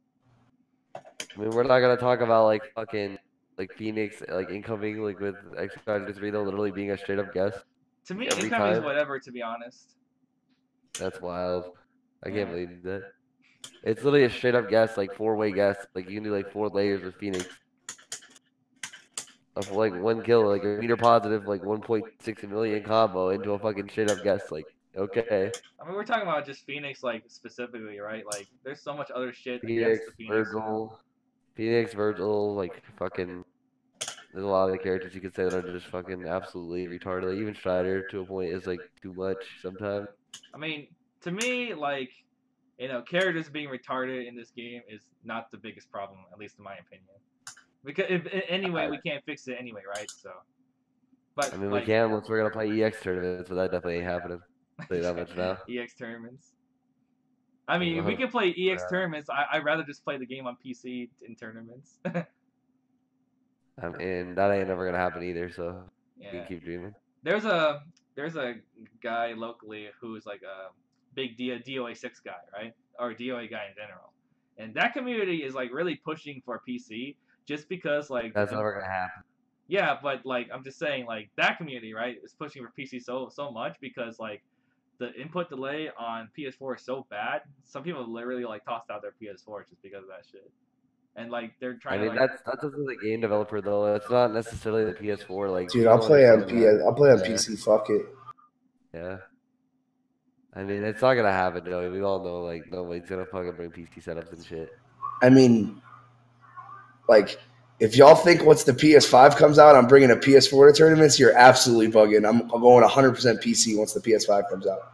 I mean, we're not gonna talk about like fucking like Phoenix like incoming like with X Factor 3 though literally being a straight up guess. To me, Every incoming is time. whatever, to be honest. That's wild. I Yeah. can't believe that. It's literally a straight up guess, like 4-way guess. Like you can do like 4 layers with Phoenix. Of like one kill, like a meter positive, like 1.6 million combo into a fucking straight up guess. Like, okay. I mean, we're talking about just Phoenix, like, specifically, right? Like, there's so much other shit Phoenix, against the Phoenix. Virgil, like fucking. There's a lot of the characters you could say that are just fucking absolutely retarded. Like, even Strider to a point is like too much sometimes. I mean, to me, like, you know, characters being retarded in this game is not the biggest problem, at least in my opinion. Because anyway, we can't fix it anyway, right? So, but I mean, like, we can once we're gonna play EX tournaments, but that definitely ain't happening. I'll tell you that much now. EX tournaments. I mean, if we can play EX tournaments, I'd rather just play the game on PC in tournaments. I mean, that ain't never gonna happen either. So you Yeah. can keep dreaming. There's a guy locally who's like a big DOA6 guy, right? Or DOA guy in general. And that community is like really pushing for PC just because like That's never gonna happen. yeah, but like I'm just saying like that community, right, is pushing for PC so much because like the input delay on PS4 is so bad. Some people literally like tossed out their PS4 just because of that shit. And like they're I trying mean, to like that's just the game developer though. It's not necessarily the PS4. Like, Dude, you I'll don't play on understand that. PS. I'll play on Yeah. PC. Fuck it. Yeah. I mean, it's not gonna happen, Joey. We all know, like, nobody's gonna fucking bring PC setups and shit. I mean, like, if y'all think once the PS5 comes out, I'm bringing a PS4 to tournaments, you're absolutely bugging. I'm going 100% PC once the PS5 comes out.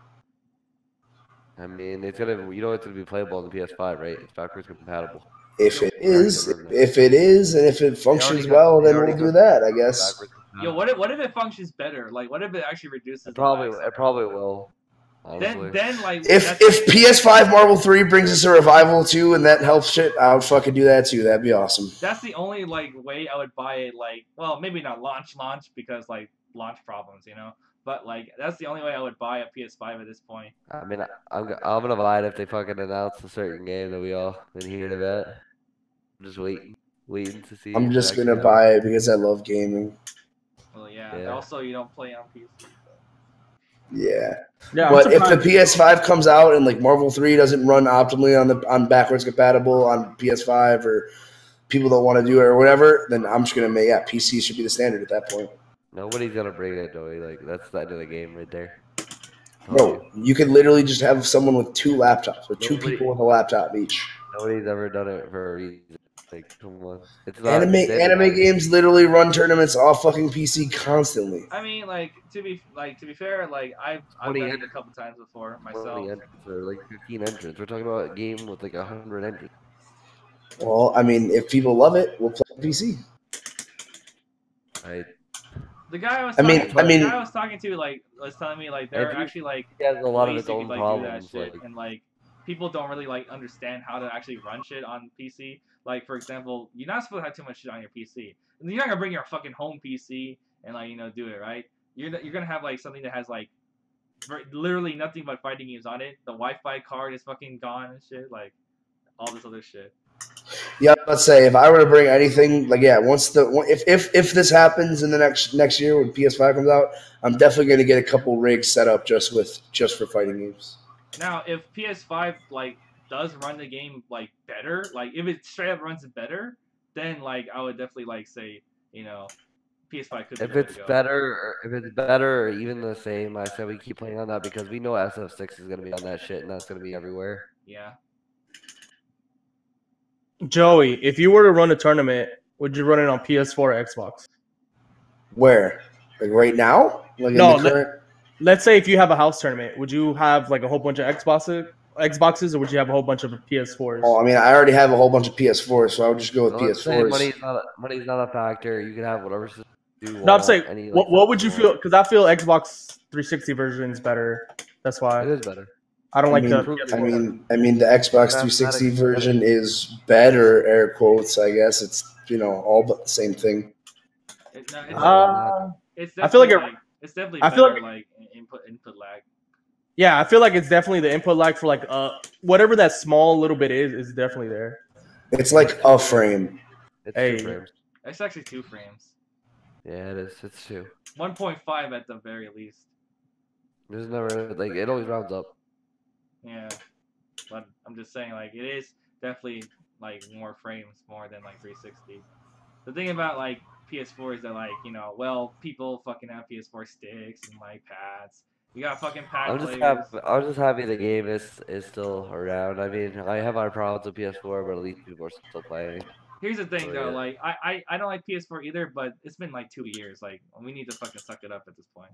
I mean, it's gonna, you know, it's gonna be playable on the PS5, right? It's backwards compatible. If it is, and if it functions well, then we'll do that, I guess. Yo, what if it functions better? Like, what if it actually reduces? It probably will. Honestly. Then like if PS5 Marvel 3 brings us a revival too, and that helps shit, I would fucking do that too. That'd be awesome. That's the only like way I would buy it. Like, well, maybe not launch because like launch problems, you know. But like that's the only way I would buy a PS5 at this point. I mean, I'm gonna buy it if they fucking announce a certain game that we all been hearing about. I'm just waiting to see. I'm just gonna buy it because I love gaming. Well, yeah. Also, you don't play on PC. Yeah. But if the PS5 comes out and like Marvel 3 doesn't run optimally on backwards compatible on PS5, or people don't want to do it or whatever, then I'm just gonna make PC should be the standard at that point. Nobody's gonna bring it, Joey. Like that's the end of the game right there. Bro, you could literally just have someone with 2 laptops, or 2 people with a laptop each. Nobody's ever done it for a reason. Like, come on. It's not anime games literally run tournaments off fucking PC constantly. I mean, like to be fair, like I've done it a couple times before myself. Or like 15 entrants. We're talking about a game with like 100 entrants. Well, I mean, if people love it, we'll play PC. The guy I was talking to like was telling me like they're actually like he has a lot of its ways own you could, problems. do that shit, and like people don't really like understand how to actually run shit on PC. Like for example, you're not supposed to have too much shit on your PC. You're not gonna bring your fucking home PC and like do it, right? You're gonna have like something that has like literally nothing but fighting games on it. The Wi-Fi card is fucking gone and shit. Like all this other shit. Yeah, let's say if I were to bring anything, like if this happens in the next year when PS5 comes out, I'm definitely gonna get a couple rigs set up just for fighting games. Now, if PS5 like does run the game like better, like if it straight up runs it better, then like I would definitely like say PS5 could. If it's better or even the same, I say we keep playing on that because we know SF6 is gonna be on that shit and that's gonna be everywhere. Yeah. Joey, if you were to run a tournament, would you run it on PS4 or Xbox? Where? Like right now? Like let's say if you have a house tournament, would you have like a whole bunch of Xboxes, or would you have a whole bunch of PS4s? Oh, I mean, I already have a whole bunch of PS4s, so I would just go with PS4s. Money's not a factor. You can have whatever you want. No, I'm saying, what would you feel? Because I feel Xbox 360 version is better. That's why. It is better. I don't like the PS4. I mean, the Xbox 360 version is better, air quotes. I guess it's all but the same thing. I feel like it's definitely better, like input lag. Yeah, I feel like it's definitely the input lag for like whatever that small little bit is definitely there. It's like a frame. It's 2 frames. It's actually 2 frames. Yeah, it is. It's 2. 1.5 at the very least. There's never like it always rounds up. Yeah, but I'm just saying like it is definitely like more frames more than like 360. The thing about like PS4 is that like people fucking have PS4 sticks and like pads. You got fucking pad I'm just happy the game is still around. I mean, I have my problems with PS4, but at least people are still playing. Here's the thing though, like I don't like PS4 either, but it's been like 2 years. Like we need to fucking suck it up at this point.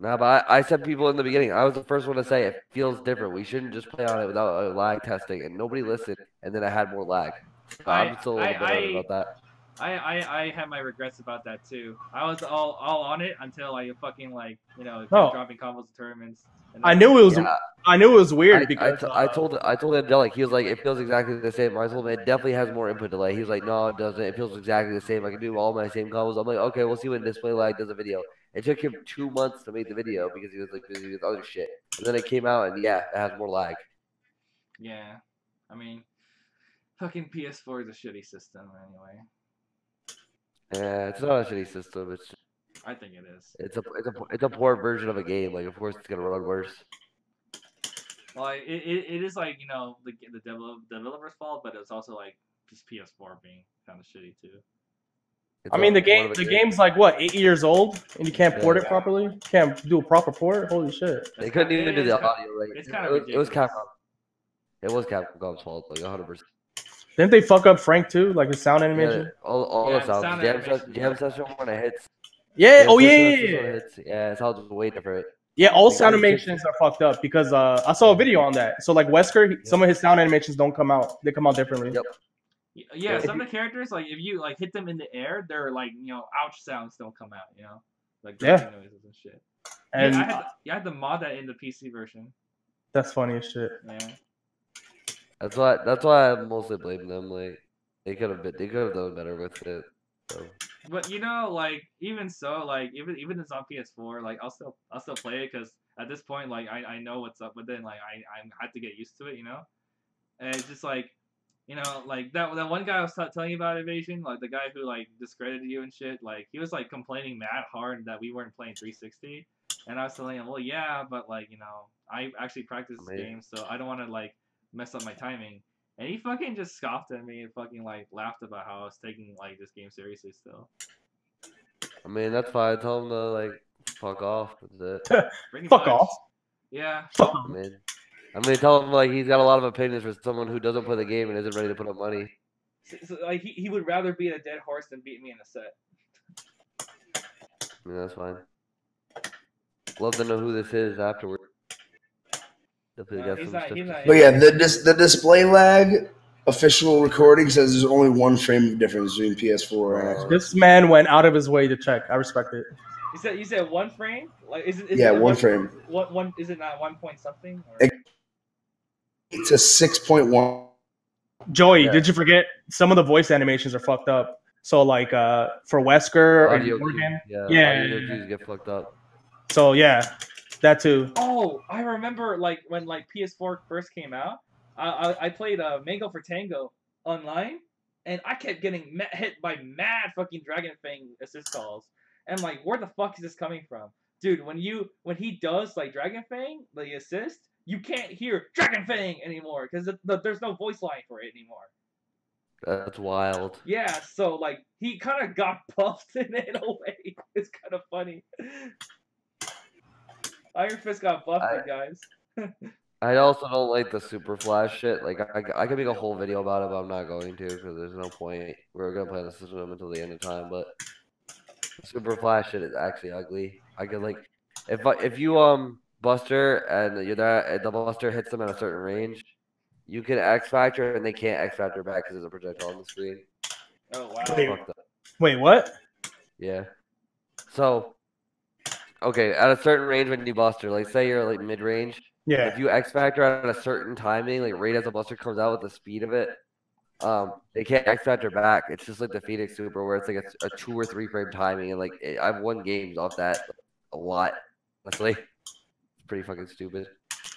Nah, but I said people in the beginning. I was the first one to say it feels different. We shouldn't just play on it without lag testing, and nobody listened. And then I had more lag. So I'm still a little bit about that. I had my regrets about that too. I was all on it until I fucking dropping combos in tournaments. I knew it was weird because I told Angelic, he was like, it feels exactly the same. I told him it definitely has more input delay. He was like, no, it doesn't. It feels exactly the same. I can do all my same combos. I'm like, okay, we'll see when display lag does a video. It took him 2 months to make the video because he was like busy with other shit. And then it came out and it has more lag. Yeah, I mean, fucking PS4 is a shitty system anyway. Yeah, it's not a shitty system. I think it is. It's a poor version of a game. Like, of course, it's gonna run worse. Well, it is like the developer's fault, but it's also like just PS4 being kind of shitty too. I mean, the game's like what, 8 years old, and you can't port it properly. You can't do a proper port. Holy shit! They couldn't even do the audio. Like it's kind of it was Capcom. It was Capcom's fault, like 100%. Didn't they fuck up Frank too? Like his sound Yeah, animation? all Yeah, the the sounds. sound Jam, animation, jam session when it hits. Yeah. Jam Oh yeah, session yeah, when it yeah. hits. Yeah, it sounds way different. Yeah, all Like, sound I just- animations are fucked up because I saw a video on that. So like Wesker, some of his sound animations don't come out. They come out differently. Yep. Yeah, Yeah. some of the characters, like if you like hit them in the air, they're like ouch sounds don't come out. Like Yeah. grunting noises and shit. And Yeah, I had to mod that in the PC version. that's funny as shit. Yeah. That's why I mostly blame them. Like they could have done better with it. So. But like even so, like even it's on PS4, like I'll still play it because at this point, like I know what's up with it. And, like I had to get used to it, And it's just like, like that one guy I was telling you about Evasion, like the guy who like discredited you and shit. Like he was like complaining mad hard that we weren't playing 360, and I was telling him, well, yeah, but like I actually practice this game, so I don't want to like mess up my timing. And he fucking just scoffed at me and fucking like laughed about how I was taking like this game seriously still. I mean, that's fine. Tell him to like fuck off. That's it. Fuck off. Yeah. Fuck I mean, tell him like he's got a lot of opinions for someone who doesn't play the game and isn't ready to put up money. So like he would rather beat a dead horse than beat me in a set. I mean, that's fine. Love to know who this is afterward. Definitely got some stuff. But yeah, the display lag official recording says there's only one frame of difference between PS4 and Xbox. This man went out of his way to check. I respect it. You said one frame? Like is it? Yeah, one frame. What one? Is it not 1 point something? Or? It's a 6.1. Joey, Yeah. did you forget some of the voice animations are fucked up? So like for Wesker and Audio Morgan, cues, yeah. audio cues get fucked up. So yeah, that too. Oh, I remember like when like PS4 first came out. I played Mango for Tango online, and I kept getting hit by mad fucking Dragon Fang assist calls. And I'm like, where the fuck is this coming from, dude? When he does like Dragon Fang, the assist, you can't hear Dragon Fang anymore because there's no voice line for it anymore. That's wild. Yeah, so like he kind of got buffed in a way. It's kind of funny. Iron Fist got buffed, guys. I also don't like the super flash shit. Like I could make a whole video about it, but I'm not going to because there's no point. We're gonna play the system until the end of time. But super flash shit is actually ugly. I could like if you Buster and you're there, and the Buster hits them at a certain range, you can X Factor and they can't X Factor back because there's a projectile on the screen. Oh wow. Wait, what? Yeah. So, okay, at a certain range when you Buster, like say you're like mid range. Yeah. If you X Factor at a certain timing, like right as the Buster comes out with the speed of it, they can't X Factor back. It's just like the Phoenix Super where it's like a 2 or 3 frame timing, and like I've won games off that a lot. Honestly, it's pretty fucking stupid.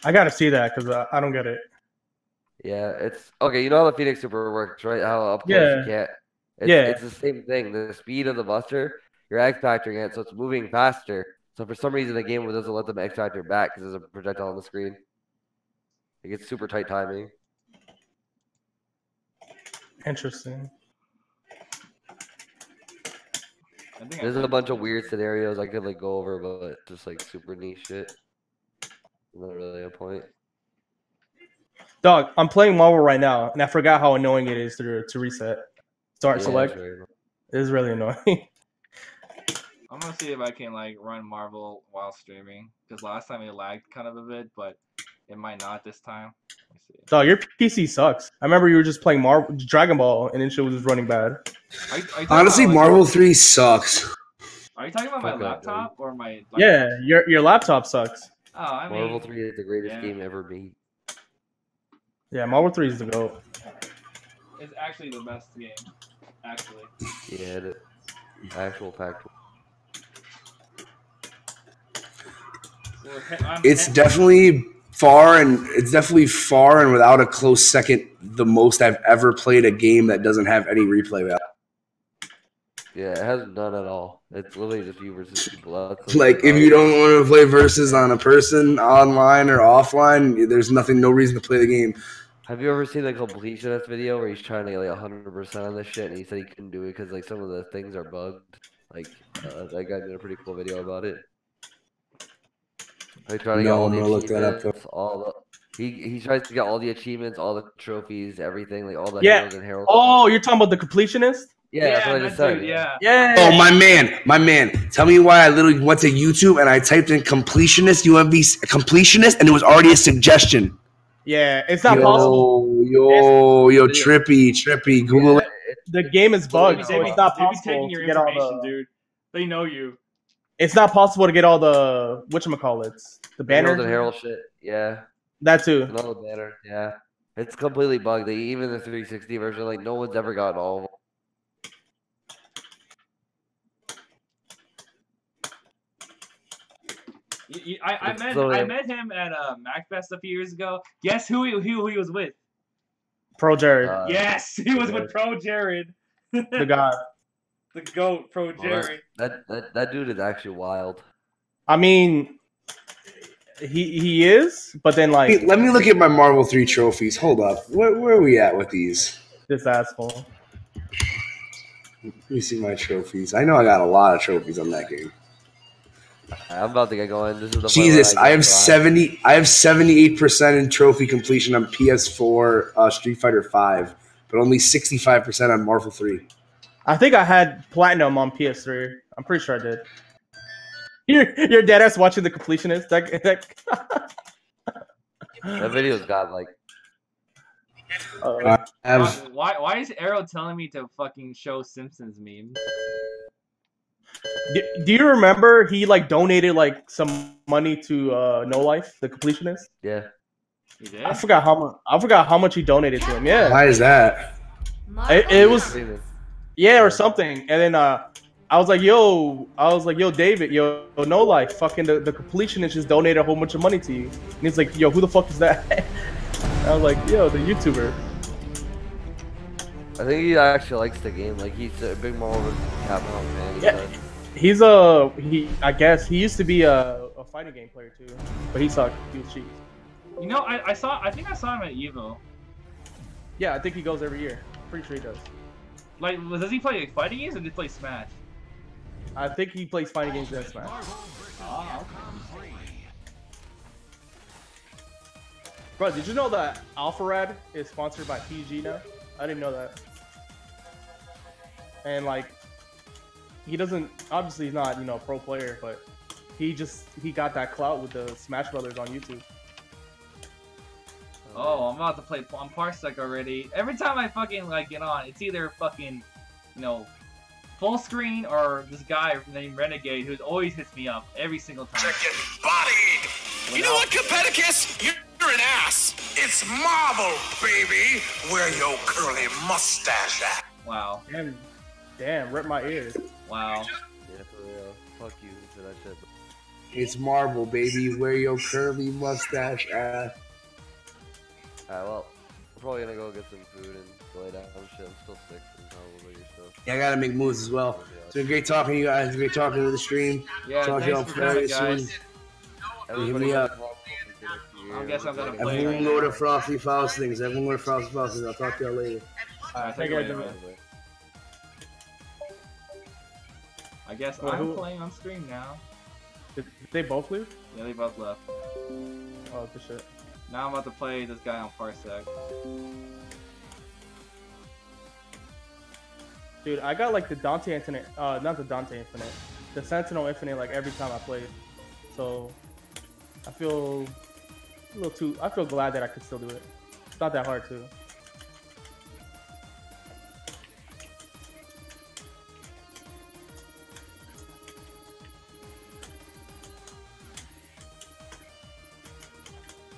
I gotta see that because I don't get it. Yeah, it's okay. You know how the Phoenix Super works, right? How up close you can't. It's the same thing. The speed of the Buster, you're X Factoring it, so it's moving faster. So for some reason, the game doesn't let them X Factor back because there's a projectile on the screen. It gets super tight timing. Interesting. There's a bunch of weird scenarios I could like go over, but just like super niche shit. Not really a point. Dog, I'm playing Marvel right now, and I forgot how annoying it is to reset. Start select. It is really annoying. I'm gonna see if I can like run Marvel while streaming because last time it lagged kind of a bit, but it might not this time. Let's see. Dog, your PC sucks. I remember you were just playing Dragon Ball, and then shit was just running bad. Are you Honestly, about, Marvel 3 sucks. Are you talking about my laptop or my? Yeah, your laptop sucks. Oh, I mean, Marvel 3 is the greatest game ever made. Yeah, Marvel 3 is the GOAT. It's actually the best game. Actually. Yeah, the actual fact. It's definitely far and without a close second the most I've ever played a game that doesn't have any replay value. Yeah, it has none at all. It's literally just you versus people. Like if you don't want to play versus on a person online or offline, there's no reason to play the game. Have you ever seen the completionist video where he's trying to get like 100% on this shit and he said he couldn't do it because like some of the things are bugged? Like that guy did a pretty cool video about it. Like trying to get all the achievements, He tries to get all the achievements, all the trophies, everything, like all the Yeah. heroes and heralds. Oh, you're talking about the completionist? Yeah, that's what I that just said. dude, yeah. Yeah. Oh, my man. Tell me why I literally went to YouTube and I typed in completionist, UMVC completionist, and it was already a suggestion. Yeah, it's not possible. Yo, trippy. Google it. The game is bugged, so it's not They be possible taking your to get all information, the. dude. They know you. It's not possible to get all the whatchamacallits. The Heroes banner. and herald shit. Yeah, That too. and all the banner. Yeah, it's completely bugged. Like, even the 360 version, like no one's ever gotten all of them. I met him at MacFest a few years ago. Guess who he was with? Pro Jared, Yes, he was with Pro Jared. the guy. The GOAT, Pro Jared. That dude is actually wild. I mean, he is, but then like Hey, let me look at my Marvel 3 trophies. Hold up. Where are we at with these? this asshole. Let me see my trophies. I know I got a lot of trophies on that game. I'm about to get going. This is the point Jesus, where I have get 78% in trophy completion on PS4 Street Fighter 5, but only 65% on Marvel 3. I think I had platinum on PS3. I'm pretty sure I did. Your dead ass watching the completionist. That video's got like. I have Why is Arrow telling me to fucking show Simpsons memes? Do you remember he like donated like some money to No Life, the completionist? Yeah. He did? I forgot how much he donated to him. Yeah, why is that? it was or something. And then I was like, yo, David, yo, No Life, fucking the completionist just donated a whole bunch of money to you. And he's like, yo, who the fuck is that? I was like, yo, the YouTuber. I think he actually likes the game. Like, he's a big Marvel Capcom fan. Yeah. He's I guess he used to be a fighting game player too, but he sucked. He was cheap. You know, I think I saw him at Evo. Yeah, I think he goes every year. Pretty sure he does. Like, does he play fighting games or does he play Smash? I think he plays fighting games and Smash. Oh, Bro, did you know that Alpharad is sponsored by PG now? I didn't know that. And like, he doesn't, obviously he's not, a pro player, but he got that clout with the Smash Brothers on YouTube. Oh, I'm about to play on Parsec already. Every time I fucking get on, it's either fucking, full screen or this guy named Renegade who always hits me up every single time. Chicken bodied! You know what, Copernicus? You're an ass! It's Marvel, baby! Where your curly mustache at? Wow. Damn, rip my ears. Wow. Yeah, for real. Fuck you for that shit. It's Marvel, baby. Where your curly mustache at? Alright, well, I'm probably gonna go get some food and lay down some shit. I'm still sick from how over your stuff. Yeah, I gotta make moves as well. It's been great talking to you guys. Great talking to the stream. Yeah, Talk to y'all thanks for coming, very guys. soon. Hit me up. I guess I'm gonna play Everyone right go now. to Frosty Faustings. Everyone go to Frosty Faustings. I'll talk to y'all later. Alright, take it away. I guess I'm playing on stream now. Did they both leave? Yeah, they both left. Oh, good shit. Now I'm about to play this guy on Parsec. Dude, I got like the Dante Infinite, not the Dante Infinite, the Sentinel Infinite like every time I played. So I feel I feel glad that I could still do it. It's not that hard too.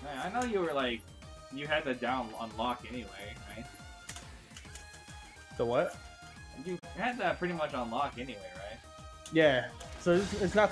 Man, I know you were you had the down unlock anyway, right? The what? You had that pretty much unlocked anyway, right? Yeah. So it's not so